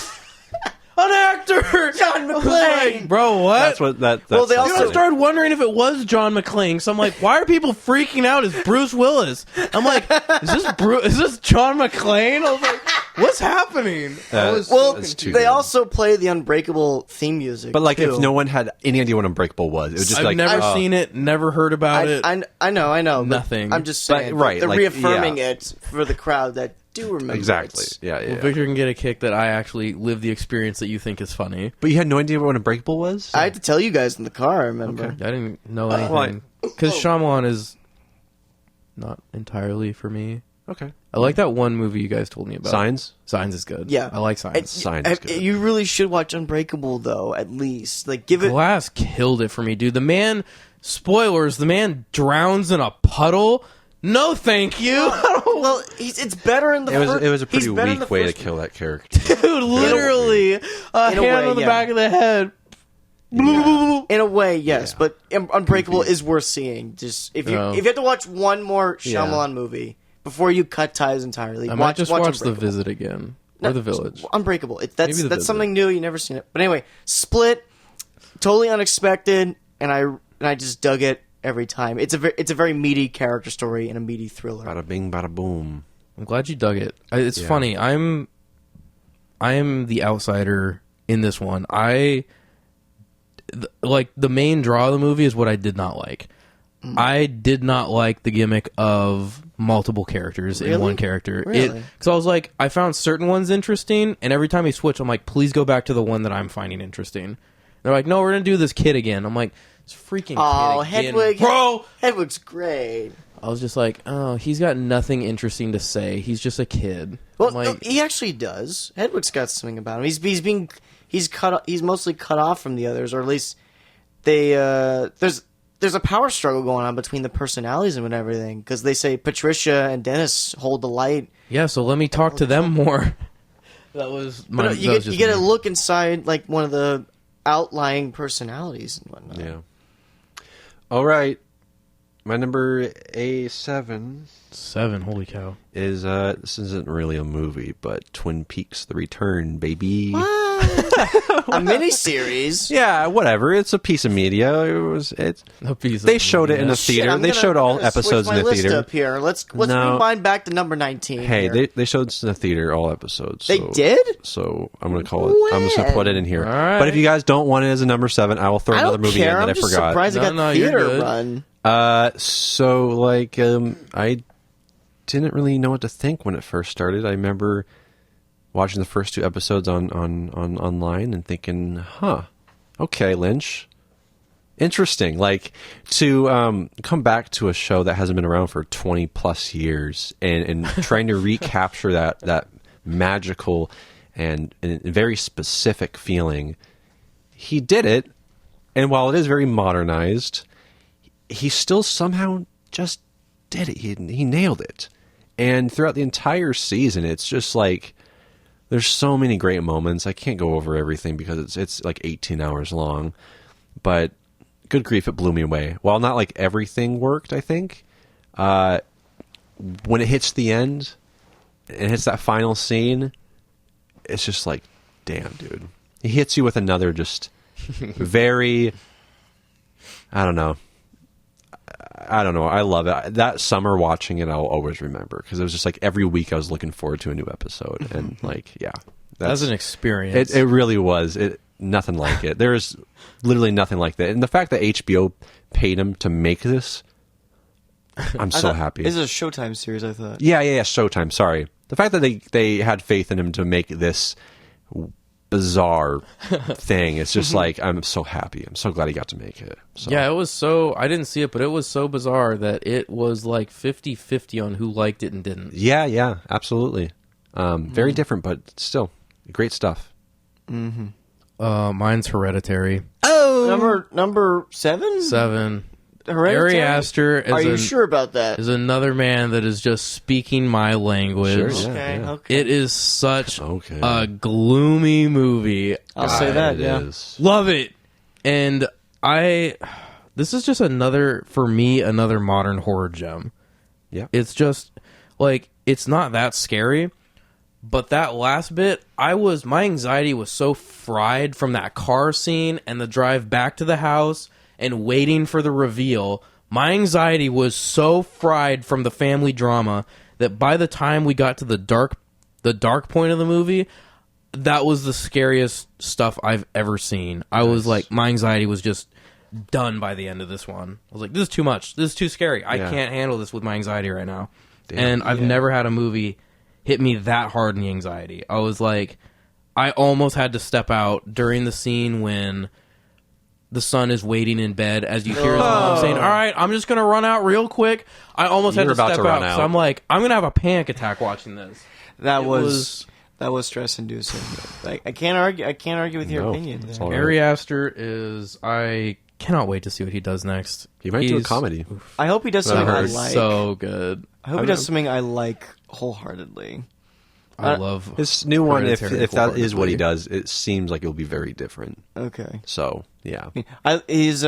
S2: An actor!
S3: John McClane!
S2: Like, bro, what?
S1: That's what that.
S3: Well, they
S1: that's
S3: also
S2: I started wondering if it was John McClane. So I'm like, why are people freaking out? It's Bruce Willis. I'm like, is this John McClane? I was like, what's happening?
S1: that's too
S3: they
S1: good.
S3: also play the Unbreakable theme music.
S1: But like,
S3: too.
S1: if no one had any idea what Unbreakable was, it was just
S2: I've
S1: like
S2: never seen it, never heard about it.
S3: I know. But
S2: Nothing.
S3: I'm just saying,
S1: But, right,
S3: they're
S1: like,
S3: reaffirming
S1: yeah.
S3: it for the crowd that do remember.
S1: Exactly.
S3: It.
S1: Yeah, yeah.
S2: Well, Victor can get a kick that I actually lived the experience that you think is funny.
S1: But you had no idea what Unbreakable was?
S3: I had to tell you guys in the car, I remember.
S2: I didn't know anything. Because Shyamalan is not entirely for me.
S1: Okay.
S2: I like that one movie you guys told me about.
S1: Signs?
S2: Signs is good.
S3: Yeah.
S2: I like Signs.
S1: Signs is good.
S3: You really should watch Unbreakable, though, at least. Like, give it...
S2: Glass killed it for me, dude. The man, spoilers, the man drowns in a puddle. No, thank you.
S3: Well, it's better in the first...
S1: It was a pretty weak way to kill that character.
S2: Dude, literally. A hand
S3: way,
S2: on the
S3: yeah.
S2: back of the head.
S3: In a way, yes,
S1: Yeah.
S3: but Unbreakable is worth seeing. Just if you have to watch one more Shyamalan movie before you cut ties entirely,
S2: I might just watch The
S3: Unbreakable.
S2: Visit again. Or The Village.
S3: Unbreakable.
S2: Maybe
S3: That's
S2: The Visit.
S3: something new. You never seen it, but anyway, Split, totally unexpected, and I just dug it every time. It's a very meaty character story and a meaty thriller.
S1: Bada bing, bada boom.
S2: I'm glad you dug it. It's funny. I am the outsider in this one. Like, the main draw of the movie is what I did not like. I did not like the gimmick of multiple characters in one character.
S3: Really?
S2: Because I was like, I found certain ones interesting, and every time he switched, I'm like, please go back to the one that I'm finding interesting. And they're like, no, we're going to do this kid again. I'm like, it's freaking kid again.
S3: Hedwig,
S2: Bro!
S3: Hedwig's great.
S2: I was just like, oh, he's got nothing interesting to say. He's just a kid.
S3: Well,
S2: I'm like,
S3: no, he actually does. Hedwig's got something about him. He's mostly cut off from the others, or at least there's a power struggle going on between the personalities and everything, because they say Patricia and Dennis hold the light.
S2: yeah, so let me talk to them more. That was my.
S3: But you get a look inside like one of the outlying personalities and whatnot.
S1: Yeah. All right. My number A7
S2: 7. Holy cow!
S1: is this isn't really a movie, but Twin Peaks: The Return, baby.
S3: A miniseries.
S1: Yeah, whatever. It's a piece of media. It's
S2: A piece of
S1: they showed it in the
S3: Shit,
S1: theater.
S3: I'm
S1: They
S3: gonna-
S1: showed
S3: I'm
S1: all
S3: gonna
S1: episodes
S3: switch
S1: in
S3: my
S1: the
S3: list
S1: theater.
S3: up here. Let's
S1: No.
S3: rewind back to number 19.
S1: Hey,
S3: here.
S1: they showed this in the theater all episodes.
S3: They
S1: so,
S3: did?
S1: So I'm gonna call it. I'm just gonna put it in here.
S2: All right.
S1: But if you guys don't want it as a number 7, I will throw
S3: I
S1: another
S3: don't
S1: movie
S3: care.
S1: in that
S3: I'm
S1: I
S3: just
S1: forgot.
S3: surprised it got
S2: No, you're
S3: theater
S2: good.
S3: run.
S1: So like I didn't really know what to think when it first started. I remember watching the first 2 episodes on online and thinking, "Huh, okay, Lynch, interesting." Like to come back to a show that hasn't been around for 20 plus years and trying to recapture that magical and very specific feeling. He did it, and while it is very modernized, he still somehow just did it. He nailed it. And throughout the entire season, it's just like there's so many great moments. I can't go over everything because it's like 18 hours long. But good grief, it blew me away. While not like everything worked, I think, when it hits the end and hits that final scene, it's just like, damn, dude. He hits you with another just very, I don't know. I love it. That summer watching it, I'll always remember because it was just like every week I was looking forward to a new episode, and like, yeah,
S2: That's an experience.
S1: It really was. Nothing like it. There is literally nothing like that, and the fact that HBO paid him to make this, I'm so happy.
S3: This is a Showtime series, I thought.
S1: Yeah. Showtime. Sorry, the fact that they had faith in him to make this bizarre thing. It's just like, I'm so happy. I'm so glad he got to make it. So.
S2: Yeah, it was so... I didn't see it, but it was so bizarre that it was like 50-50 on who liked it and didn't.
S1: Yeah, absolutely. Very different, but still great stuff.
S2: Mine's Hereditary.
S3: Oh, number 7.
S2: 7.
S3: Hereditary?
S2: Ari Aster
S3: Are you sure about that?
S2: is another man that is just speaking my language.
S1: Sure,
S3: Okay.
S2: It is such
S1: Okay.
S2: a gloomy movie.
S3: I'll say that.
S1: It
S3: Yeah.
S1: is.
S2: Love it. And this is just another modern horror gem.
S1: Yeah.
S2: It's just like, it's not that scary, but that last bit, my anxiety was so fried from that car scene and the drive back to the house and waiting for the reveal. My anxiety was so fried from the family drama that by the time we got to the dark point of the movie, that was the scariest stuff I've ever seen. I was like, my anxiety was just done by the end of this one. I was like, this is too much. This is too scary. I can't handle this with my anxiety right now. And I've never had a movie hit me that hard in the anxiety. I was like, I almost had to step out during the scene when the son is waiting in bed as you hear his mom saying, "All right, I'm just gonna run out real quick." I almost had to step out because I'm like, I'm gonna have a panic attack watching this.
S3: That was stress inducing. I can't argue with your opinion.
S2: Ari Aster is. I cannot wait to see what he does next.
S1: He might do a comedy.
S3: I hope he does something I like.
S2: So good.
S3: I hope he does something I like wholeheartedly.
S2: I love
S1: his new one. If that is what he does, it seems like it'll be very different.
S3: Okay.
S1: So yeah,
S3: his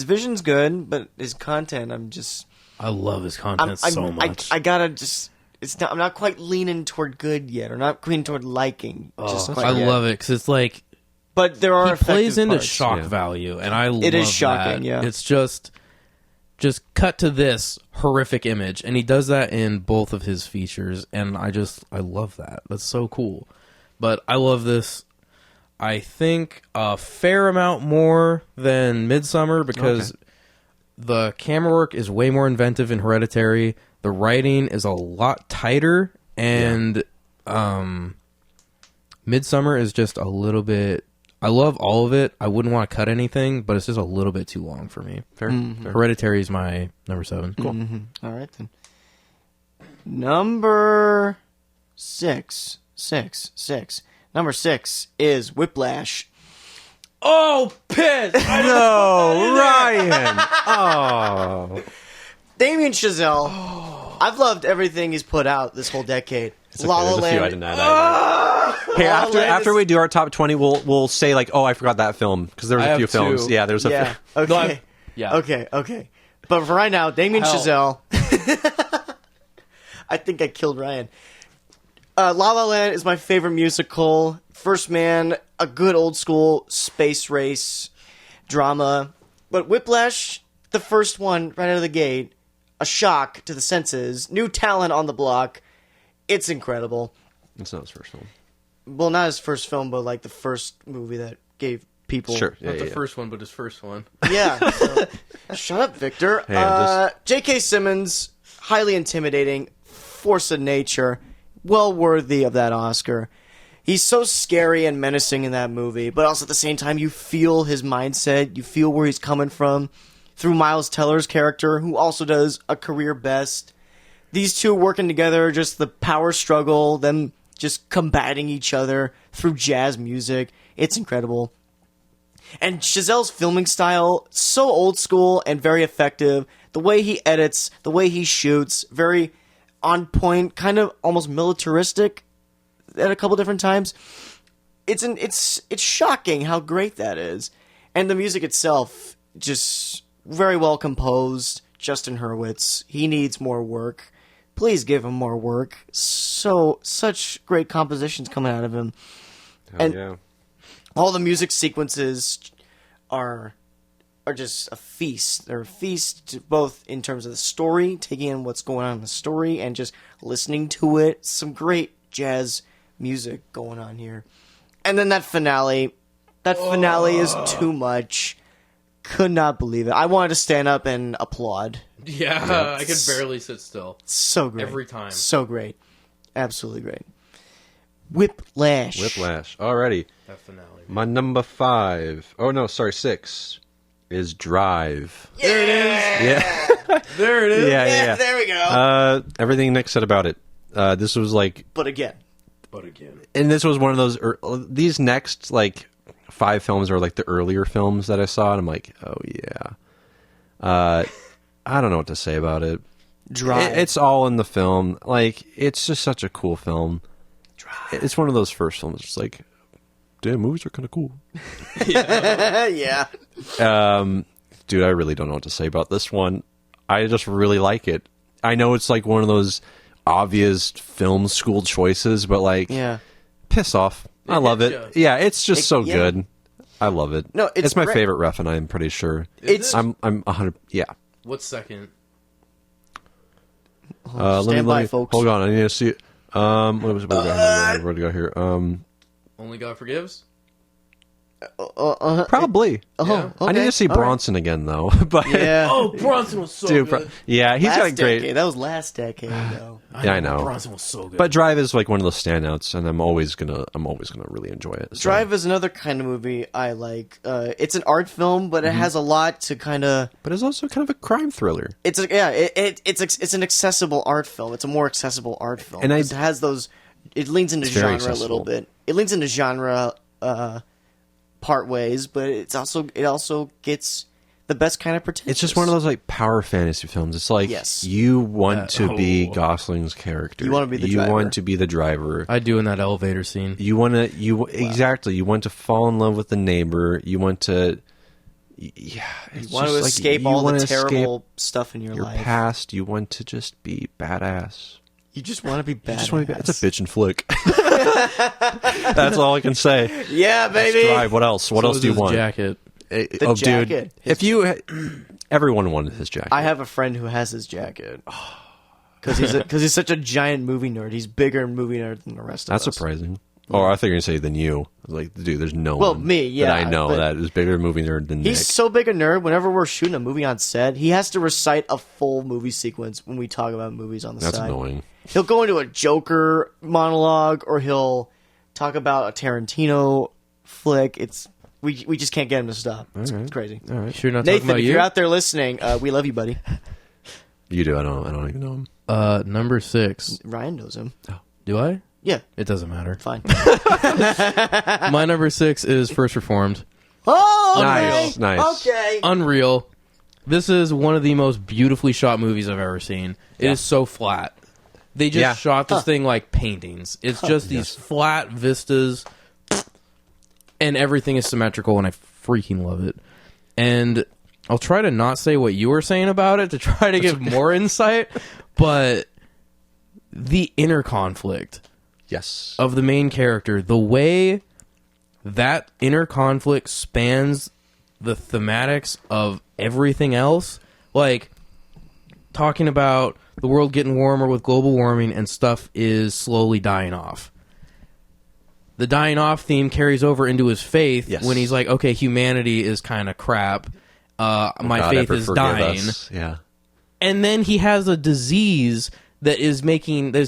S3: vision's good, but his content,
S2: I love his content so much.
S3: I gotta just. I'm not quite leaning toward good yet, or not leaning toward liking.
S2: I love it because it's like.
S3: But there are
S2: he plays into
S3: parts.
S2: shock value, and I love
S3: it is shocking.
S2: that.
S3: Yeah,
S2: it's just cut to this horrific image, and he does that in both of his features, and I love that. That's so cool. But I love this. I think a fair amount more than Midsommar because the camera work is way more inventive in Hereditary. The writing is a lot tighter, and Midsommar is just a little bit. I love all of it. I wouldn't want to cut anything, but it's just a little bit too long for me.
S1: Fair.
S2: Hereditary is my number 7.
S1: Cool.
S3: All right then. Number 6. Number 6 is Whiplash. Oh, piss!
S1: No, Ryan. Oh,
S3: Damien Chazelle. I've loved everything he's put out this whole decade. La La Land.
S1: I did not. Hey, after we do our top 20, we'll say like, oh, I forgot that film because there's a few films. Yeah, there's a.
S3: Okay.
S2: Yeah.
S3: Okay. But for right now, Damien Chazelle. I think I killed Ryan. La La Land is my favorite musical. First Man, a good old school space race drama. But Whiplash, the first one right out of the gate, a shock to the senses, new talent on the block. It's incredible.
S1: It's not his first film.
S3: Well, not his first film, but like the first movie that gave people.
S1: Sure.
S2: Not the first one, but his first one.
S3: Yeah. So, shut up, Victor.
S1: Hey,
S3: J.K. Simmons, highly intimidating, force of nature, well worthy of that Oscar. He's so scary and menacing in that movie, but also at the same time, you feel his mindset, you feel where he's coming from through Miles Teller's character, who also does a career best. These two working together, just the power struggle, them just combating each other through jazz music. It's incredible. And Chazelle's filming style, so old school and very effective. The way he edits, the way he shoots, very on point, kind of almost militaristic at a couple different times. It's shocking how great that is. And the music itself, just very well composed. Justin Hurwitz, he needs more work. Please give him more work. Such great compositions coming out of him. All the music sequences are just a feast. They're a feast both in terms of the story, taking in what's going on in the story, and just listening to it. Some great jazz music going on here. And then that finale. That finale is too much. Could not believe it. I wanted to stand up and applaud.
S2: Yeah, I could barely sit still.
S3: So great.
S2: Every time.
S3: So great. Absolutely great. Whiplash.
S1: Alrighty.
S2: That finale.
S1: My number 5. Oh, no, sorry, 6 is Drive.
S2: There it is.
S1: Yeah.
S2: There it is.
S1: Yeah.
S3: There we go.
S1: Everything Nick said about it. This was like...
S3: But again.
S1: And this was one of those... these next, like, 5 films are like the earlier films that I saw, and I'm like, oh, yeah. I don't know what to say about it.
S3: Drive.
S1: It's all in the film. Like, it's just such a cool film.
S3: Drive.
S1: It's one of those first films. It's like, damn, movies are kind of cool.
S3: Yeah.
S1: Dude, I really don't know what to say about this one. I just really like it. I know it's like one of those obvious film school choices, but like, piss off. I love it. Yeah, it's just so good. I love it.
S3: No,
S1: it's my favorite ref, and I'm pretty sure. I'm 100. Yeah.
S2: What's second?
S3: Stand by, folks.
S1: Hold on, I need to see it. What do we got here?
S2: Only God Forgives?
S1: Probably.
S3: Okay.
S1: I need to see
S3: All right.
S1: Bronson again, though. But
S3: Yeah.
S2: Oh, Bronson was so
S1: dude,
S2: good.
S1: yeah, he's
S3: last
S1: got a great.
S3: decade. That was last decade, though.
S1: Yeah, I know.
S2: Bronson was so good.
S1: But Drive is like one of those standouts, and I'm always gonna really enjoy it. So.
S3: Drive is another kind of movie I like. It's an art film, but it has a lot to kind of.
S1: But it's also kind of a crime thriller.
S3: It's an accessible art film. It's a more accessible art film,
S1: And
S3: 'cause it has those. It leans into
S1: It's very
S3: genre a little
S1: accessible.
S3: bit. It leans into genre part ways, but it also gets the best kind of pretentious.
S1: It's just one of those like power fantasy films. It's like
S3: Yes.
S1: you want to be
S2: oh.
S1: Gosling's character.
S3: You wanna be the
S1: You
S3: driver.
S1: want to be the driver.
S2: I do in that elevator scene.
S1: You want to. Exactly. You want to fall in love with the neighbor. You want to. Yeah.
S3: You want to escape all the terrible stuff in your life.
S1: past. You want to just be badass.
S3: You just want to be badass.
S1: You just want to be. It's a bitchin' flick. That's all I can say.
S3: Yeah, baby.
S1: Drive. What else? What
S2: So
S1: else
S2: is
S1: do you
S2: his
S1: want?
S2: Jacket.
S3: The jacket.
S1: Dude, if you, everyone wanted his jacket.
S3: I have a friend who has his jacket. Because he's such a giant movie nerd. He's bigger movie nerd than the rest of
S1: That's
S3: us.
S1: surprising. Oh, I thought you were gonna say than you. I was like, dude, there's no
S3: Well,
S1: one
S3: me, yeah,
S1: that I know
S3: but
S1: that is bigger movie nerd than
S3: He's
S1: Nick.
S3: so big a nerd. Whenever we're shooting a movie on set, he has to recite a full movie sequence when we talk about movies on the
S1: That's
S3: side.
S1: annoying.
S3: He'll go into a Joker monologue, or he'll talk about a Tarantino flick. We just can't get him to stop. It's crazy.
S1: All right,
S2: Sure, not talking
S3: Nathan,
S2: about
S3: if
S2: you.
S3: you're out there listening, we love you, buddy.
S1: you do. I don't even know him.
S2: Number 6.
S3: Ryan knows him.
S2: Do I?
S3: Yeah,
S2: It doesn't matter.
S3: fine.
S2: My number 6 is First Reformed.
S3: Oh, okay.
S1: Nice.
S3: Okay.
S2: Unreal. This is one of the most beautifully shot movies I've ever seen. It is so flat. They just
S1: Yeah.
S2: shot this thing like paintings. It's just these flat vistas, and everything is symmetrical, and I freaking love it. And I'll try to not say what you were saying about it to try to give more insight, but the inner conflict
S1: Yes.
S2: of the main character, the way that inner conflict spans the thematics of everything else, like talking about the world getting warmer with global warming and stuff is slowly dying off. The dying off theme carries over into his faith
S1: Yes.
S2: when he's like, okay, humanity is kind of crap. My
S1: God
S2: faith
S1: ever
S2: is
S1: forgive
S2: dying.
S1: us. Yeah.
S2: And then he has a disease that is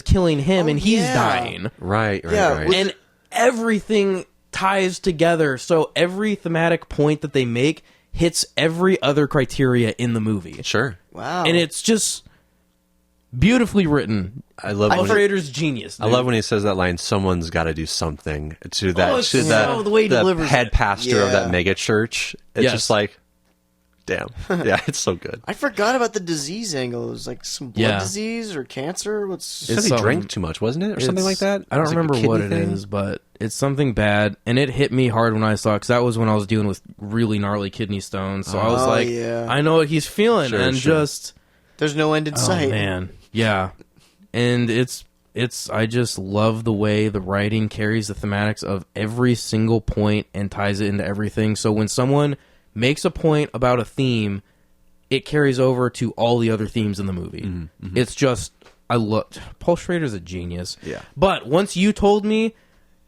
S2: killing him, and he's
S3: yeah.
S2: dying.
S1: Right.
S3: Yeah,
S1: Right.
S3: was-
S2: And everything ties together, so every thematic point that they make hits every other criteria in the movie.
S1: Sure.
S3: Wow.
S2: And it's just beautifully written.
S1: I love
S2: Paul
S1: when
S2: Schrader's genius.
S1: I
S2: dude.
S1: love when he says that line. Someone's got to do something to that.
S2: Oh, it's
S1: to
S2: so-
S1: that
S2: the way he
S1: the
S2: delivers
S1: head
S2: it.
S1: pastor of
S3: Yeah.
S1: that mega church. It's
S2: Yes.
S1: just like, damn. Yeah, it's so good.
S3: I forgot about the disease angle. It was like some blood
S2: Yeah.
S3: disease or cancer. What's
S1: Because he
S2: something-
S1: drank too much, wasn't it, or something like
S2: It's-
S1: that?
S2: I don't
S1: It's like a
S2: remember what
S1: kidney
S2: it
S1: thing?
S2: is, but it's something bad, and it hit me hard when I saw it, because that was when I was dealing with really gnarly kidney stones. So I was
S3: Oh,
S2: like,
S3: yeah.
S2: I know what he's feeling,
S1: Sure,
S2: and
S1: sure.
S2: just
S3: There's no end in sight.
S2: oh man, yeah. And it's I just love the way the writing carries the thematics of every single point and ties it into everything. So when someone makes a point about a theme, it carries over to all the other themes in the movie. It's just I love Paul Schrader's a genius.
S1: Yeah.
S2: But once you told me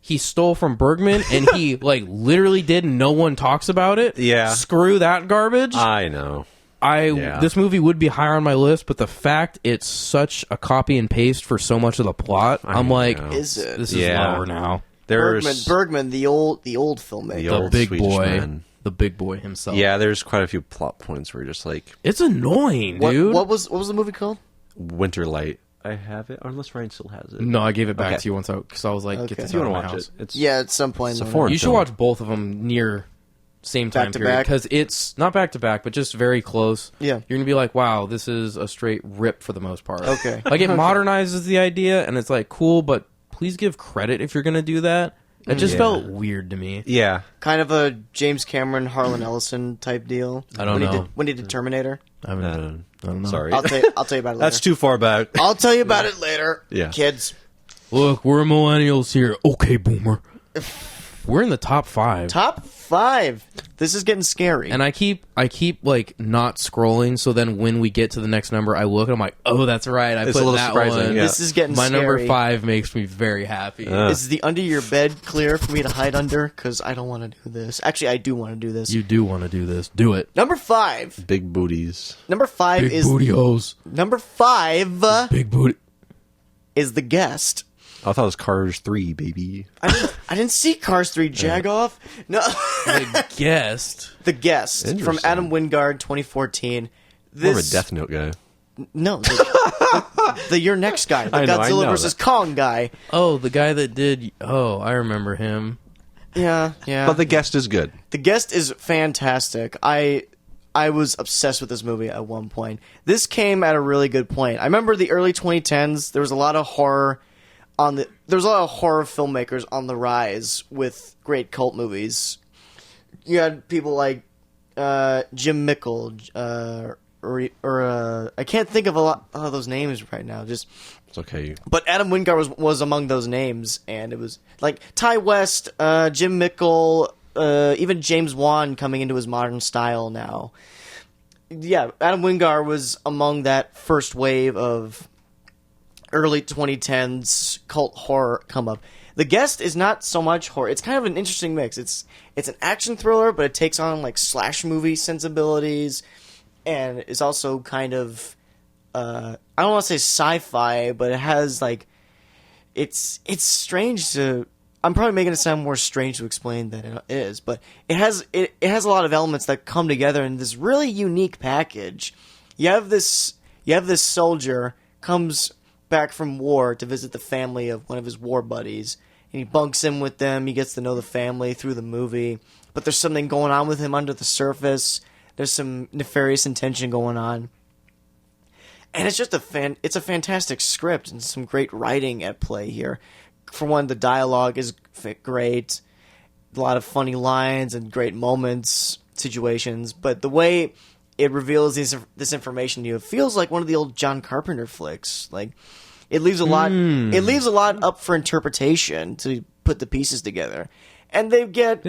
S2: he stole from Bergman and he like literally did, and no one talks about it.
S1: Yeah.
S2: Screw that garbage.
S1: I know. Yeah.
S2: This movie would be higher on my list, but the fact it's such a copy and paste for so much of the plot, I'm like,
S1: know.
S3: Is it?
S2: this is
S1: Yeah.
S2: lower now.
S1: There's
S3: Bergman, the old filmmaker.
S1: The
S2: The
S1: old
S2: big
S1: Swedish
S2: boy,
S1: man.
S2: the big boy himself.
S1: Yeah, there's quite a few plot points where you're just like
S2: It's annoying,
S3: What,
S2: dude.
S3: what was the movie called?
S1: Winter Light. I have it, unless Ryan still has it.
S2: No, I gave it back
S1: Okay.
S2: to you once because I was like,
S3: Okay.
S2: get this
S1: If you
S2: out
S1: want
S2: of
S1: to
S2: my
S1: watch
S2: house.
S1: it, it's
S3: Yeah, at some point.
S1: It's a
S3: in the-
S1: foreign
S2: You should
S1: film.
S2: watch both of them near same time
S3: Back to
S2: period
S3: back?
S2: because it's not back to back, but just very close.
S3: Yeah.
S2: You're gonna be like, wow, this is a straight rip for the most part.
S3: Okay.
S2: Like it modernizes the idea, and it's like cool, but please give credit if you're gonna do that. It just
S1: Yeah.
S2: felt weird to me.
S1: Yeah.
S3: Kind of a James Cameron, Harlan Ellison type deal.
S2: I don't know.
S3: When he did Terminator.
S2: I don't know.
S1: Sorry.
S3: I'll tell you about it later.
S1: That's too far back.
S3: I'll tell you about it later.
S1: Yeah.
S3: Kids.
S2: Look, we're millennials here. Okay, boomer. We're in the top 5.
S3: Top 5. This is getting scary.
S2: And I keep like not scrolling, so then when we get to the next number, I look and I'm like, oh, that's right. I
S1: It's
S2: put
S1: a little
S2: that
S1: surprising,
S2: one.
S1: yeah.
S3: This is getting
S2: My
S3: scary.
S2: number 5 makes me very happy.
S3: Is the under your bed clear for me to hide under? Because I don't want to do this. Actually, I do want to do this.
S2: You do want to do this. Do it.
S3: Number 5.
S1: Big booties.
S3: Number 5
S2: Big
S3: is
S2: booty hoes.
S3: number 5
S2: Big booty.
S3: is The Guest.
S1: I thought it was Cars 3, baby.
S3: I didn't see Cars 3 Jagoff. No.
S2: The Guest.
S3: The Guest from
S1: Interesting.
S3: Adam Wingard, 2014.
S1: More of a Death Note guy.
S3: No, the Your Next guy, the
S1: I know
S3: Godzilla vs.
S1: that.
S3: Kong guy.
S2: Oh, the guy that did. Oh, I remember him.
S3: Yeah.
S1: But The Guest is good.
S3: The Guest is fantastic. I was obsessed with this movie at one point. This came at a really good point. I remember the early 2010s. There was a lot of horror there's a lot of horror filmmakers on the rise with great cult movies. You had people like Jim Mickle, or I can't think of a lot of those names right now.
S1: It's okay.
S3: But Adam Wingard was among those names, and it was like Ty West, Jim Mickle, even James Wan coming into his modern style now. Yeah, Adam Wingard was among that first wave of early 2010s cult horror come up. The Guest is not so much horror. It's kind of an interesting mix. It's an action thriller, but it takes on like slash movie sensibilities, and is also kind of I don't want to say sci-fi, but it has like it's strange to. I'm probably making it sound more strange to explain than it is, but it has a lot of elements that come together in this really unique package. You have this soldier comes back from war to visit the family of one of his war buddies, and he bunks in with them. He gets to know the family through the movie, but there's something going on with him under the surface. There's some nefarious intention going on, and it's just it's a fantastic script and some great writing at play here. For one, the dialogue is great, a lot of funny lines and great moments, situations, but the way it reveals this information to you, it feels like one of the old John Carpenter flicks. Like, it leaves a lot. It leaves a lot up for interpretation to put the pieces together, and they get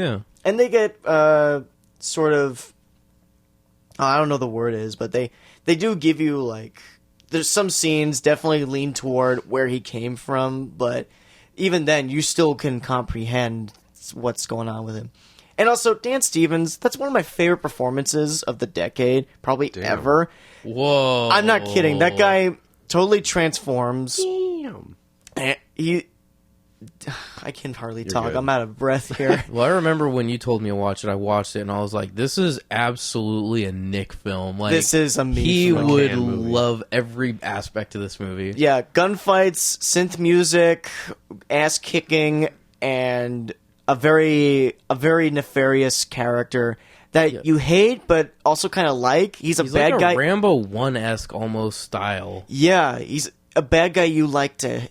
S3: sort of. I don't know the word is, but they do give you like. There's some scenes definitely lean toward where he came from, but even then, you still can comprehend what's going on with him. And also, Dan Stevens, that's one of my favorite performances of the decade, probably ever.
S2: Whoa.
S3: I'm not kidding. That guy totally transforms.
S1: Damn.
S3: And I can hardly talk.
S1: good.
S3: I'm out of breath here.
S2: Well, I remember when you told me to watch it, I watched it and I was like, this is absolutely a Nick film. Like,
S3: This is a me
S2: He
S3: film.
S2: would
S1: McCann movie.
S2: love every aspect of this movie.
S3: Yeah, gunfights, synth music, ass kicking, and a very nefarious character that you hate but also kind of like. He's
S2: He's
S3: bad
S2: like a
S3: guy.
S2: Rambo 1-esque almost style.
S3: Yeah, he's a bad guy you like to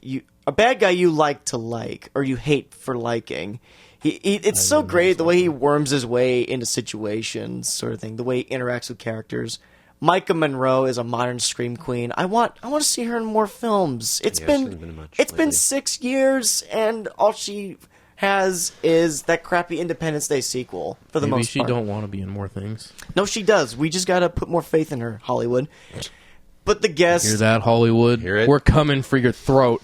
S3: like, or you hate for liking. It's so great the way he worms his way into situations, sort of thing. The way he interacts with characters. Micah Monroe is a modern scream queen. I want to see her in more films. It's
S1: Yeah,
S3: been
S1: she hasn't been much
S3: it's been
S1: lately.
S3: 6 years, and all she has is that crappy Independence Day sequel for the
S2: Maybe
S3: most
S2: she
S3: part.
S2: don't want to be in more things.
S3: No, she does. We just gotta put more faith in her, Hollywood. But The Guest.
S2: Hear that, Hollywood?
S1: Hear it?
S2: We're coming for your throat.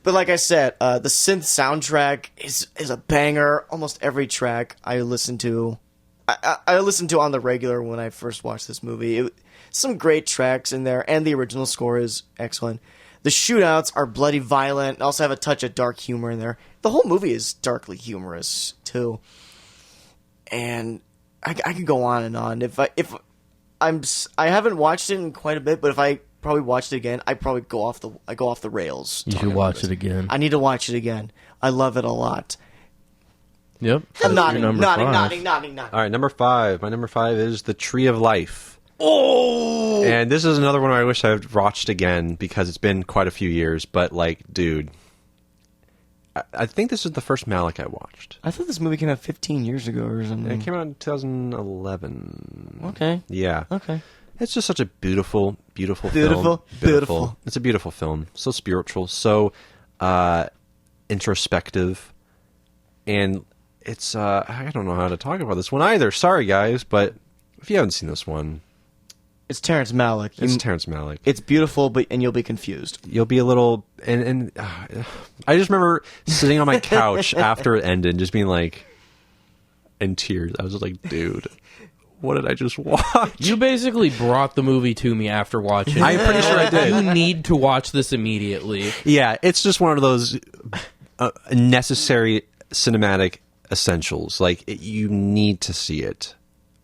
S3: But like I said, the synth soundtrack is a banger. Almost every track I listen to, I listened to on the regular when I first watched this movie. Some great tracks in there, and the original score is excellent. The shootouts are bloody violent, and also have a touch of dark humor in there. The whole movie is darkly humorous too, and I could go on and on. I haven't watched it in quite a bit, but if I probably watched it again, I probably go off the rails.
S2: You should watch it again.
S3: I need to watch it again. I love it a lot.
S2: Yep.
S3: I'm
S2: That's your
S3: nodding.
S1: All right, number 5. My number 5 is The Tree of Life.
S3: Oh!
S1: And this is another one I wish I had watched again because it's been quite a few years. But, like, dude, I think this is the first Malick I watched.
S3: I thought this movie came out 15 years ago or something.
S1: It came out in 2011.
S3: Okay.
S1: Yeah.
S3: Okay.
S1: It's just such a beautiful, beautiful
S3: Beautiful,
S1: film.
S3: beautiful.
S1: It's a beautiful film. So spiritual, so introspective. and it's I don't know how to talk about this one either. Sorry, guys, but if you haven't seen this one,
S3: It's Terrence Malick.
S1: it's Terrence Malick.
S3: It's beautiful, and you'll be confused.
S1: You'll be a little and I just remember sitting on my couch after it ended, just being like in tears. I was just like, dude, what did I just watch?
S2: You basically brought the movie to me after watching.
S1: I'm pretty sure I did.
S2: You need to watch this immediately.
S1: Yeah, it's just one of those necessary cinematic essentials. Like you need to see it.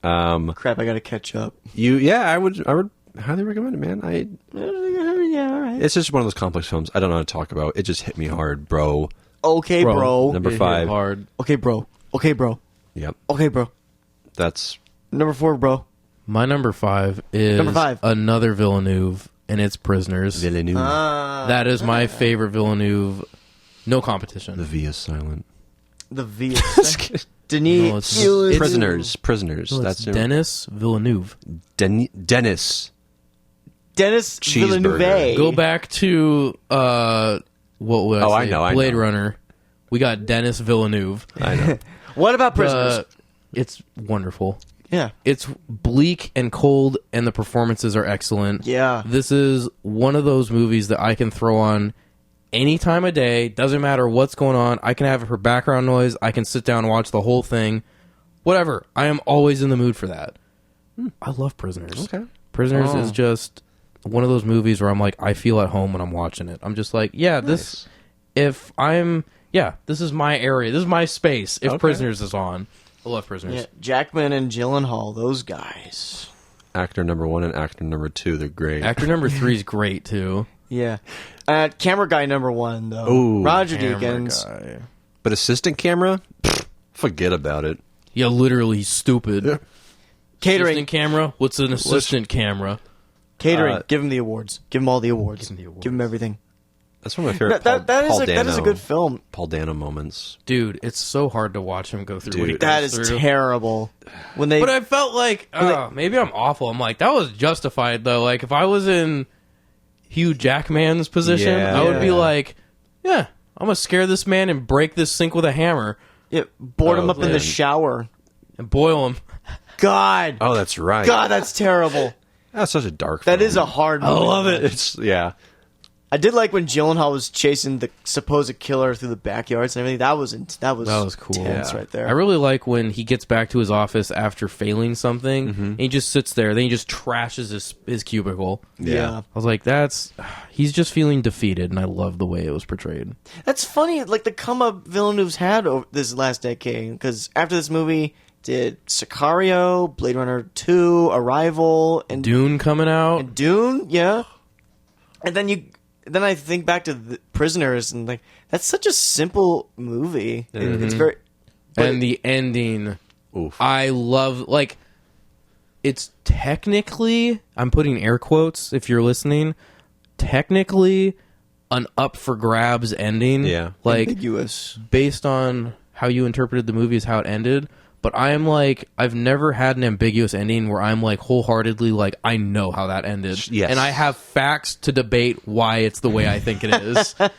S3: Crap, I gotta catch up.
S1: I would highly recommend it, man.
S3: Yeah, all right.
S1: It's just one of those complex films I don't know how to talk about. It just hit me hard, bro.
S3: Okay, bro.
S1: Number
S2: It hit
S1: 5.
S2: hard.
S3: Okay, bro. Okay, bro.
S1: Yep,
S3: Okay, bro.
S1: that's
S3: Number 4, bro.
S2: My number 5 is
S3: Number 5.
S2: another Villeneuve, and it's Prisoners.
S1: Villeneuve.
S2: That is my favorite Villeneuve. No competition.
S1: The V is silent.
S3: The V.
S2: No,
S3: Denis.
S2: it's-
S1: Prisoners.
S2: No,
S1: That's
S2: it's Dennis Villeneuve.
S1: Dennis.
S3: Dennis
S1: Cheeseburger.
S3: Villeneuve.
S2: Go back to what would
S1: Oh,
S2: I
S1: I
S2: say?
S1: know.
S2: Blade Runner. We got Dennis Villeneuve.
S1: I know.
S3: What about Prisoners?
S2: It's wonderful.
S3: Yeah.
S2: It's bleak and cold, and the performances are excellent.
S3: Yeah.
S2: This is one of those movies that I can throw on any time of day. Doesn't matter what's going on. I can have it for background noise. I can sit down and watch the whole thing. Whatever. I am always in the mood for that. I love Prisoners.
S1: Okay.
S2: Prisoners
S3: Oh.
S2: is just one of those movies where I'm like, I feel at home when I'm watching it. I'm just like, yeah, this is my area. This is my space if
S1: Okay.
S2: Prisoners is on. I love Prisoners.
S3: Yeah. Jackman and Gyllenhaal, those guys.
S1: Actor number 1 and actor number 2, they're great.
S2: Actor number 3 is great too.
S3: Yeah. Camera guy number 1, though.
S1: Ooh,
S3: Roger
S2: Camera
S3: Deakins.
S2: guy.
S1: But assistant camera, forget about it.
S2: Yeah, literally stupid.
S3: Catering.
S2: Assistant camera? What's an assistant camera?
S3: Catering. Give him the awards. Give him all the awards.
S2: Give him the awards.
S3: Give him everything.
S1: That's one of my favorite
S3: That is
S1: Paul
S3: a
S1: Dano,
S3: good film.
S1: Paul Dano moments.
S2: Dude, it's so hard to watch him go through what he
S1: Dude.
S2: goes
S3: That is
S2: through.
S3: terrible. When they
S2: But I felt like, maybe I'm awful. I'm like, that was justified, though. Like, if I was in Hugh Jackman's position,
S1: Yeah.
S2: I would be
S1: Yeah.
S2: like, yeah, I'm going to scare this man and break this sink with a hammer
S3: board him
S1: Oh,
S3: up in the
S1: man.
S3: shower.
S2: and boil him.
S3: God.
S1: Oh, that's right.
S3: God, that's terrible.
S1: That's such a dark
S3: That
S1: film.
S3: is a hard movie.
S1: It's, yeah.
S3: I did like when Gyllenhaal was chasing the supposed killer through the backyards and everything. That was
S2: cool.
S3: Tense
S1: Yeah.
S3: right there.
S2: I really like when he gets back to his office after failing something, and he just sits there. Then he just trashes his cubicle.
S3: yeah.
S2: I was like, he's just feeling defeated, and I love the way it was portrayed.
S3: That's funny, like the come up Villeneuve's had over this last decade. Because after this movie, did Sicario, Blade Runner 2, Arrival, and
S2: Dune coming out.
S3: Dune, yeah. And then I think back to the Prisoners, and like that's such a simple movie. It's very, but
S2: And the ending,
S1: Oof.
S2: I love. Like, it's technically, I'm putting air quotes if you're listening, technically an up for grabs ending.
S1: Yeah.
S2: Like,
S3: ambiguous.
S2: based on how you interpreted the movie is how it ended. But I am like, I've never had an ambiguous ending where I'm like wholeheartedly like, I know how that ended.
S1: Yes.
S2: And I have facts to debate why it's the way I think it is. But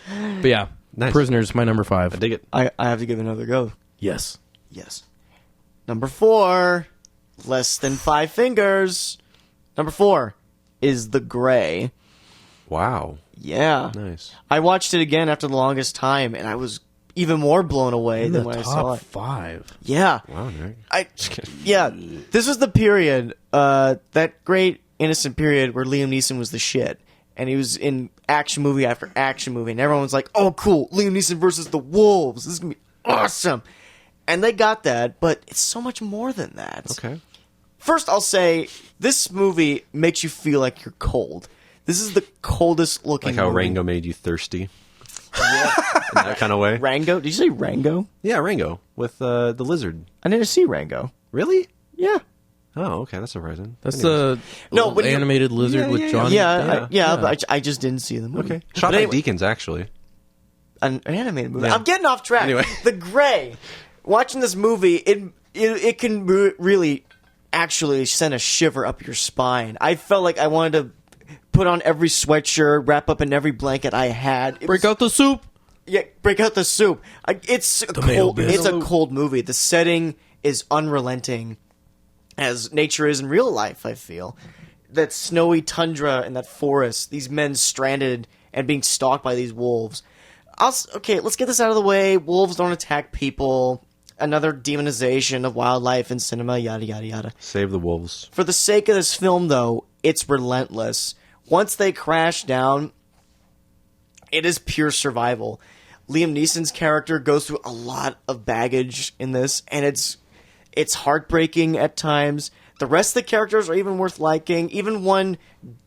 S2: yeah,
S1: Nice.
S2: Prisoners, my number 5.
S1: I dig it.
S3: I have to give it another go.
S2: Yes.
S3: Yes. Number 4, less than 5 fingers. Number 4 is The Gray.
S1: Wow.
S3: Yeah.
S1: Nice.
S3: I watched it again after the longest time, and I was even more blown away
S2: In
S3: than
S2: the
S3: when I saw
S2: top
S3: it.
S2: 5.
S3: Yeah.
S1: Wow, Nick.
S3: Yeah. This was the period, that great innocent period where Liam Neeson was the shit. And he was in action movie after action movie, and everyone was like, oh, cool, Liam Neeson versus the Wolves. This is going to be awesome. And they got that, but it's so much more than that.
S1: Okay.
S3: First, I'll say, this movie makes you feel like you're cold. This is the coldest looking
S1: Like how
S3: movie.
S1: Rango made you thirsty. In that kind of way.
S3: Rango? Did you say Rango?
S1: Yeah, Rango with the lizard.
S3: I didn't see Rango.
S1: Really?
S3: Yeah.
S1: Oh, okay. That's surprising.
S2: That's
S1: Anyways.
S2: the
S3: No, when you-
S2: animated lizard
S1: Yeah,
S2: with
S1: yeah,
S2: Johnny.
S3: Yeah, but I just didn't see the movie.
S1: Okay. Shot
S3: But
S1: by
S3: anyway,
S1: Deakins, actually.
S3: an animated movie.
S1: Yeah.
S3: I'm getting off track.
S1: Anyway.
S3: The Gray. Watching this movie, it can really actually send a shiver up your spine. I felt like I wanted to put on every sweatshirt, wrap up in every blanket I had.
S2: Break out the soup.
S3: Yeah, break out the soup. It's a cold movie. The setting is unrelenting, as nature is in real life, I feel. That snowy tundra and that forest, these men stranded and being stalked by these wolves. Okay, let's get this out of the way. Wolves don't attack people. Another demonization of wildlife in cinema, yada, yada, yada.
S1: Save the wolves.
S3: For the sake of this film, though, it's relentless. Once they crash down, it is pure survival. Liam Neeson's character goes through a lot of baggage in this, and it's heartbreaking at times. The rest of the characters are even worth liking. Even one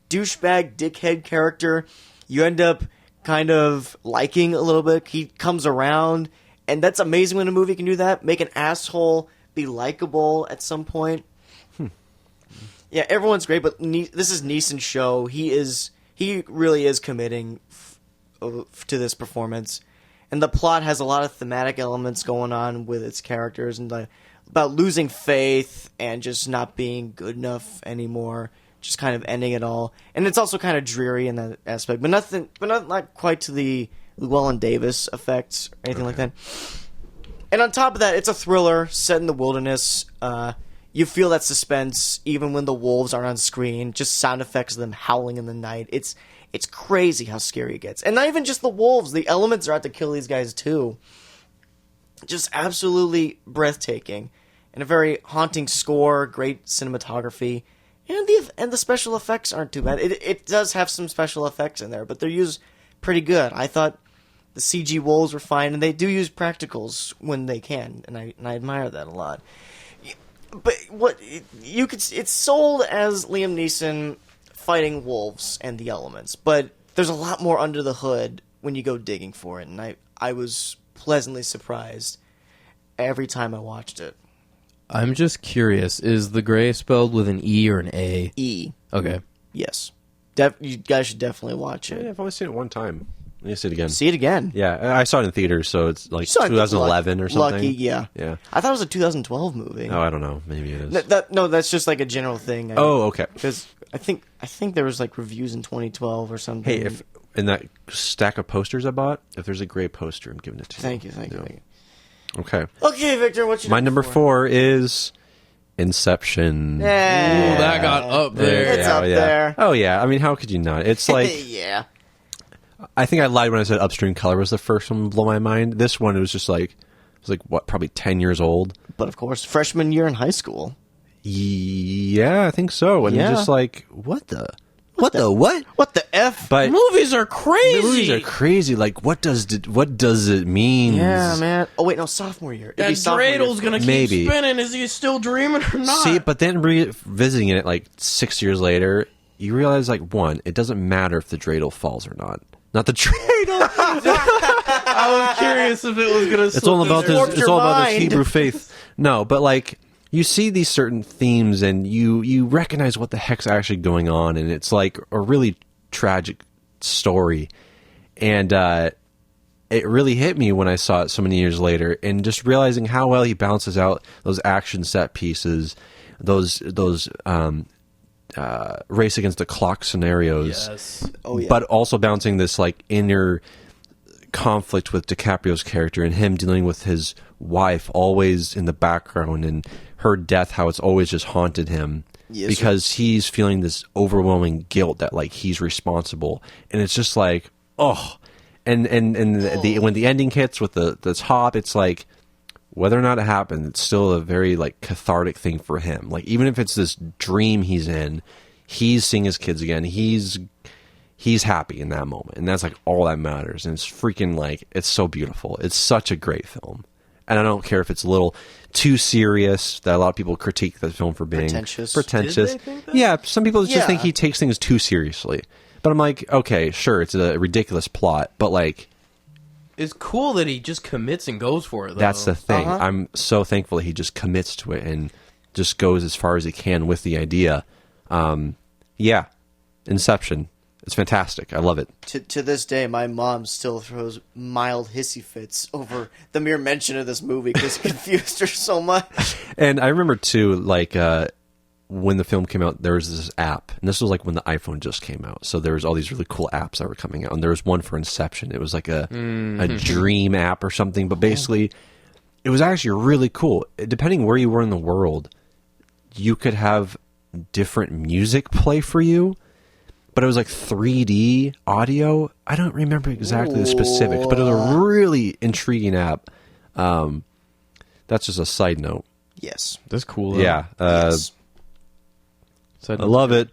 S3: douchebag, dickhead character, you end up kind of liking a little bit. He comes around, and that's amazing when a movie can do that. Make an asshole be likable at some point. Yeah, everyone's great, but this is Neeson's show. He really is committing to this performance. And the plot has a lot of thematic elements going on with its characters and about losing faith and just not being good enough anymore, just kind of ending it all. And it's also kind of dreary in that aspect, but not quite to the Llewellyn Davis effect or anything like that. And on top of that, it's a thriller set in the wilderness. You feel that suspense even when the wolves aren't on screen, just sound effects of them howling in the night. It's crazy how scary it gets. And not even just the wolves. The elements are out to kill these guys, too. Just absolutely breathtaking. And a very haunting score, great cinematography. And the special effects aren't too bad. It does have some special effects in there, but they're used pretty good. I thought the CG wolves were fine, and they do use practicals when they can, and I admire that a lot. But it's sold as Liam Neeson fighting wolves and the elements, but there's a lot more under the hood when you go digging for it, and I was pleasantly surprised every time I watched it.
S2: I'm just curious, is the gray spelled with an E or an A?
S3: E.
S2: Okay.
S3: Yes. You guys should definitely watch it.
S1: Yeah, I've only seen it one time. I need to see it again.
S3: See it again.
S1: Yeah, I saw it in theaters, so it's like 2011 or something.
S3: Lucky, yeah.
S1: Yeah.
S3: I thought it was a 2012 movie.
S1: Oh, I don't know. Maybe it is.
S3: No, that's just like a general thing.
S1: Okay.
S3: Because I think there was like reviews in 2012 or something.
S1: Hey, if in that stack of posters I bought, if there's a gray poster, I'm giving it to you.
S3: Thank you.
S1: Okay.
S3: Okay, Victor, what's your
S1: My number 4 is Inception.
S3: Yeah.
S2: Ooh, that got up there.
S3: It's up there.
S1: Oh yeah. I mean, how could you not? It's like
S3: yeah.
S1: I think I lied when I said Upstream Color was the first one to blow my mind. This one, it was what, probably 10 years old.
S3: But of course, freshman year in high school.
S1: Yeah, I think so. And just like, what the what?
S3: What the F?
S1: But
S2: Movies are crazy.
S1: the movies are crazy. Like, what does it mean?
S3: Yeah, man. Oh wait, no, sophomore year.
S2: That dreidel's gonna keep
S1: Maybe.
S2: spinning. Is he still dreaming or not?
S1: See, but then revisiting it like 6 years later, you realize like one, it doesn't matter if the dreidel falls or not. Not the dreidel.
S2: I was curious if it was gonna.
S1: It's all about this.
S3: warped
S1: It's
S3: your
S1: all about this
S3: mind.
S1: Hebrew faith. No, but like you see these certain themes, and you recognize what the heck's actually going on, and it's like a really tragic story, and it really hit me when I saw it so many years later, and just realizing how well he balances out those action set pieces, those race against the clock scenarios.
S2: Yes.
S3: Oh yeah.
S1: But also balancing this like inner conflict with DiCaprio's character and him dealing with his wife always in the background and her death, how it's always just haunted him.
S3: Yes,
S1: because he's feeling this overwhelming guilt that like he's responsible, and it's just like and when the ending hits with the top, it's like whether or not it happened, it's still a very like cathartic thing for him. Like even if it's this dream he's in, he's seeing his kids again. He's happy in that moment, and that's like all that matters. And it's freaking like it's so beautiful. It's such a great film, and I don't care if it's a little too serious. That a lot of people critique the film for being
S3: Pretentious.
S2: Did they think that?
S1: Yeah, some people just
S3: Yeah.
S1: think he takes things too seriously. But I'm like, okay, sure, it's a ridiculous plot, but like
S2: It's cool that he just commits and goes for it, though.
S1: that's the thing.
S3: Uh-huh.
S1: I'm so thankful that he just commits to it and just goes as far as he can with the idea. Yeah, Inception. It's fantastic. I love it.
S3: To this day, my mom still throws mild hissy fits over the mere mention of this movie because it confused her so much.
S1: And I remember too, like when the film came out, there was this app, and this was like when the iPhone just came out. So there was all these really cool apps that were coming out, and there was one for Inception. It was like a dream app or something, but basically, it was actually really cool. Depending where you were in the world, you could have different music play for you, but it was like 3D audio. I don't remember exactly the specifics, but it was a really intriguing app. That's just a side note.
S3: Yes.
S2: That's cool. Though.
S1: Yeah.
S3: Yes.
S1: I love it.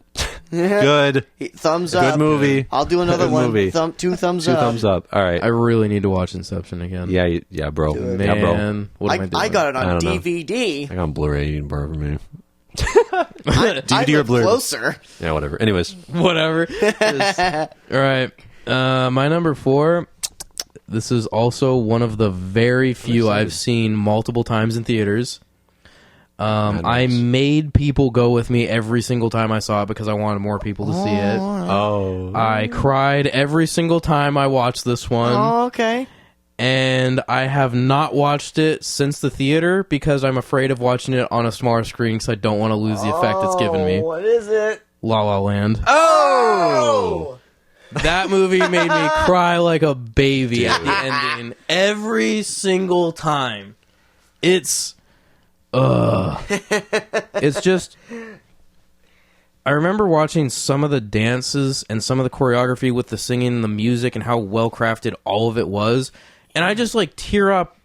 S1: Good.
S3: Thumbs up.
S1: Good movie.
S3: I'll do another
S1: Good
S3: one.
S1: movie.
S3: Two thumbs
S1: Two
S3: up.
S1: thumbs up. All right.
S2: I really need to watch Inception again.
S1: Yeah, bro.
S2: Man,
S1: Yeah, bro.
S2: what am I doing?
S3: I got it
S1: I
S3: on
S1: don't know.
S3: DVD.
S1: I got on Blu-ray. You can borrow from me.
S3: I
S1: DVD or
S3: live
S1: Blu-ray?
S3: closer.
S1: Yeah, whatever. Anyways.
S2: Whatever. All right. My number 4. This is also one of the very few I've seen multiple times in theaters. I made people go with me every single time I saw it because I wanted more people to see it.
S1: Oh.
S2: I cried every single time I watched this one.
S3: Oh, okay.
S2: And I have not watched it since the theater because I'm afraid of watching it on a smaller screen because I don't want to lose the effect it's given me.
S3: What is it?
S2: La La Land.
S3: Oh!
S2: That movie made me cry like a baby at the ending every single time. It's just, I remember watching some of the dances and some of the choreography with the singing and the music and how well crafted all of it was, and I just like tear up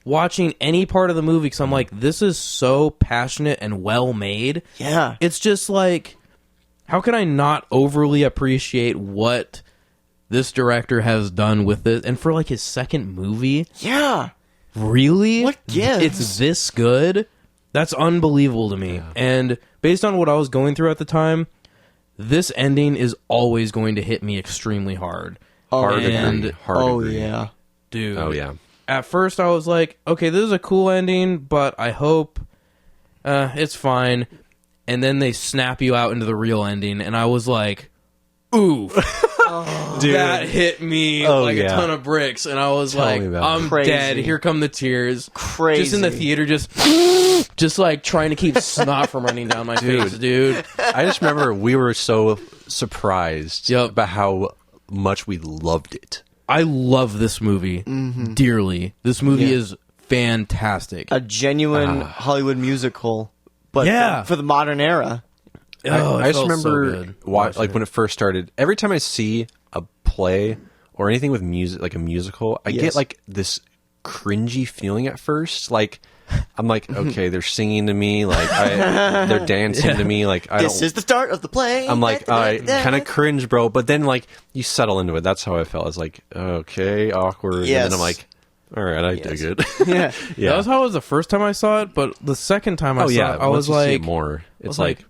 S2: watching any part of the movie because I'm like, this is so passionate and well made.
S3: Yeah.
S2: It's just like, how can I not overly appreciate what this director has done with it? And for like his second movie,
S3: Yeah.
S2: really?
S3: What gives?
S2: It's this good? That's unbelievable to me. Yeah. And based on what I was going through at the time, this ending is always going to hit me extremely hard.
S1: Hard
S2: and
S1: agree. Hard
S3: Oh,
S1: agree.
S3: yeah.
S2: dude.
S1: Oh, yeah.
S2: At first I was like, okay, this is a cool ending, but I hope it's fine. And then they snap you out into the real ending, and I was like, ooh.
S1: Dude.
S2: That hit me like a ton of bricks, and I was
S1: Tell
S2: like,
S1: me about
S2: I'm
S3: Crazy.
S2: dead. Here come the tears.
S3: Crazy.
S2: Just in the theater, just like trying to keep snot from running down my face, dude.
S1: I just remember we were so surprised
S2: Yep.
S1: about how much we loved it.
S2: I love this movie dearly. This movie
S3: Yeah.
S2: is fantastic.
S3: A genuine Hollywood musical, but
S2: Yeah.
S3: for the modern era.
S2: Oh,
S1: I just remember like when it first started. Every time I see a play or anything with music, like a musical, I get like this cringy feeling at first. Like I'm like, okay, they're singing to me, like they're dancing to me, like
S3: This is the start of the play.
S1: I'm like, I kind of cringe, bro. But then like you settle into it. That's how I felt. I was like, okay, awkward.
S3: Yes.
S1: And then I'm like, all right, I dig it.
S3: Yeah.
S1: Yeah.
S2: That was how it was the first time I saw it, but the second time I
S1: Oh
S2: saw
S1: yeah.
S2: it, I was
S1: Once you see
S2: like,
S1: it more. It's
S2: like,
S1: like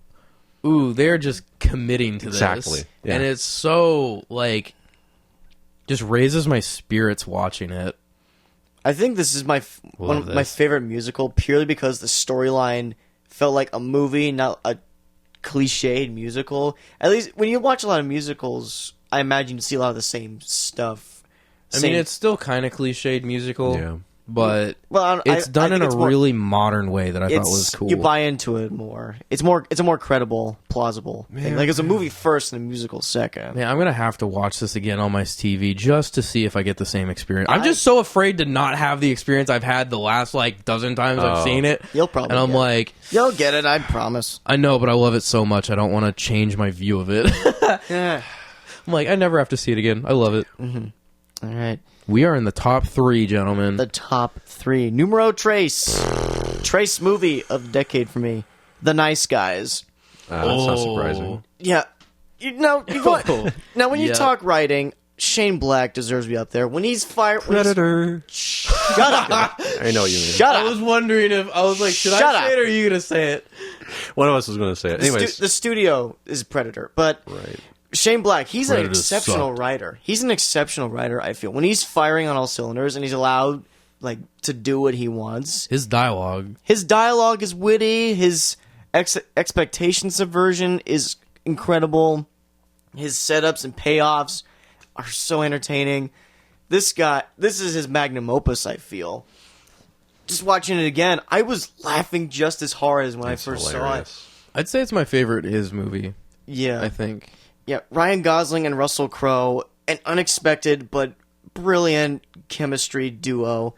S2: ooh, they're just committing to
S1: Exactly,
S2: this.
S1: yeah.
S2: And it's so, like, just raises my spirits watching it.
S3: I think this is one of my favorite musical purely because the storyline felt like a movie, not a cliched musical. At least when you watch a lot of musicals, I imagine you see a lot of the same stuff.
S2: I mean, it's still kind of cliched musical,
S1: Yeah.
S2: but
S3: well,
S2: it's done
S3: I
S2: in
S3: think
S2: a
S3: it's more-
S2: really modern way that I thought was cool.
S3: You buy into it more. It's a more credible, plausible thing. Like it's a movie first and a musical second.
S2: Man, I'm going to have to watch this again on my TV just to see if I get the same experience. I'm just so afraid to not have the experience I've had the last, like, dozen times I've seen it.
S3: You'll probably
S2: And I'm
S3: get it.
S2: like,
S3: You'll get it, I promise.
S2: I know, but I love it so much, I don't want to change my view of it.
S3: Yeah.
S2: I'm like, I never have to see it again. I love it.
S3: All right.
S2: We are in the top 3, gentlemen.
S3: The top 3. Numero Trace. Trace movie of the decade for me. The Nice Guys.
S1: that's not surprising.
S3: Yeah. Now when you
S2: Yeah.
S3: talk writing, Shane Black deserves to be up there. When he's fired...
S1: Predator.
S3: Shut up.
S1: I know what you mean.
S3: Shut
S2: I
S3: up.
S2: was wondering if I was like, should
S3: Shut
S2: I say
S3: up.
S2: it or are you gonna say it?
S1: One of us was going to say it. Anyways.
S3: The studio is Predator, but...
S1: Right.
S3: Shane Black, he's an
S2: Predators
S3: exceptional
S2: sucked.
S3: writer. He's an exceptional writer, I feel. When he's firing on all cylinders and he's allowed like to do what he wants.
S2: His dialogue.
S3: His dialogue is witty, his expectation subversion is incredible. His setups and payoffs are so entertaining. This is his magnum opus, I feel. Just watching it again, I was laughing just as hard as when I first saw it.
S2: I'd say it's my favorite his movie.
S3: Yeah.
S2: I think.
S3: Yeah, Ryan Gosling and Russell Crowe, an unexpected but brilliant chemistry duo.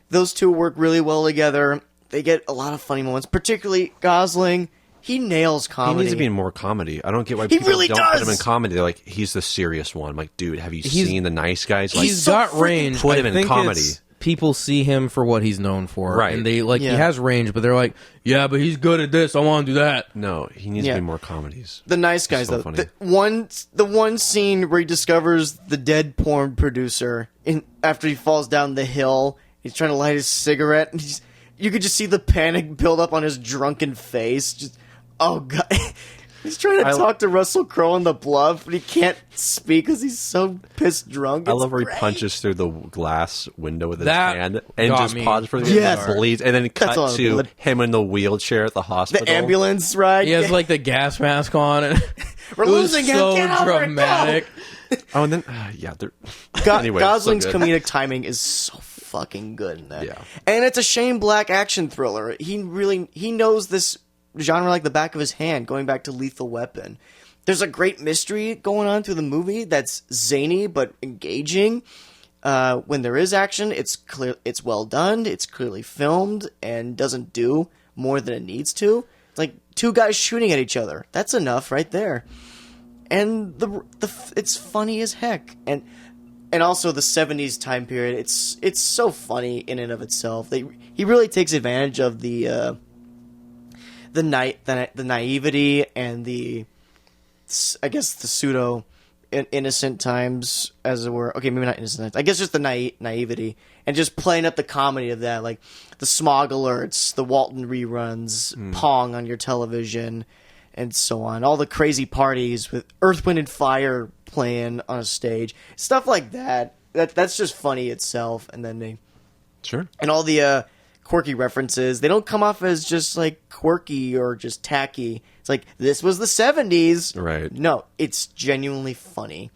S3: Those two work really well together. They get a lot of funny moments, particularly Gosling. He nails comedy.
S1: He needs to be in more comedy. I don't get why
S3: He
S1: people
S3: really
S1: don't
S3: does!
S1: put him in comedy. They're like, he's the serious one. I'm like, dude, have you seen The Nice Guys? Like,
S2: He's
S3: so
S2: got
S3: freaking-
S2: range.
S1: Put him
S2: I
S1: in
S2: think
S1: comedy.
S2: it's- People see him for what he's known for,
S1: Right.
S2: And they like
S3: Yeah.
S2: he has range, but they're like, yeah, but he's good at this. I want to do that.
S1: no, he needs
S3: Yeah.
S1: to be more comedies.
S3: The Nice Guys,
S1: so
S3: though.
S1: funny.
S3: The one scene where he discovers the dead porn producer after he falls down the hill. He's trying to light his cigarette. And you could just see the panic build up on his drunken face. Just, oh, God. He's trying to talk to Russell Crowe on the bluff, but he can't speak because he's so pissed drunk.
S1: I
S3: It's
S1: love where he
S3: great.
S1: punches through the glass window with his
S2: That
S1: hand and
S2: got
S1: just
S2: me.
S1: pauses for the
S3: Yes.
S1: bleeds, and then cut
S3: all
S1: to
S3: good.
S1: him in the wheelchair at the hospital.
S3: The ambulance ride.
S2: He has like the gas mask on, and
S3: We're
S2: it was
S3: losing him.
S2: so
S3: Get over it,
S2: dramatic.
S1: Oh, and then yeah, they're anyway,
S3: Gosling's
S1: so good.
S3: comedic timing is so fucking good in that.
S1: Yeah.
S3: And it's a Shane Black action thriller. He knows this genre like the back of his hand, going back to Lethal Weapon. There's a great mystery going on through the movie that's zany but engaging. When there is action, it's well done, it's clearly filmed, and doesn't do more than it needs to. It's like two guys shooting at each other. That's enough right there. And it's funny as heck. And also the 70s time period, it's so funny in and of itself. He really takes advantage of the naivety and the, I guess, the pseudo innocent times, as it were. Okay, maybe not innocent times. I guess just the naivety and just playing up the comedy of that, like the smog alerts, the Walton reruns, Pong on your television, and so on. All the crazy parties with Earth, Wind, and Fire playing on a stage, stuff like that. That's just funny itself. And then
S1: Sure.
S3: and all the quirky references, they don't come off as just like quirky or just tacky. It's like, this was the 70s.
S1: Right.
S3: No, it's genuinely funny.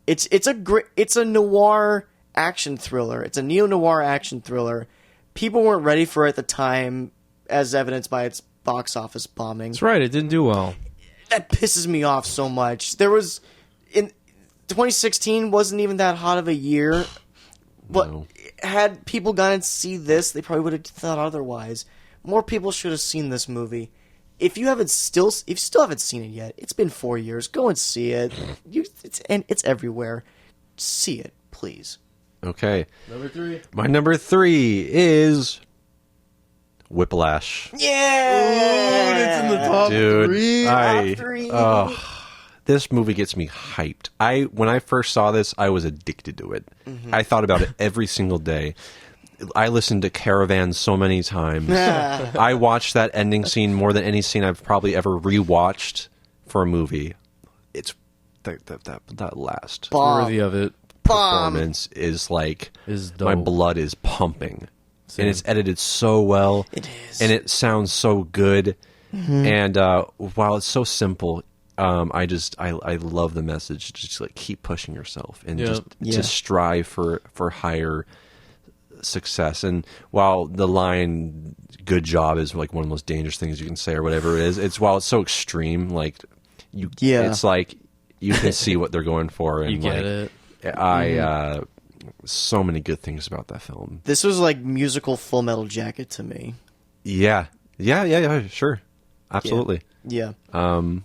S3: It's a noir action thriller. It's a neo-noir action thriller. People weren't ready for it at the time, as evidenced by its box office bombing.
S2: That's right. It didn't do well.
S3: That pisses me off so much. There was, in 2016 wasn't even that hot of a year. But
S1: No.
S3: had people gone and see this, they probably would have thought otherwise. More people should have seen this movie. If you still haven't seen it yet, it's been 4 years. Go and see it. It's everywhere. See it, please.
S1: Okay.
S2: Number 3.
S1: My number 3 is Whiplash.
S3: Yeah,
S2: it's in the top
S1: Dude,
S2: 3.
S3: Top 3.
S1: This movie gets me hyped. When I first saw this, I was addicted to it. I thought about it every single day. I listened to Caravan so many times. I watched that ending scene more than any scene I've probably ever rewatched for a movie. It's that last
S3: Bomb.
S2: Worthy of it.
S1: performance is like
S2: Is
S1: my
S2: dope.
S1: blood is pumping.
S2: Same.
S1: And it's edited so well.
S3: It is.
S1: And it sounds so good. And while it's so simple, I love the message. Just like keep pushing yourself and
S2: Yeah.
S1: just strive for higher success. And while the line "good job" is like one of the most dangerous things you can say or whatever it is, while it's so extreme, like it's like you can see what they're going for. And
S2: You get
S1: like,
S2: it.
S1: So many good things about that film.
S3: This was like musical Full Metal Jacket to me.
S1: Yeah, sure, absolutely.
S3: Yeah.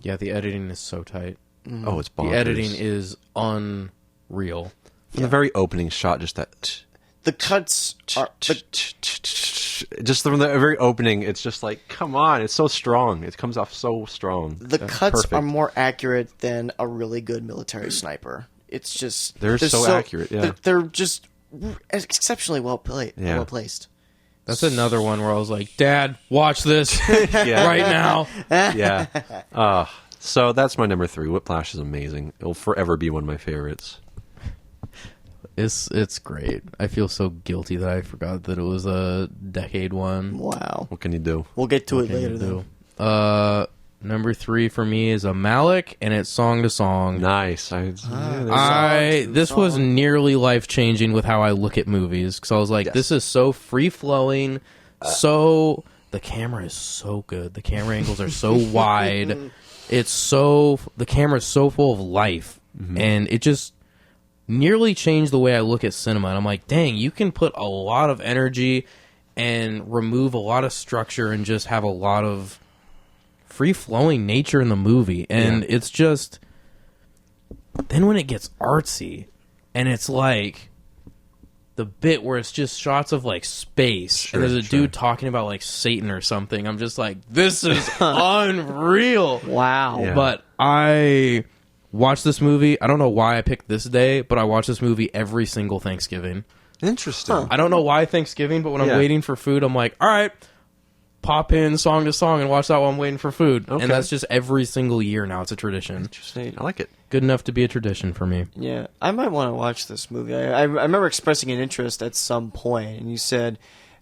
S2: Yeah, the editing is so tight.
S1: Oh, it's bonkers.
S2: The editing is unreal.
S1: From the very opening shot, just that.
S3: The cuts are...
S1: Just from the very opening, it's just like, come on, it's so strong. It comes off so strong.
S3: The cuts
S1: perfect.
S3: are more accurate than a really good military sniper. It's just
S1: They're so accurate, yeah.
S3: They're just exceptionally well
S1: Yeah.
S3: well placed.
S2: That's another one where I was like, Dad, watch this
S1: Yeah.
S2: right now.
S1: Yeah. So that's my number 3. Whiplash is amazing. It'll forever be one of my favorites.
S2: It's great. I feel so guilty that I forgot that it was a decade one.
S3: Wow.
S1: What can you do?
S3: We'll get to it
S2: Can you
S3: later, though.
S2: do? Number 3 for me is a Malik, and it's Song to Song.
S1: Nice.
S2: This was nearly life changing with how I look at movies, because I was like,
S3: Yes.
S2: this is so free flowing, so the camera is so good. The camera angles are so wide. The camera is so full of life, and it just nearly changed the way I look at cinema. And I'm like, dang, you can put a lot of energy and remove a lot of structure and just have a lot of free-flowing nature in the movie. And it's just... Then when it gets artsy, and it's like the bit where it's just shots of like space, and there's a dude talking about like Satan or something, I'm just like, this is unreal.
S3: Wow.
S1: Yeah.
S2: But I watched this movie. I don't know why I picked this day, but I watch this movie every single Thanksgiving.
S1: Interesting.
S2: I don't know why Thanksgiving, but when I'm waiting for food, I'm like, all right, pop in song to song and watch that while I'm waiting for food.
S1: Okay.
S2: And that's just every single year now. It's a tradition.
S1: Interesting. I like it.
S2: Good enough to be a tradition for me.
S3: Yeah, I might want to watch this movie. I remember expressing an interest at some point, and you said,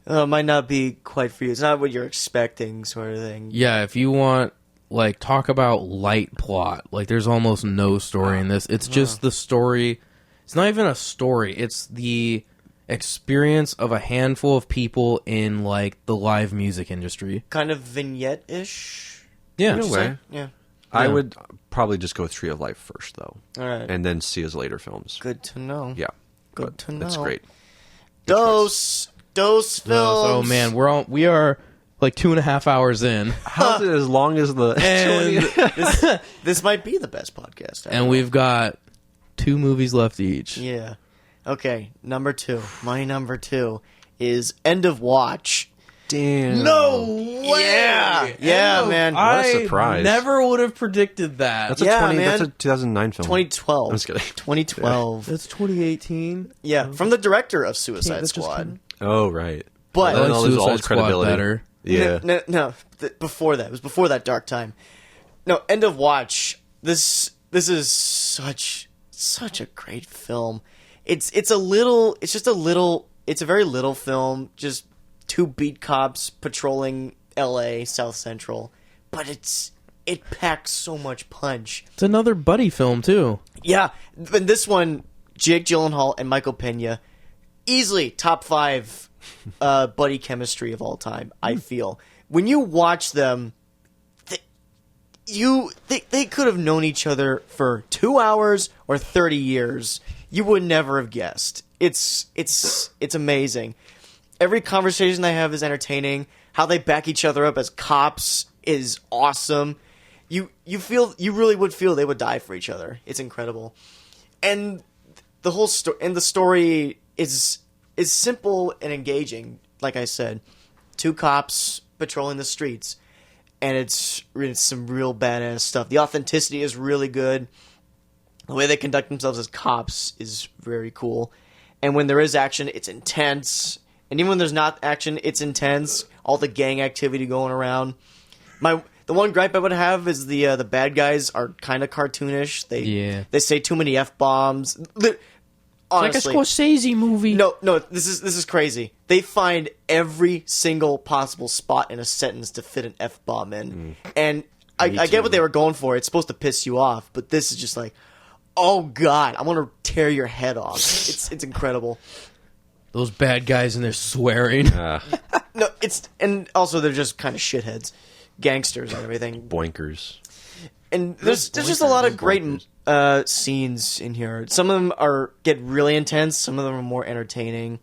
S3: oh, it might not be quite for you. It's not what you're expecting, sort of thing.
S2: Yeah, if you want, like, talk about light plot, like, there's almost no story in this. It's just the story. It's not even a story. It's the experience of a handful of people in, like, the live music industry.
S3: Kind of vignette-ish?
S2: Yeah.
S1: In a way.
S3: Yeah.
S1: I would probably just go Tree of Life first, though.
S3: All right.
S1: And then see his later films.
S3: Good to know.
S1: Yeah.
S3: Good
S1: But
S3: to know.
S1: That's great.
S3: Dose films.
S2: Oh, man, we are, like, 2.5 hours in.
S1: How's it as long as the...
S2: And,
S3: This might be the best podcast ever.
S2: and we've got 2 movies left each.
S3: Yeah. Okay, number 2. My number 2 is End of Watch.
S1: Damn.
S2: No way!
S3: Yeah, man.
S1: What a surprise.
S2: I never would have predicted that.
S1: That's
S3: Yeah,
S1: a
S3: man.
S1: That's a 2009 film.
S3: 2012.
S1: I'm just kidding.
S3: 2012.
S2: That's 2018.
S3: Yeah, from the director of Suicide
S2: that's just
S3: Squad.
S2: kinda-
S1: Oh, right.
S3: But
S2: I like
S1: all his
S2: Suicide Squad
S1: credibility.
S2: better.
S1: Yeah.
S3: No, before that. It was before that dark time. No, End of Watch. This is such a great film. It's a very little film, just 2 beat cops patrolling LA South Central, but it packs so much punch.
S2: It's another buddy film too.
S3: Yeah, and this one, Jake Gyllenhaal and Michael Pena, easily top 5 buddy chemistry of all time. I feel when you watch them, they could have known each other for 2 hours or 30 years. You would never have guessed. It's amazing. Every conversation they have is entertaining. How they back each other up as cops is awesome. You really would feel they would die for each other. It's incredible. And the whole story is simple and engaging. Like I said, 2 cops patrolling the streets, and it's some real badass stuff. The authenticity is really good. The way they conduct themselves as cops is very cool. And when there is action, it's intense. And even when there's not action, it's intense. All the gang activity going around. The one gripe I would have is the bad guys are kind of cartoonish. They say too many F-bombs. Honestly,
S2: like a Scorsese movie.
S3: No, this is crazy. They find every single possible spot in a sentence to fit an F-bomb in. And I get what they were going for. It's supposed to piss you off, but this is just like, oh god, I want to tear your head off. It's incredible.
S2: Those bad guys and they're swearing.
S3: No, and also they're just kind of shitheads, gangsters and everything.
S1: Boinkers.
S3: And there's just a lot of great scenes in here. Some of them get really intense. Some of them are more entertaining.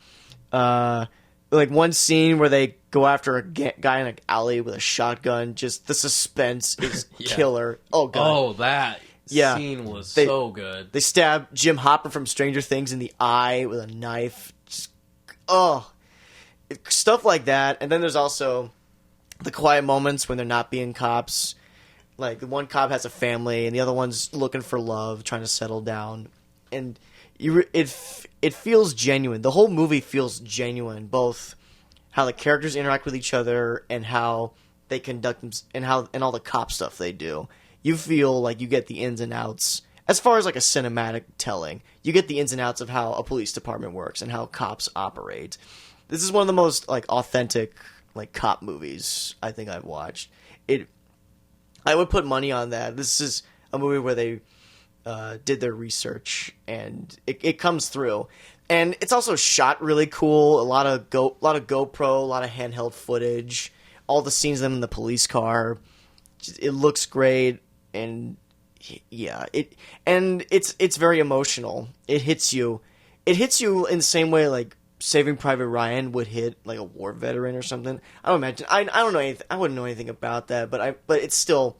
S3: Like one scene where they go after a guy in an alley with a shotgun. Just the suspense is killer. Oh god.
S2: Oh, that scene was so good.
S3: They stab Jim Hopper from Stranger Things in the eye with a knife. Just stuff like that. And then there's also the quiet moments when they're not being cops. Like, the one cop has a family, and the other one's looking for love, trying to settle down. And it feels genuine. The whole movie feels genuine, both how the characters interact with each other and how they conduct them, and all the cop stuff they do. You feel like you get the ins and outs. As far as, like, a cinematic telling, you get the ins and outs of how a police department works and how cops operate. This is one of the most, like, authentic, like, cop movies I think I've watched. I would put money on that. This is a movie where they did their research, and it comes through. And it's also shot really cool. A lot of GoPro, a lot of handheld footage. all the scenes of them in the police car, it looks great, and it's very emotional. It hits you in the same way like Saving Private Ryan would hit like a war veteran or something. I don't imagine. I don't know anything. I wouldn't know anything about that, but it's still,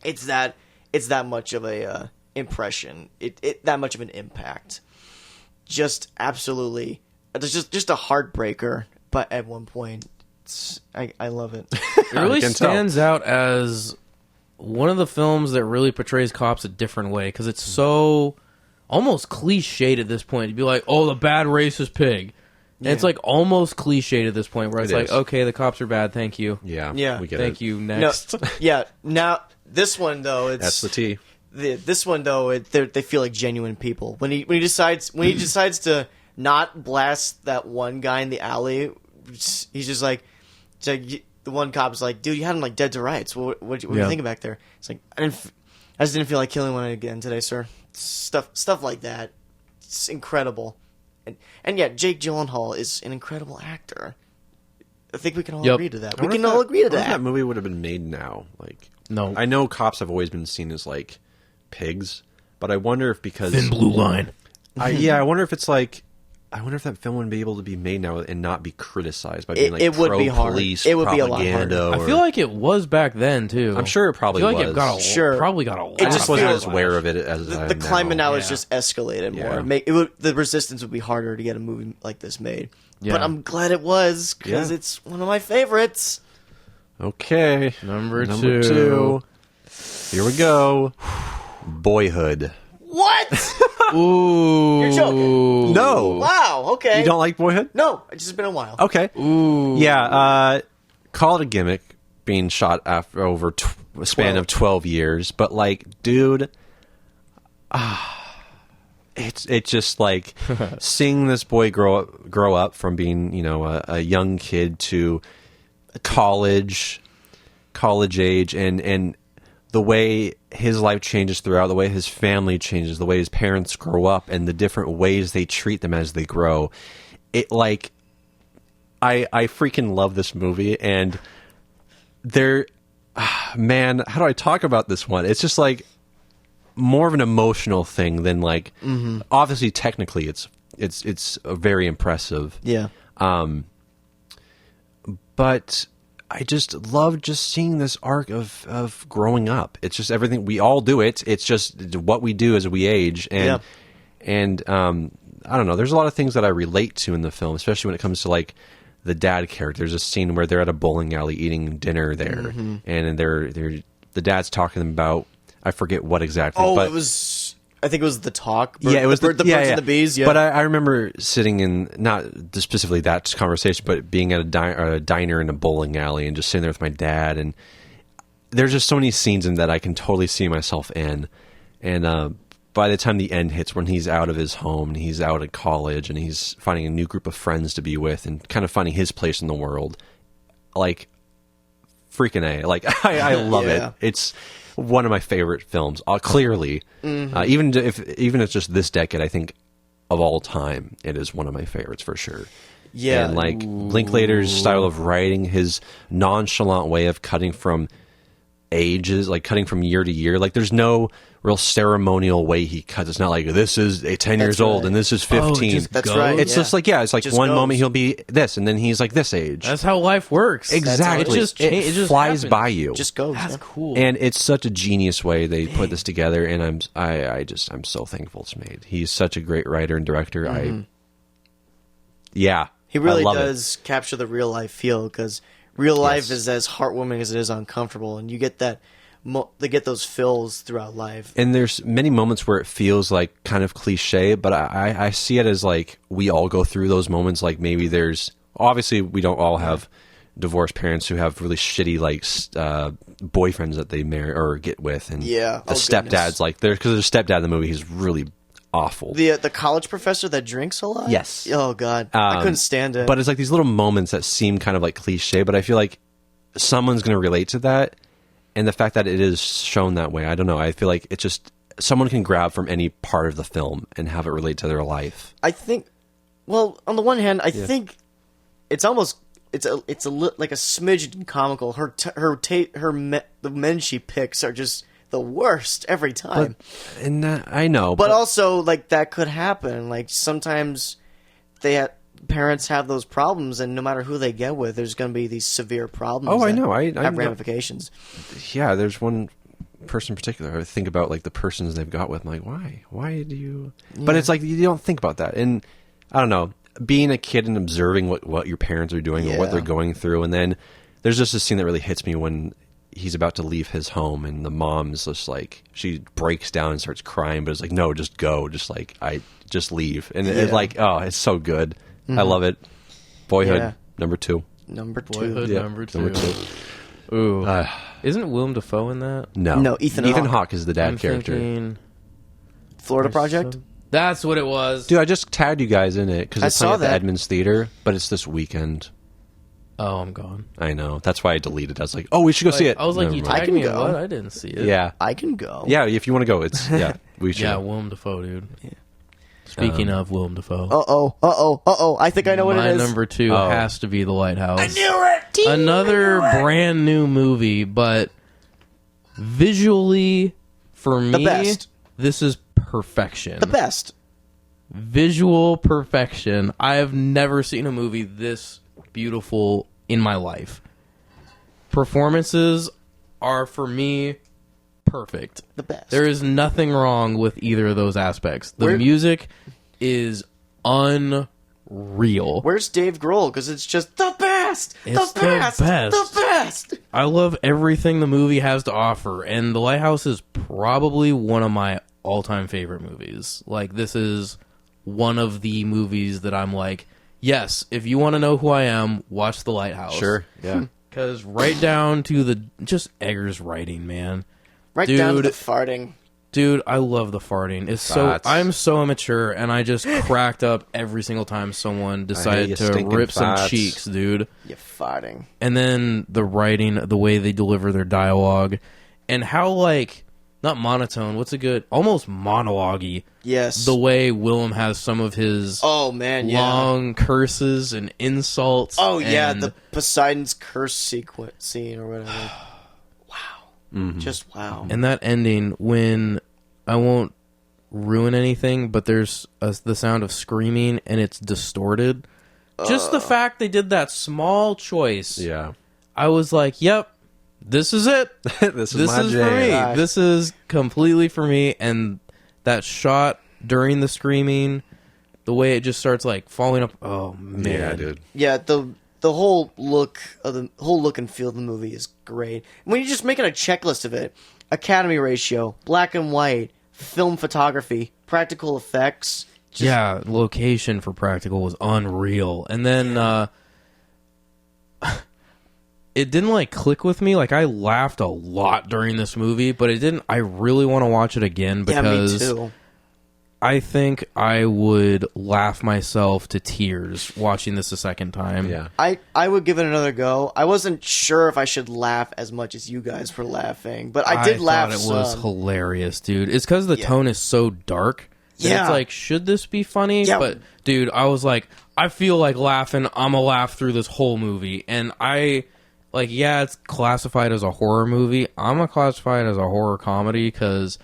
S3: it's that much of a impression. It that much of an impact. Just absolutely, it's just a heartbreaker. But at one point, I love it.
S2: It really stands out as one of the films that really portrays cops a different way, because it's so almost cliched at this point to be like, oh, the bad racist pig. And it's like almost cliched at this point where it's like, okay, the cops are bad, thank you.
S3: Yeah,
S1: we get
S2: thank you, next.
S3: No, now this one though, it's
S1: that's the T.
S3: This one though, they feel like genuine people. When he decides to not blast that one guy in the alley, he's just like the one cop's like, dude, you had him like dead to rights. What were you thinking back there? It's like, I just didn't feel like killing one again today, sir. Stuff like that. It's incredible. And yet, Jake Gyllenhaal is an incredible actor. I think we can all agree to that. We can all agree to that.
S1: That movie would have been made now. Like,
S2: no,
S1: I know cops have always been seen as like pigs, but I wonder if because
S2: Thin Blue Line.
S1: I wonder if it's like. I wonder if that film would be able to be made now and not be criticized by being like
S3: it would be hard.
S1: Police
S3: it would be a lot harder.
S2: I feel like it was back then too.
S1: I'm sure it probably was.
S2: It probably got a lot.
S1: I just wasn't as aware of it as
S3: the climate now is just escalated more. The resistance would be harder to get a movie like this made. But I'm glad it was, because it's one of my favorites.
S1: Okay,
S2: number two.
S1: Here we go. Boyhood.
S3: What?
S2: Ooh.
S3: You're joking.
S1: No.
S3: Wow, okay.
S1: You don't like Boyhood?
S3: No, it's just been a while.
S1: Okay.
S2: Ooh.
S1: Yeah, call it a gimmick, being shot after over a span of 12 years, but like, dude, it's just like seeing this boy grow up from being, a young kid to college age, and the way his life changes throughout, the way his family changes, the way his parents grow up, and the different ways they treat them as they grow. It like, I freaking love this movie, and man, how do I talk about this one? It's just like more of an emotional thing than like, obviously technically it's very impressive.
S3: Yeah.
S1: But I just love just seeing this arc of growing up. It's just everything. We all do it. It's just what we do as we age. And I don't know. There's a lot of things that I relate to in the film, especially when it comes to like the dad character. There's a scene where they're at a bowling alley eating dinner there, and the dad's talking about, I forget what exactly.
S3: Oh, I think it was The Talk.
S1: It was
S3: the birds and the bees. Yeah,
S1: but I remember sitting in, not specifically that conversation, but being at a diner in a bowling alley and just sitting there with my dad. And there's just so many scenes in that I can totally see myself in. And by the time the end hits, when he's out of his home and he's out at college and he's finding a new group of friends to be with and kind of finding his place in the world, like freaking A. Like I love it. It's one of my favorite films, clearly. Even if it's just this decade, I think of all time, it is one of my favorites for sure.
S3: Yeah.
S1: And like Linklater's style of writing, his nonchalant way of cutting from ages, like cutting from year to year. Like there's no real ceremonial way he cuts. It's not like this is 10 years old and this is 15.
S3: That's right.
S1: It's just like, it's like
S3: just
S1: one
S3: goes.
S1: moment he'll be this and then he's like this age.
S2: That's how life works.
S1: Exactly. It just flies
S2: happens.
S1: by you.
S3: Just goes.
S2: That's cool.
S1: And it's such a genius way they put this together, and I'm so thankful it's made. He's such a great writer and director.
S3: He really
S1: I love
S3: does capture the real life feel, because real life is as heartwarming as it is uncomfortable, and you get that. They get those fills throughout life.
S1: And there's many moments where it feels like kind of cliche, but I see it as like we all go through those moments. Like maybe there's, obviously we don't all have divorced parents who have really shitty like boyfriends that they marry or get with, and the stepdad's like there, because there's a stepdad in the movie. He's really awful.
S3: The college professor that drinks a lot.
S1: Yes.
S3: Oh god, I couldn't stand it.
S1: But it's like these little moments that seem kind of like cliche, but I feel like someone's going to relate to that. And the fact that it is shown that way, I don't know. I feel like it's just someone can grab from any part of the film and have it relate to their life.
S3: I think, well, on the one hand, I think it's almost like a smidgen comical. The men she picks are just the worst every time.
S1: I know,
S3: but also like that could happen. Like sometimes parents have those problems, and no matter who they get with, there's going to be these severe problems.
S1: Oh, I know. I
S3: have
S1: know.
S3: ramifications.
S1: Yeah, there's one person in particular. I think about like the persons they've got with. I'm like, why? Why do you? Yeah. But it's like you don't think about that, and I don't know. Being a kid and observing what your parents are doing or what they're going through, and then there's just a scene that really hits me when he's about to leave his home, and the mom's just like, she breaks down and starts crying, but it's like, no, just go, just leave, and it's like, oh, it's so good. I love it. Boyhood number 2.
S2: Boyhood number two. Ooh, isn't Willem Dafoe in that?
S3: No, Ethan
S1: Hawke is the dad character.
S3: Florida Project.
S2: That's what it was.
S1: Dude, I just tagged you guys in it because it's playing at the Edmonds Theater, but it's this weekend.
S2: Oh, I'm gone.
S1: I know. That's why I deleted it. I was like, oh, we should go see it.
S2: I was like, you tagged me in what? I didn't see it.
S1: Yeah.
S3: I can go.
S1: Yeah, if you want to go, we should.
S2: Yeah, Willem Dafoe, dude. Yeah. Speaking of Willem Dafoe.
S3: Uh-oh. I think I know what it is.
S2: My number 2 has to be The Lighthouse.
S3: I knew it!
S2: Another brand new movie, but visually, for me,
S3: the best.
S2: This is perfection.
S3: The best.
S2: Visual perfection. I have never seen a movie this beautiful in my life. Performances are, for me, perfect.
S3: The best.
S2: There is nothing wrong with either of those aspects. The music is unreal.
S3: Where's Dave Grohl? Because it's just the best.
S2: It's
S3: the best. The best.
S2: I love everything the movie has to offer, and The Lighthouse is probably one of my all-time favorite movies. Like, this is one of the movies that I'm like, yes, if you want to know who I am, watch The Lighthouse.
S1: Sure, yeah.
S2: Because right down to just Eggers' writing, man.
S3: Right down to the farting.
S2: Dude, I love the farting. I'm so immature, and I just cracked up every single time someone decided to rip some cheeks, dude.
S3: You farting.
S2: And then the writing, the way they deliver their dialogue, and how, like, not monotone, almost monologue-y.
S3: Yes.
S2: The way Willem has some of his long curses and insults.
S3: Oh, yeah, the Poseidon's curse scene or whatever. Wow.
S1: Mm-hmm.
S3: Just wow.
S2: And that ending, when, I won't ruin anything, but there's the sound of screaming and it's distorted. Just the fact they did that small choice.
S1: Yeah.
S2: I was like, yep. This is it.
S1: This is for
S2: me. This is completely for me. And that shot during the screaming, the way it just starts like falling up. Oh man,
S1: yeah, dude.
S3: Yeah, the whole look and feel of the movie is great. When you're just making a checklist of it, Academy ratio, black and white, film photography, practical effects.
S2: Location for practical was unreal. And then it didn't like click with me. Like, I laughed a lot during this movie, but it didn't. I really want to watch it again because
S3: me too.
S2: I think I would laugh myself to tears watching this a second time.
S1: Yeah.
S3: I would give it another go. I wasn't sure if I should laugh as much as you guys were laughing, but I did laugh.
S2: It was hilarious, dude. It's because the tone is so dark.
S3: Yeah.
S2: It's like, should this be funny?
S3: Yeah.
S2: But, dude, I was like, I feel like laughing. I'm going to laugh through this whole movie. And it's classified as a horror movie. I'm going to classify it as a horror comedy because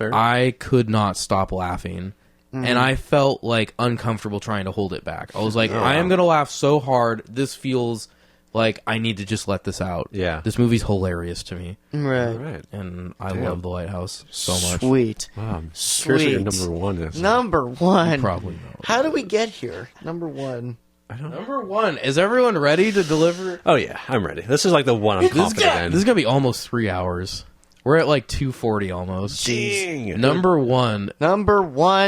S2: I could not stop laughing. Mm-hmm. And I felt like uncomfortable trying to hold it back. I was like, I am going to laugh so hard. This feels like I need to just let this out.
S1: Yeah.
S2: This movie's hilarious to me.
S3: Right.
S2: And I love The Lighthouse so much.
S3: Sweet.
S1: Wow.
S3: Sweet.
S1: Curious what your number 1 is.
S3: Number 1.
S2: You probably know.
S3: How do we get here? Number 1.
S2: Number 1. Is everyone ready to deliver?
S1: Oh, yeah. I'm ready. This is like the one I'm confident in.
S2: This is going to be almost 3 hours. We're at like 2:40 almost.
S1: Dang.
S2: Number 1.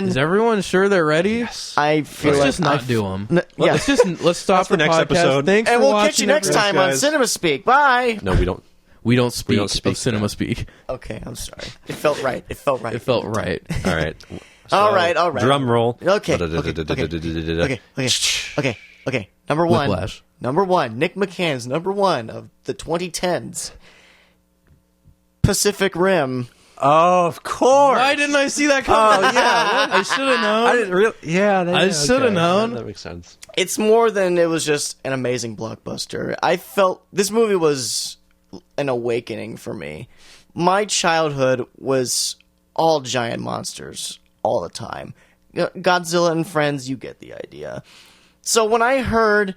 S3: Is
S2: everyone sure they're ready?
S1: Yes.
S3: I feel
S2: Let's just not do them.
S3: Yeah.
S2: Let's stop the
S1: next
S2: podcast.
S1: episode.
S2: Thanks
S3: and
S2: for
S3: we'll
S2: watching,
S3: catch you next time on Cinema Speak. Bye.
S1: No, we don't.
S2: We don't speak
S1: speak
S2: of Cinema Speak.
S3: Okay, I'm sorry. It felt right.
S2: It felt right.
S1: All right.
S3: All right.
S1: Drum roll.
S3: Okay. Number 1.
S2: Whiplash.
S3: Number 1. Nick McCann's number 1 of the 2010s. Pacific Rim.
S1: Oh, of course.
S2: Why didn't I see that coming?
S1: Oh, yeah.
S2: I should have known.
S1: I didn't really. Yeah,
S2: I shoulda known.
S1: That makes sense.
S3: It's more than it was just an amazing blockbuster. I felt this movie was an awakening for me. My childhood was all giant monsters all the time. Godzilla and Friends, you get the idea. So when I heard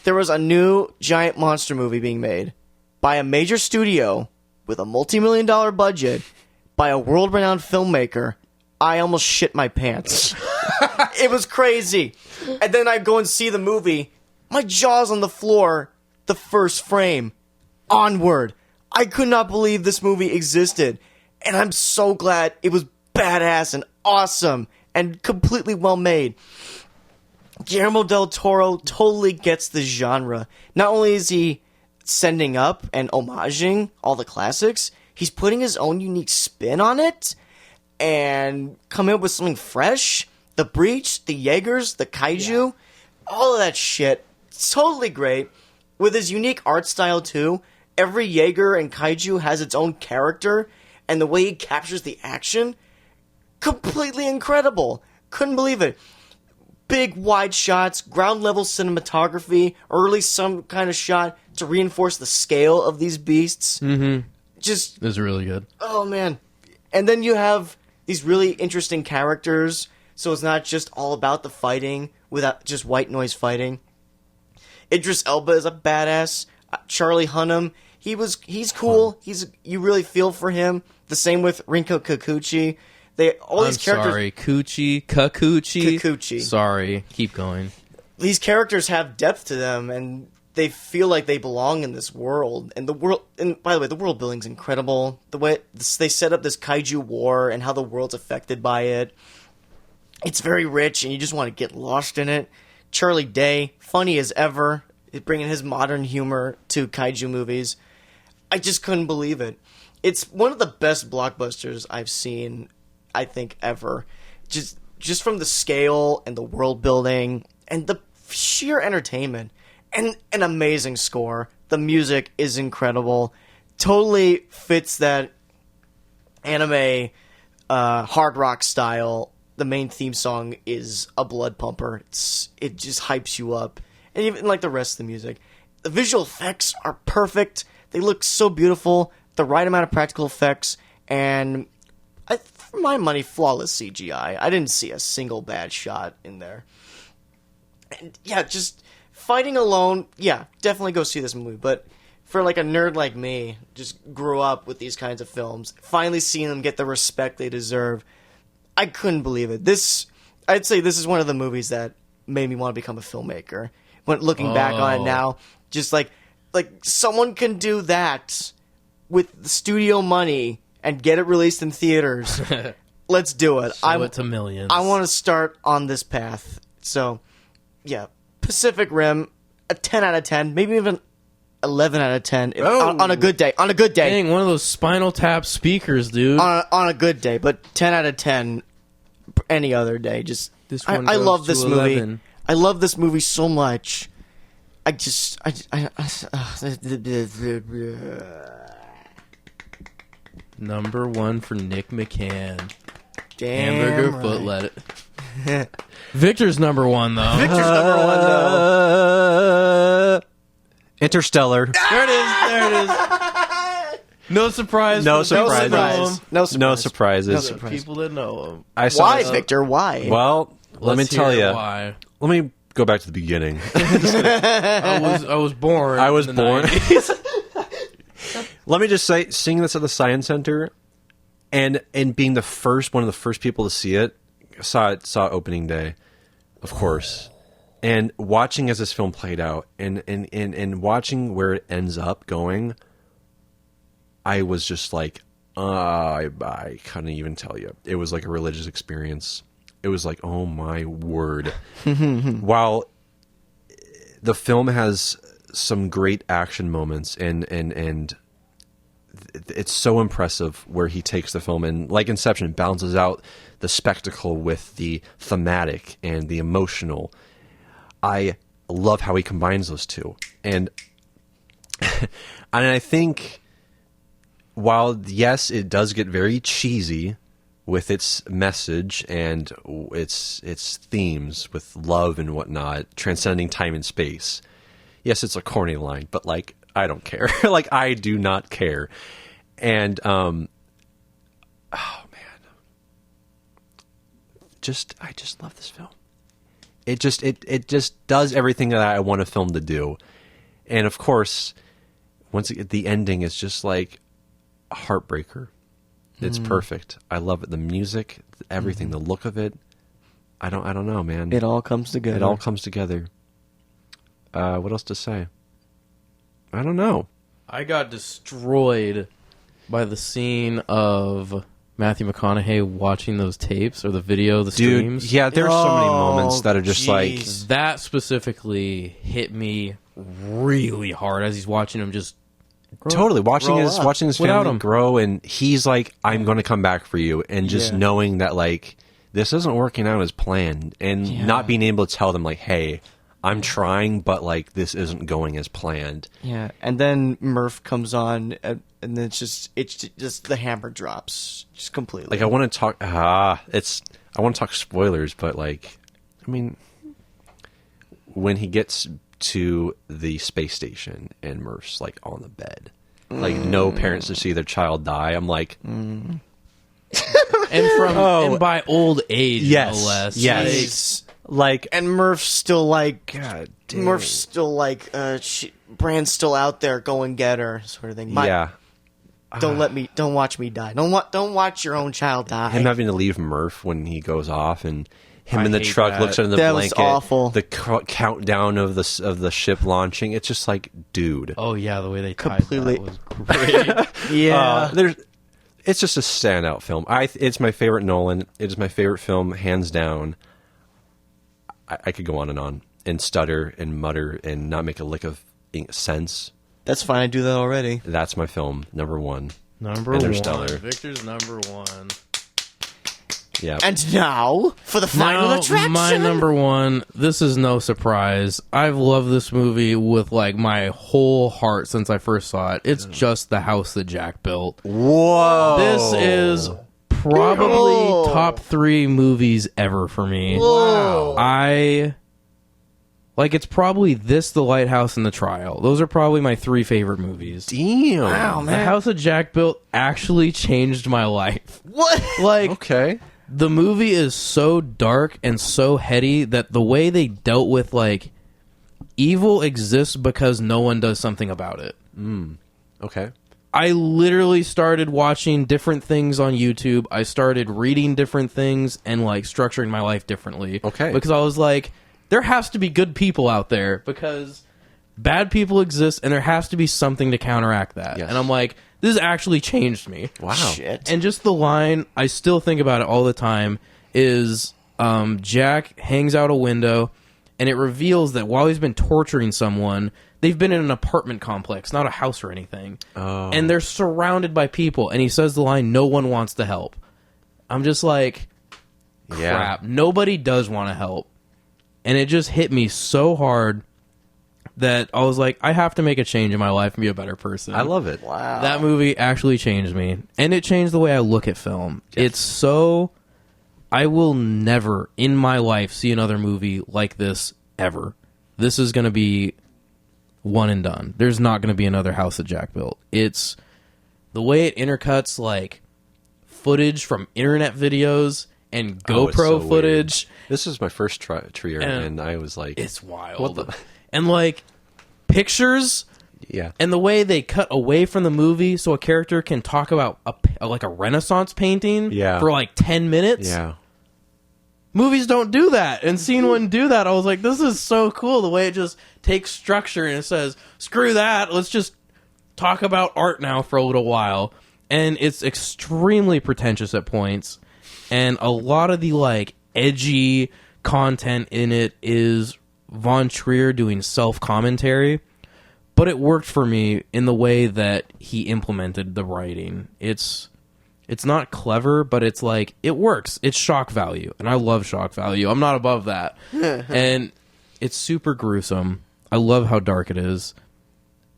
S3: there was a new giant monster movie being made by a major studio with a multi-million-dollar budget by a world-renowned filmmaker, I almost shit my pants. It was crazy. And then I go and see the movie. My jaw's on the floor the first frame. Onward. I could not believe this movie existed. And I'm so glad it was badass and awesome and completely well made. Guillermo del Toro totally gets the genre. Not only is he sending up and homaging all the classics, he's putting his own unique spin on it and coming up with something fresh. The Breach, the Jaegers, the Kaiju, all of that shit. It's totally great. With his unique art style, too. Every Jaeger and Kaiju has its own character, and the way he captures the action, completely incredible. Couldn't believe it. Big, wide shots, ground-level cinematography, or at least some kind of shot to reinforce the scale of these beasts.
S2: Mm-hmm.
S3: Just...
S2: It was really good.
S3: Oh, man. And then you have these really interesting characters, so it's not just all about the fighting, without just white noise fighting. Idris Elba is a badass. Charlie Hunnam, he's cool. You really feel for him. The same with Rinko Kikuchi. These characters.
S2: Sorry, Kikuchi. Sorry, keep going.
S3: These characters have depth to them, and they feel like they belong in this world. And by the way, the world building's incredible. The way they set up this kaiju war and how the world's affected by it. It's very rich, and you just want to get lost in it. Charlie Day, funny as ever, bringing his modern humor to kaiju movies. I just couldn't believe it. It's one of the best blockbusters I've seen, I think, ever. Just from the scale and the world building and the sheer entertainment and an amazing score. The music is incredible. Totally fits that anime hard rock style. The main theme song is a blood pumper. It just hypes you up. And even like the rest of the music. The visual effects are perfect. They look so beautiful. The right amount of practical effects. And for my money, flawless CGI. I didn't see a single bad shot in there. And yeah, just fighting alone, yeah, definitely go see this movie. But for like a nerd like me, just grew up with these kinds of films, finally seeing them get the respect they deserve, I couldn't believe it. I'd say this is one of the movies that made me want to become a filmmaker. When looking back on it now, just like someone can do that with the studio money and get it released in theaters. Let's do it.
S2: Show it to millions.
S3: I want to start on this path. So, yeah, Pacific Rim, a 10 out of 10, maybe even 11 out of 10 on a good day. On a good day.
S2: Dang, one of those Spinal Tap speakers, dude.
S3: On a good day, but 10 out of 10 any other day. Just
S2: this one
S3: I
S2: goes
S3: love
S2: to
S3: this
S2: 11.
S3: movie. I love this movie so much.
S2: Number one for Nick McCann.
S3: Damn
S2: Hamburger
S3: right.
S2: Footlet. Victor's number one, though.
S3: Victor's number one, though.
S1: Interstellar.
S2: There it is. No surprise.
S1: No
S2: for the people that know
S1: surprises.
S2: him.
S3: No surprise.
S1: No surprises.
S3: No surprise.
S2: People that know him.
S1: I saw
S3: Why,
S1: this-
S3: Victor? Why?
S1: Well, let me
S2: Let's
S1: tell
S2: hear
S1: you.
S2: why.
S1: Let me go back to the beginning.
S2: I was born.
S1: I was
S2: in the
S1: born.
S2: 90s.
S1: Let me just say, seeing this at the Science Center, and being one of the first people to see it, saw opening day, of course, and watching as this film played out, and watching where it ends up going, I was just like, I couldn't even tell you. It was like a religious experience. It was like, oh my word. While the film has some great action moments and it's so impressive where he takes the film and, like Inception, balances out the spectacle with the thematic and the emotional. I love how he combines those two. And I think while yes, it does get very cheesy with its message and its themes with love and whatnot, transcending time and space. Yes, it's a corny line, but like I don't care. Like I do not care. And oh man, I just love this film. It just does everything that I want a film to do. And of course, the ending is just like a heartbreaker. It's perfect. I love it. The music, everything, the look of it. I don't know, man.
S3: It all comes together.
S1: It all comes together. What else to say? I don't know.
S2: I got destroyed by the scene of Matthew McConaughey watching those tapes or the video, the streams.
S1: Dude, yeah, there's so many moments that are just like...
S2: That specifically hit me really hard as he's watching him just...
S1: Totally. Watching his
S2: without
S1: family
S2: him.
S1: grow, and he's like, I'm going to come back for you. And just knowing that, like, this isn't working out as planned. And not being able to tell them, like, hey, I'm trying, but, like, this isn't going as planned.
S3: Yeah, and then Murph comes on, and then it's just the hammer drops just completely.
S1: Like, I want to talk... I want to talk spoilers, but, like, I mean, when he gets to the space station and Murph's like on the bed, like no parents to see their child die, I'm like
S2: and by old age, no less.
S1: Yes. Like,
S3: and Murph's still like,
S1: God damn.
S3: Murph's still like, Brand's still out there, go and get her, sort of thing. Don't watch me die. Don't watch your own child die.
S1: Him having to leave Murph when he goes off, and him
S2: I
S1: in the
S2: hate
S1: truck
S2: that.
S1: looks under the
S3: That
S1: blanket.
S3: was awful.
S1: The countdown of the ship launching. It's just like, dude.
S2: Oh yeah, the way they
S3: Completely-
S2: tied that was great.
S3: Yeah,
S1: It's just a standout film. It's my favorite Nolan. It is my favorite film, hands down. I could go on and stutter and mutter and not make a lick of sense.
S3: that's fine. I do that already.
S1: That's my film, number one.
S2: Number
S1: Interstellar.
S2: one. Victor's number one.
S1: Yeah.
S3: And now for the final
S2: Now,
S3: attraction.
S2: my number one. This is no surprise. I've loved this movie with like my whole heart since I first saw it. It's just the house that Jack built.
S1: Whoa.
S2: This is probably top 3 movies ever for me.
S3: Whoa.
S2: It's probably this, The Lighthouse, and The Trial. Those are probably my 3 favorite movies.
S1: Damn.
S3: Wow,
S2: The
S3: man.
S2: house that Jack built actually changed my life.
S3: What?
S2: Like,
S1: Okay.
S2: the movie is so dark and so heady that the way they dealt with, like, evil exists because no one does something about it.
S1: Okay.
S2: I literally started watching different things on YouTube. I started reading different things and, like, structuring my life differently.
S1: Okay.
S2: Because I was like, there has to be good people out there because bad people exist and there has to be something to counteract that.
S1: Yes.
S2: And I'm like, this has actually changed me.
S1: Wow.
S3: Shit.
S2: And just the line, I still think about it all the time, is Jack hangs out a window and it reveals that while he's been torturing someone, they've been in an apartment complex, not a house or anything.
S1: Oh.
S2: And they're surrounded by people. And he says the line, no one wants to help. I'm just like, crap. Nobody does want to help. And it just hit me so hard that I was like, I have to make a change in my life and be a better person.
S1: I love it.
S3: Wow.
S2: That movie actually changed me. And it changed the way I look at film. It's so... I will never in my life see another movie like this ever. This is going to be one and done. There's not going to be another house that Jack built. It's the way it intercuts like footage from internet videos and GoPro
S1: it's so
S2: footage.
S1: weird. This is my first trio, and I was like,
S2: It's wild.
S1: What the-
S2: And like pictures
S1: yeah.
S2: and the way they cut away from the movie so a character can talk about a Renaissance painting for like 10 minutes.
S1: Yeah.
S2: Movies don't do that. And seeing one do that, I was like, this is so cool. The way it just takes structure and it says, screw that. Let's just talk about art now for a little while. And it's extremely pretentious at points. And a lot of the like edgy content in it is Von Trier doing self-commentary. But it worked for me in the way that he implemented the writing. It's not clever, but it's like, it works. It's shock value, and I love shock value. I'm not above that. And it's super gruesome. I love how dark it is.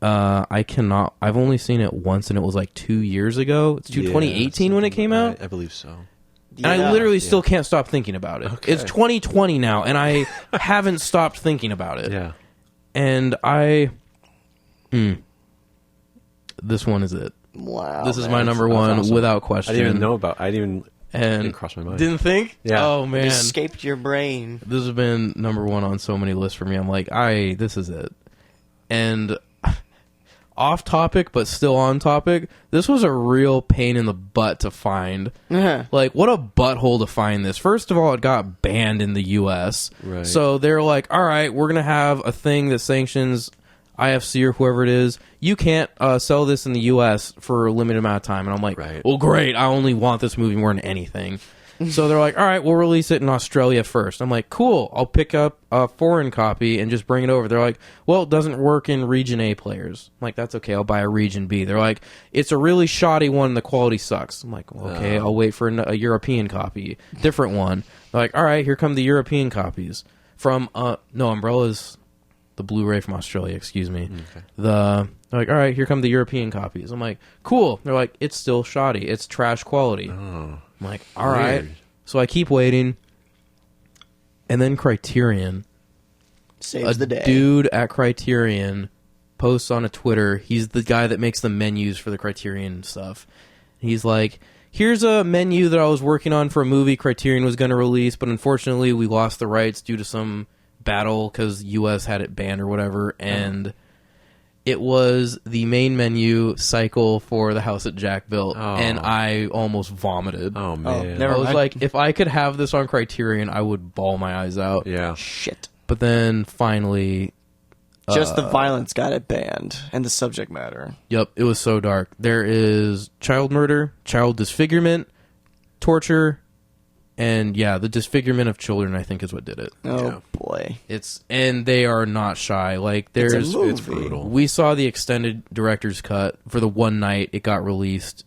S2: I cannot. I've only seen it once, and it was like 2 years ago. It's 2018 when it came out.
S1: I believe so.
S2: And I literally still can't stop thinking about it.
S1: Okay.
S2: It's 2020 now, and I haven't stopped thinking about it.
S1: Yeah.
S2: And this one is it.
S3: Wow.
S2: This is my number one
S1: awesome.
S2: without question.
S1: I didn't even know about. I didn't
S2: and
S1: didn't cross my mind.
S2: Didn't think?
S1: Yeah.
S2: Oh
S3: It
S2: man,
S3: escaped your brain.
S2: this has been number one on so many lists for me. I'm like, this is it. And off topic, but still on topic. This was a real pain in the butt to find. Like, what a butthole to find this. First of all, it got banned in the U.S.
S1: Right.
S2: So they're like, all right, we're going to have a thing that sanctions IFC or whoever it is. You can't sell this in the U.S. for a limited amount of time. And I'm like,
S1: Right.
S2: well, great. I only want this movie more than anything. So they're like, all right, we'll release it in Australia first. I'm like, cool. I'll pick up a foreign copy and just bring it over. They're like, well, it doesn't work in Region A players. I'm like, that's okay. I'll buy a Region B. They're like, it's a really shoddy one and the quality sucks. I'm like, well, okay, I'll wait for a European copy. Different one. They're like, all right, here come the European copies. From, Umbrella's the Blu-ray from Australia, excuse me.
S1: Okay.
S2: They're like, all right, here come the European copies. I'm like, cool. They're like, it's still shoddy. It's trash quality.
S1: Oh.
S2: I'm like, all right.
S1: Weird.
S2: So I keep waiting. And then Criterion.
S3: Saves the day.
S2: Dude at Criterion posts on a Twitter. He's the guy that makes the menus for the Criterion stuff. He's like, here's a menu that I was working on for a movie Criterion was going to release, but unfortunately we lost the rights due to some battle because U.S. had it banned or whatever. And it was the main menu cycle for the house that Jack built, and I almost vomited.
S1: Oh man.
S3: never
S2: I was
S3: mind.
S2: like, if I could have this on Criterion, I would bawl my eyes out.
S1: Yeah.
S3: Shit.
S2: But then finally,
S3: Just the violence got it banned, and the subject matter.
S2: yep, it was so dark. There is child murder, child disfigurement, torture, and the disfigurement of children, I think, is what did it.
S3: Oh boy.
S2: And they are not shy. Like, there's
S1: It's brutal.
S2: we saw the extended director's cut for the one night it got released,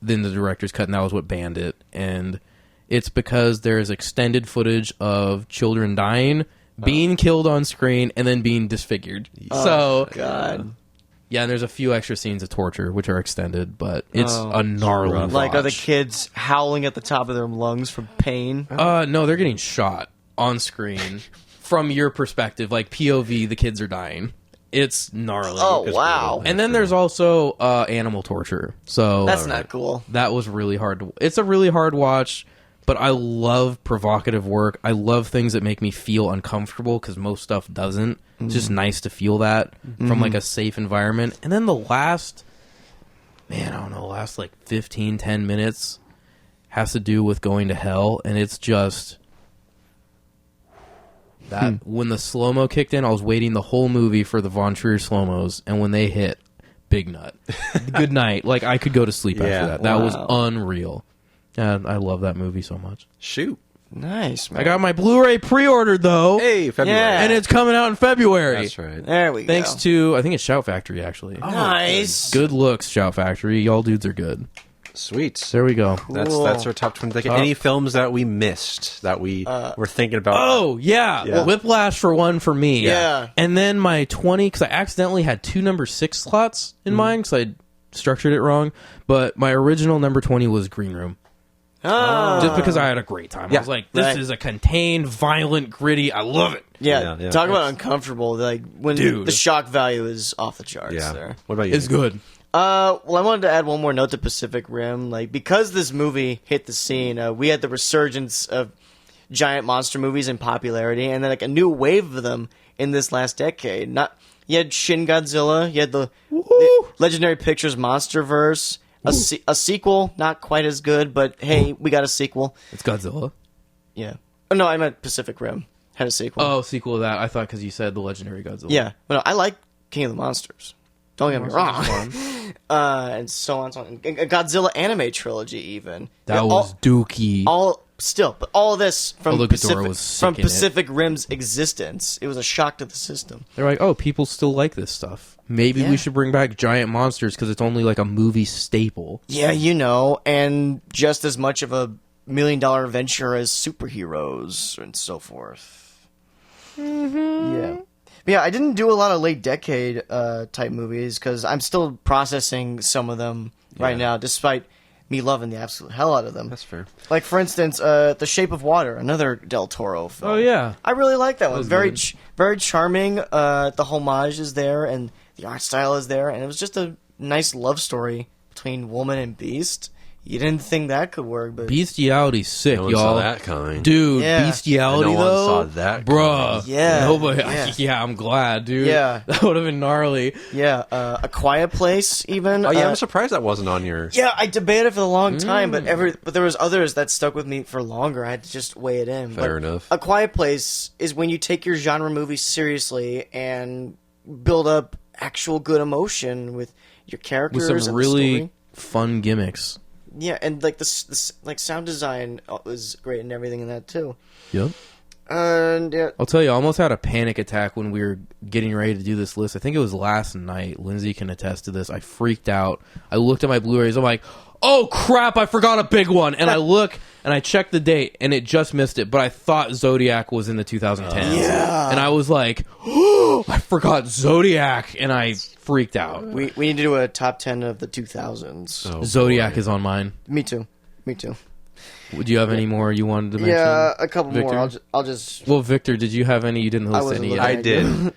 S2: then the director's cut, and that was what banned it. And it's because there's extended footage of children dying, being killed on screen, and then being disfigured. So,
S3: God.
S2: yeah, and there's a few extra scenes of torture, which are extended, but it's a gnarly watch.
S3: Like, are the kids howling at the top of their lungs from pain?
S2: No, they're getting shot on screen from your perspective. Like, POV, the kids are dying. It's gnarly.
S3: Oh, wow.
S2: And then there's also animal torture. So
S3: That's not cool.
S2: that was really hard. It's a really hard watch, but I love provocative work. I love things that make me feel uncomfortable because most stuff doesn't. It's just nice to feel that from like a safe environment. And then the last like 15, 10 minutes has to do with going to hell. And it's just that when the slow-mo kicked in, I was waiting the whole movie for the Von Trier slow-mos. And when they hit, big nut. Good night. Like, I could go to sleep after that. That was unreal. And I love that movie so much.
S1: Shoot.
S3: Nice, man.
S2: I got my Blu-ray pre-ordered, though.
S1: Hey, February.
S3: Yeah.
S2: And it's coming out in February.
S1: That's right.
S3: There we
S2: Thanks
S3: go.
S2: to, I think it's Shout Factory, actually.
S3: Nice.
S2: Good looks, Shout Factory. Y'all dudes are good.
S1: Sweet.
S2: There we go.
S1: That's
S3: Cool.
S1: our top 20. Any films that we missed that we were thinking about?
S2: Oh, yeah.
S1: Yeah.
S2: Whiplash for one for me.
S3: Yeah.
S2: And then my 20, because I accidentally had two number 6 slots in mine, because I structured it wrong. But my original number 20 was Green Room. Just because I had a great time. I was like, this is a contained, violent, gritty. I love it.
S3: Yeah,
S1: Yeah.
S3: talk about uncomfortable. Like, when
S2: Dude.
S3: the shock value is off the charts
S1: Yeah.
S3: there.
S1: What about you?
S2: It's good.
S3: Well, I wanted to add one more note to Pacific Rim. Like, because this movie hit the scene, we had the resurgence of giant monster movies in popularity, and then like a new wave of them in this last decade. You had Shin Godzilla, you had the Legendary Pictures MonsterVerse, a sequel, not quite as good, but hey, we got a sequel.
S2: It's Godzilla.
S3: Yeah. Oh, no, I meant Pacific Rim had a sequel.
S2: Oh, sequel to that. I thought because you said the Legendary Godzilla.
S3: Yeah, but no, I like King of the Monsters. Don't get me wrong. And so on, so on. A Godzilla anime trilogy, even.
S2: That was dookie.
S3: But all of this from
S2: Ghidorah
S3: Pacific,
S2: was sick
S3: from
S2: in it.
S3: Pacific Rim's existence. It was a shock to the system.
S2: They're like, oh, people still like this stuff. Maybe
S3: Yeah.
S2: we should bring back giant monsters because it's only like a movie staple.
S3: Yeah, and just as much of a $1 million venture as superheroes and so forth. Mm-hmm. Yeah. But yeah, I didn't do a lot of late decade type movies because I'm still processing some of them right now, despite me loving the absolute hell out of them.
S1: That's fair.
S3: Like, for instance, The Shape of Water, another Del Toro film.
S2: Oh, yeah.
S3: I really like that one. Very
S2: good.
S3: very charming. The homage is there, and the art style is there, and it was just a nice love story between woman and beast. You didn't think that could work, but
S2: Bestiality's sick,
S1: No one
S2: y'all.
S1: saw that coming.
S2: Dude,
S3: Yeah.
S2: Bestiality,
S1: No one
S2: though?
S1: saw that
S2: Bruh.
S3: Yeah.
S2: Nobody,
S3: Yeah.
S2: I'm glad, dude.
S3: Yeah.
S2: That would have been gnarly.
S3: yeah, A Quiet Place even.
S1: Oh yeah, I'm surprised that wasn't on your.
S3: Yeah, I debated for a long time, but there was others that stuck with me for longer. I had to just weigh it in.
S1: Fair
S3: But
S1: enough.
S3: A Quiet Place is when you take your genre movie seriously and build up actual good emotion with your characters
S2: With some
S3: and
S2: really
S3: the story.
S2: fun gimmicks.
S3: Yeah, and like this like sound design was great and everything in that too.
S2: Yep.
S3: And yeah,
S2: I'll tell you, I almost had a panic attack when we were getting ready to do this list. I think it was last night. Lindsay can attest to this. I freaked out. I looked at my Blu-rays. I'm like, oh, crap, I forgot a big one. And I look, and I check the date, and it just missed it. But I thought Zodiac was in the 2010s.
S3: Yeah.
S2: And I was like, oh, I forgot Zodiac. And I freaked out.
S3: we need to do a top 10 of the 2000s.
S1: Oh,
S2: Zodiac
S1: boy.
S2: is on mine.
S3: Me too.
S2: Do you have any more you wanted to mention?
S3: Yeah, a couple
S2: Victor?
S3: more. I'll just
S2: Well, Victor, did you have any? You didn't list
S3: wasn't
S2: any
S3: looking
S2: yet.
S1: I did.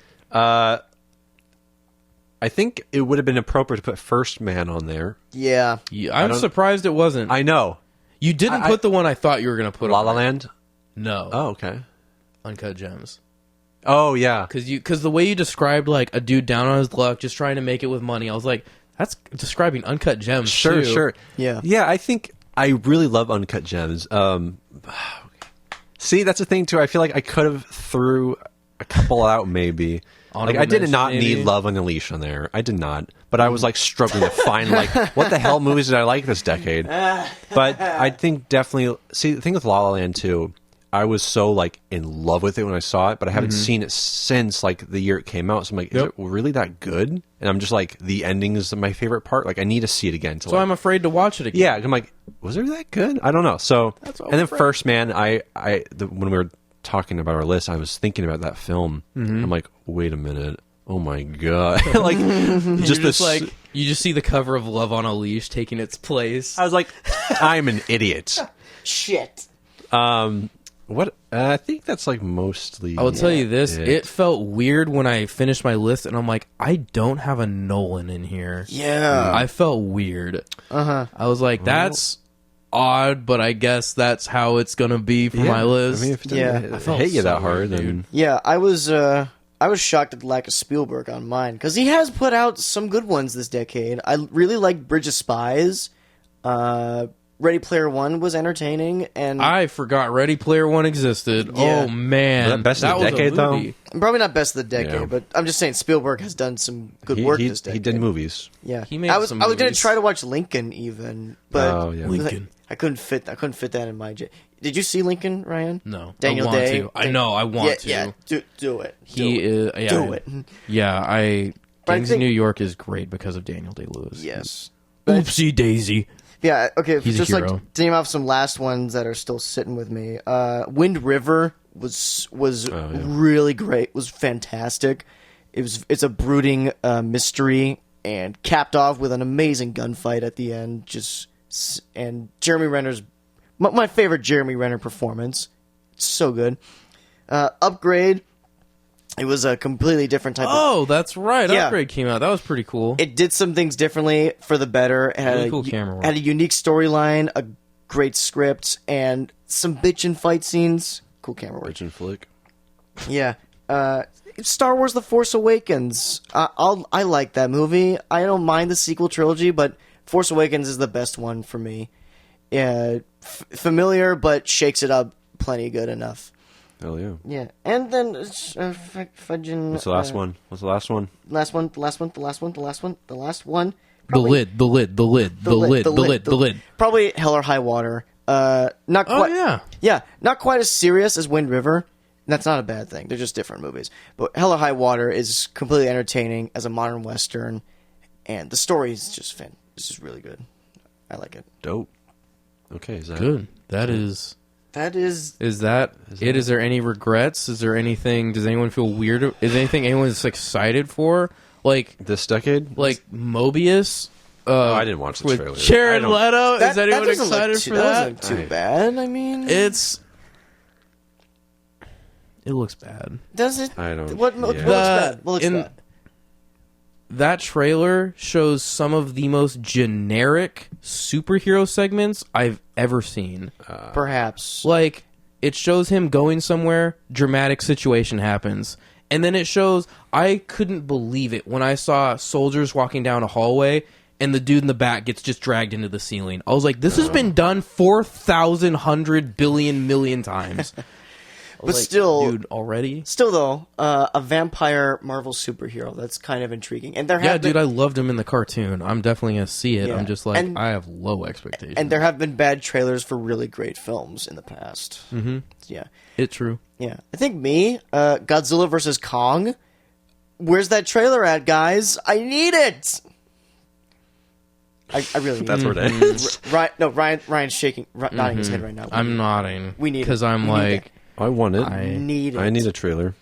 S1: I think it would have been appropriate to put First Man on there.
S3: yeah.
S2: I'm surprised it wasn't.
S1: I know.
S2: You didn't put the one I thought you were going to put
S1: La
S2: on
S1: La
S2: there.
S1: Land.
S2: No.
S1: Oh, okay.
S2: Uncut Gems.
S1: Oh yeah.
S2: Because the way you described like a dude down on his luck just trying to make it with money, I was like, that's describing Uncut Gems.
S1: Sure,
S2: too.
S1: sure.
S3: Yeah.
S1: Yeah, I think I really love Uncut Gems. See, that's the thing too. I feel like I could have threw a couple out maybe. Like I did
S2: mention,
S1: not
S2: maybe?
S1: need Love Unleashed on there. I did not. But I was like struggling to find like what the hell movies did I like this decade. But I think definitely see the thing with La La Land too. I was so like in love with it when I saw it, but I haven't seen it since like the year it came out. So I'm like, is it really that good? And I'm just like, the ending is my favorite part. Like I need to see it again. To,
S2: So
S1: like,
S2: I'm afraid to watch it again.
S1: yeah, I'm like, was it that good? I don't know. So
S2: That's all
S1: and then
S2: right.
S1: First Man, when we were talking about our list, I was thinking about that film. I'm like, wait a minute. Oh my god! Like just this.
S2: like you just see the cover of Love on a Leash taking its place.
S1: I was like, I'm an idiot.
S3: Shit.
S1: What? I think that's like mostly.
S2: I will tell you this:
S1: it.
S2: it felt weird when I finished my list, and I'm like, I don't have a Nolan in here.
S3: Yeah.
S2: I felt weird. I was like, that's odd, but I guess that's how it's gonna be for my list.
S1: I mean, if it
S3: Yeah.
S1: didn't
S3: I
S2: felt
S1: hit you
S2: so
S1: that hard,
S2: weird,
S1: then
S3: Yeah, I was shocked at the lack of Spielberg on mine because he has put out some good ones this decade. I really liked Bridge of Spies. Ready Player One was entertaining, and
S2: I forgot Ready Player One existed.
S3: Yeah.
S2: Oh man,
S1: Was that best of the
S2: was a
S1: decade, though?
S2: movie.
S3: probably not best of the decade,
S1: Yeah.
S3: but I'm just saying Spielberg has done some good work this decade.
S1: he did movies.
S3: Yeah,
S2: He made
S3: I was
S2: some
S3: gonna
S2: movies.
S3: try to watch Lincoln even, but
S1: Oh, yeah.
S2: Lincoln.
S3: I couldn't fit that in my. Did you see Lincoln, Ryan?
S2: No,
S3: Daniel
S2: I want
S3: Day.
S2: to. I know, I want
S3: yeah,
S2: to.
S3: Yeah, do it.
S2: He is. Yeah,
S3: Do it.
S2: Yeah,
S3: But I
S2: Gangs
S3: think-
S2: of New York is great because of Daniel Day-Lewis.
S3: Yes.
S2: Oopsie daisy.
S3: Yeah, okay,
S2: He's a
S3: just
S2: hero.
S3: like to name off some last ones that are still sitting with me. Wind River was really great, was fantastic. It's a brooding mystery and capped off with an amazing gunfight at the end. And Jeremy Renner's my favorite Jeremy Renner performance. So good. Upgrade. It was a completely different type of.
S2: Oh, that's right.
S3: Yeah.
S2: Upgrade came out. That was pretty cool.
S3: It did some things differently for the better. It had
S2: Really cool camera work.
S3: had a unique storyline, a great script, and some bitch and fight scenes. Cool camera work.
S1: Bitch and flick.
S3: Yeah. Star Wars: The Force Awakens. I like that movie. I don't mind the sequel trilogy, but Force Awakens is the best one for me. Yeah, familiar, but shakes it up plenty good enough.
S1: Hell yeah.
S3: Yeah, and then fudging.
S1: What's the last one? What's the last one?
S3: The last one.
S2: The lid.
S3: Probably Hell or High Water. Not
S2: Oh,
S3: quite.
S2: yeah.
S3: Not quite as serious as Wind River. That's not a bad thing. They're just different movies. But Hell or High Water is completely entertaining as a modern western, and the story is just It's just really good. I like it.
S1: Dope. Okay, is that
S2: Good. That is
S3: That is...
S2: Is that it? Is there any regrets? Is there anything... Does anyone feel weird? Is anything anyone's excited for? Like...
S1: This decade?
S2: Like Mobius?
S1: I didn't watch the trailer.
S2: Jared Leto? Is anyone excited for that?
S3: That doesn't look too bad. I mean...
S2: It looks bad.
S3: Does it?
S1: I don't...
S3: What looks bad? What looks bad?
S2: That trailer shows some of the most generic superhero segments I've ever seen.
S3: Perhaps.
S2: Like, it shows him going somewhere, dramatic situation happens. And then it shows, I couldn't believe it when I saw soldiers walking down a hallway and the dude in the back gets just dragged into the ceiling. I was like, this has been done 4,000 100 billion million times.
S3: But still,
S2: dude, already?
S3: Still, though, a vampire Marvel superhero. That's kind of intriguing. And there
S2: dude, I loved him in the cartoon. I'm definitely going to see it.
S3: Yeah.
S2: I'm just like, I have low expectations.
S3: And there have been bad trailers for really great films in the past.
S2: Mm-hmm.
S3: Yeah.
S2: It's true.
S3: Yeah. I think Godzilla vs. Kong. Where's that trailer at, guys? I need it! I really need
S1: That's
S3: it.
S1: where it ends.
S3: Ryan's shaking, nodding his head right now.
S2: I'm nodding.
S3: We need it.
S2: Because I'm like...
S1: I want it.
S3: I need it.
S1: I need a trailer.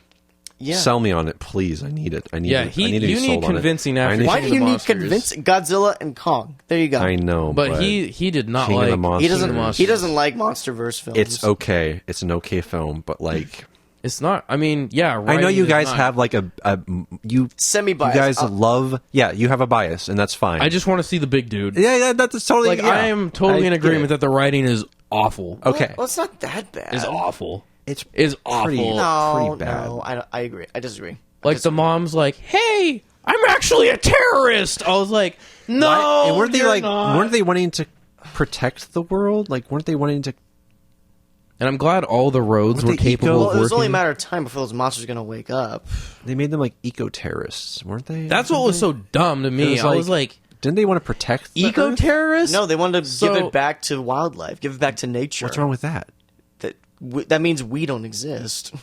S3: Yeah.
S1: Sell me on it, please. I need it. I need it.
S2: you need convincing after.
S3: Why do you need
S2: Monsters.
S3: convincing? Godzilla and Kong. There you go.
S1: I know,
S2: but he did not
S1: King of
S2: like.
S1: the Monsters.
S3: He doesn't like MonsterVerse films.
S1: It's okay. It's an okay film, but like
S2: it's not. I mean, yeah.
S1: I know you guys have like a you
S3: semi-bias.
S1: You guys love. Yeah, you have a bias, and that's fine.
S2: I just want to see the big dude.
S1: Yeah, that's totally.
S2: Like I am totally in agreement that the writing is awful.
S1: Okay,
S3: well, it's not that bad.
S2: It's awful.
S1: It's
S2: awful.
S3: No,
S1: pretty bad.
S3: no, I agree. I disagree.
S2: Like the mom's like, "Hey, I'm actually a terrorist." I was like, "No,
S1: and weren't they
S2: you're
S1: like?
S2: not.
S1: Weren't they wanting to protect the world? Like, weren't they wanting to?
S2: And I'm glad all the roads were capable of
S3: Well,
S2: working.
S3: it was only a matter of time before those monsters are going to wake up.
S1: They made them like eco-terrorists, weren't they?
S2: That's what was so dumb to me. I was like,
S1: didn't they want to protect the Earth?
S2: eco-terrorists?
S3: No, they wanted to give it back to wildlife, give it back to nature.
S1: What's wrong with that?
S3: That means we don't exist.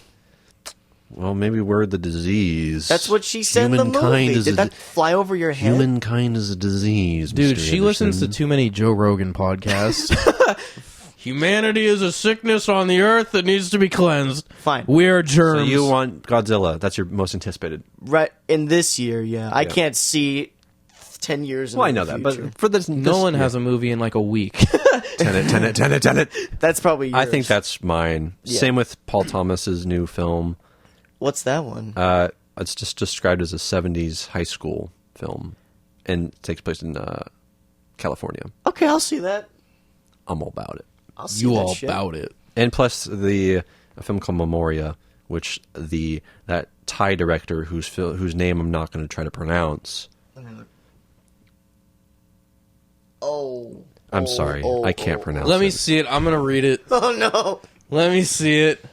S1: Well, maybe we're the disease.
S3: That's what she said in the movie. Did that fly over your head?
S1: Humankind is a disease,
S2: dude.
S1: Mr.
S2: She listens to too many Joe Rogan podcasts. Humanity is a sickness on the earth that needs to be cleansed.
S3: Fine.
S2: We are germs.
S1: So you want Godzilla? That's your most anticipated.
S3: Right in this year, yeah. I can't see 10 years.
S1: Well, I know that, but for this,
S2: Nolan has a movie in like a week.
S1: Tenet.
S3: That's probably yours.
S1: I think that's mine.
S3: Yeah.
S1: Same with Paul Thomas's new film.
S3: What's that one?
S1: It's just described as a 70s high school film and takes place in California.
S3: Okay, I'll see that.
S1: I'm all about it.
S3: I'll see that shit.
S2: About it.
S1: And plus a film called Memoria, which that Thai director whose name I'm not going to try to pronounce. I'm sorry. I can't pronounce it.
S2: Let me see it. I'm going to read it.
S3: Oh, no.
S2: Let me see it.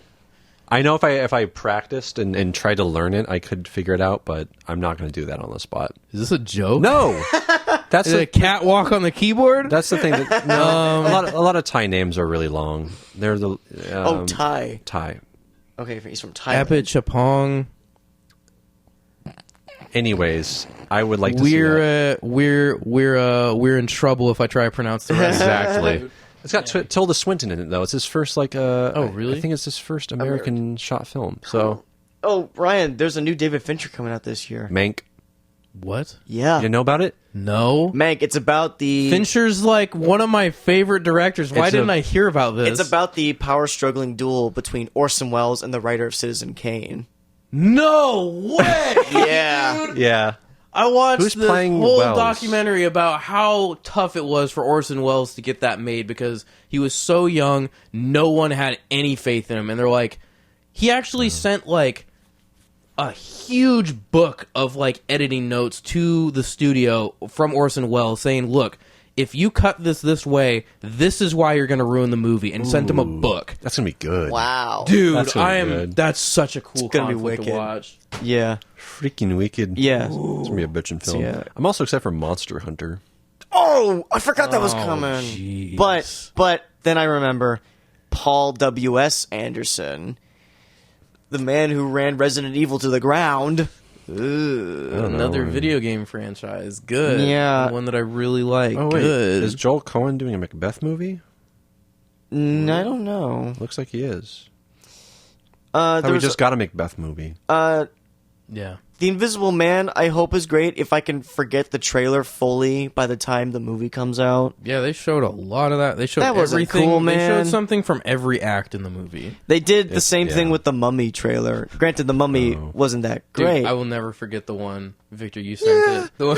S1: I know if I practiced and tried to learn it, I could figure it out, but I'm not going to do that on the spot.
S2: Is this a joke?
S1: No, that's
S2: Is it a catwalk on the keyboard?
S1: That's the thing. That, no, a lot of Thai names are really long. They're the
S3: Thai.
S1: Thai.
S3: Okay, he's from Thailand.
S2: Epit Chapong.
S1: Anyways, I would like to see that.
S2: We're in trouble if I try to pronounce the rest.
S1: Exactly. It's got Tilda Swinton in it, though. It's his first,
S2: really?
S1: I think it's his first American shot film. So,
S3: Ryan, there's a new David Fincher coming out this year.
S1: Mank.
S2: What?
S3: Yeah.
S1: You know about it?
S2: No.
S3: Mank, it's about the...
S2: Fincher's like one of my favorite directors. Why didn't I hear about this?
S3: It's about the power-struggling duel between Orson Welles and the writer of Citizen Kane.
S2: No way!
S3: Yeah.
S2: Dude.
S1: Yeah.
S2: I watched
S1: Who's
S2: the
S1: playing
S2: whole
S1: Welles?
S2: documentary about how tough it was for Orson Welles to get that made because he was so young, no one had any faith in him. And they're like, he actually sent like a huge book of like editing notes to the studio from Orson Welles saying, look, if you cut this way, this is why you're going to ruin the movie, and sent him a book.
S1: That's going to be good.
S3: Wow.
S2: Dude,
S1: That's good.
S2: that's such a cool
S3: gonna be
S2: conflict to
S3: wicked.
S2: watch.
S3: Yeah.
S1: Freaking wicked.
S3: Yeah.
S1: It's going to be a bitchin' film.
S3: Yeah.
S1: I'm also excited for Monster Hunter.
S3: Oh, I forgot that was coming.
S2: jeez.
S3: But then I remember Paul W.S. Anderson, the man who ran Resident Evil to the ground.
S2: Another video game franchise. Good.
S3: Yeah.
S2: One that I really like.
S1: Oh, wait.
S2: Good.
S1: Is Joel Cohen doing a Macbeth movie?
S3: I don't know.
S1: Looks like he is.
S3: There
S1: We
S3: was
S1: just got a Macbeth movie.
S2: Yeah.
S3: The Invisible Man, I hope is great if I can forget the trailer fully by the time the movie comes out.
S2: Yeah, they showed a lot of that. They showed
S3: That wasn't
S2: everything.
S3: cool,
S2: They
S3: man.
S2: showed something from every act in the movie.
S3: They did the same thing
S1: yeah.
S3: with the Mummy trailer. Granted, the Mummy wasn't that
S2: Dude,
S3: great.
S2: I will never forget the one. Victor, you sent it. The one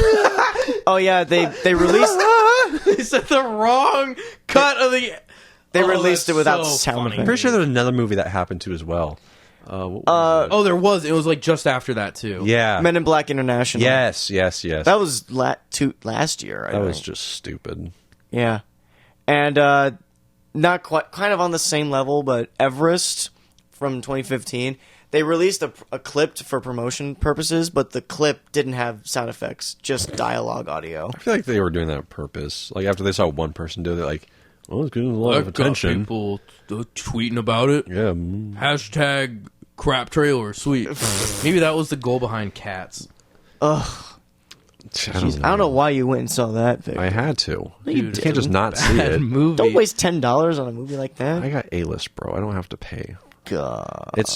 S3: Oh yeah, they released
S2: they said the wrong cut of the.
S3: they
S2: Oh,
S3: released it
S2: that's
S3: without
S2: so
S3: sound
S2: funny.
S1: I'm
S3: effects.
S1: pretty sure there's another movie that happened to as well. What was
S2: Oh, there was. It was like just after that too.
S1: it? Yeah.
S3: Men in Black International.
S1: Yes.
S3: That was last year.
S1: That was just stupid.
S3: Yeah, and not quite, kind of on the same level, but Everest from 2015. They released a clip for promotion purposes, but the clip didn't have sound effects, just dialogue audio.
S1: I feel like they were doing that on purpose. Like after they saw one person do it, they're like, "Well, it's getting a lot of
S2: I've got
S1: attention."
S2: people tweeting about it.
S1: Yeah.
S2: Hashtag crap trailer. Sweet. Maybe that was the goal behind Cats.
S3: Ugh.
S1: I
S3: I don't know why you went and saw that, Vic.
S1: I had to.
S3: you
S1: You can't just not see
S2: Bad
S1: it.
S2: movie.
S3: Don't waste $10 on a movie like that.
S1: I got A-list, bro. I don't have to pay.
S3: God.
S1: It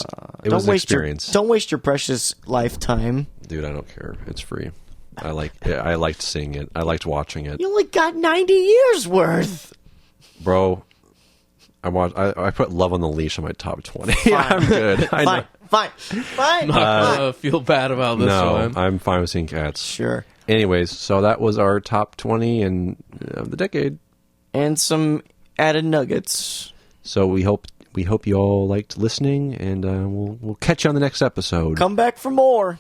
S3: Don't
S1: was an
S3: waste
S1: experience.
S3: don't waste your precious lifetime.
S1: Dude, I don't care. It's free. I liked seeing it. I liked watching it.
S3: You only got 90 years worth.
S1: Bro, I put Love on the Leash on my top 20. I'm good. I know.
S3: Fine.
S2: Not gonna feel bad about this
S1: No,
S2: one.
S1: I'm fine with seeing Cats.
S3: Sure.
S1: Anyways, so that was our top 20 of the decade.
S3: And some added nuggets.
S1: So we hope you all liked listening, and we'll catch you on the next episode.
S3: Come back for more.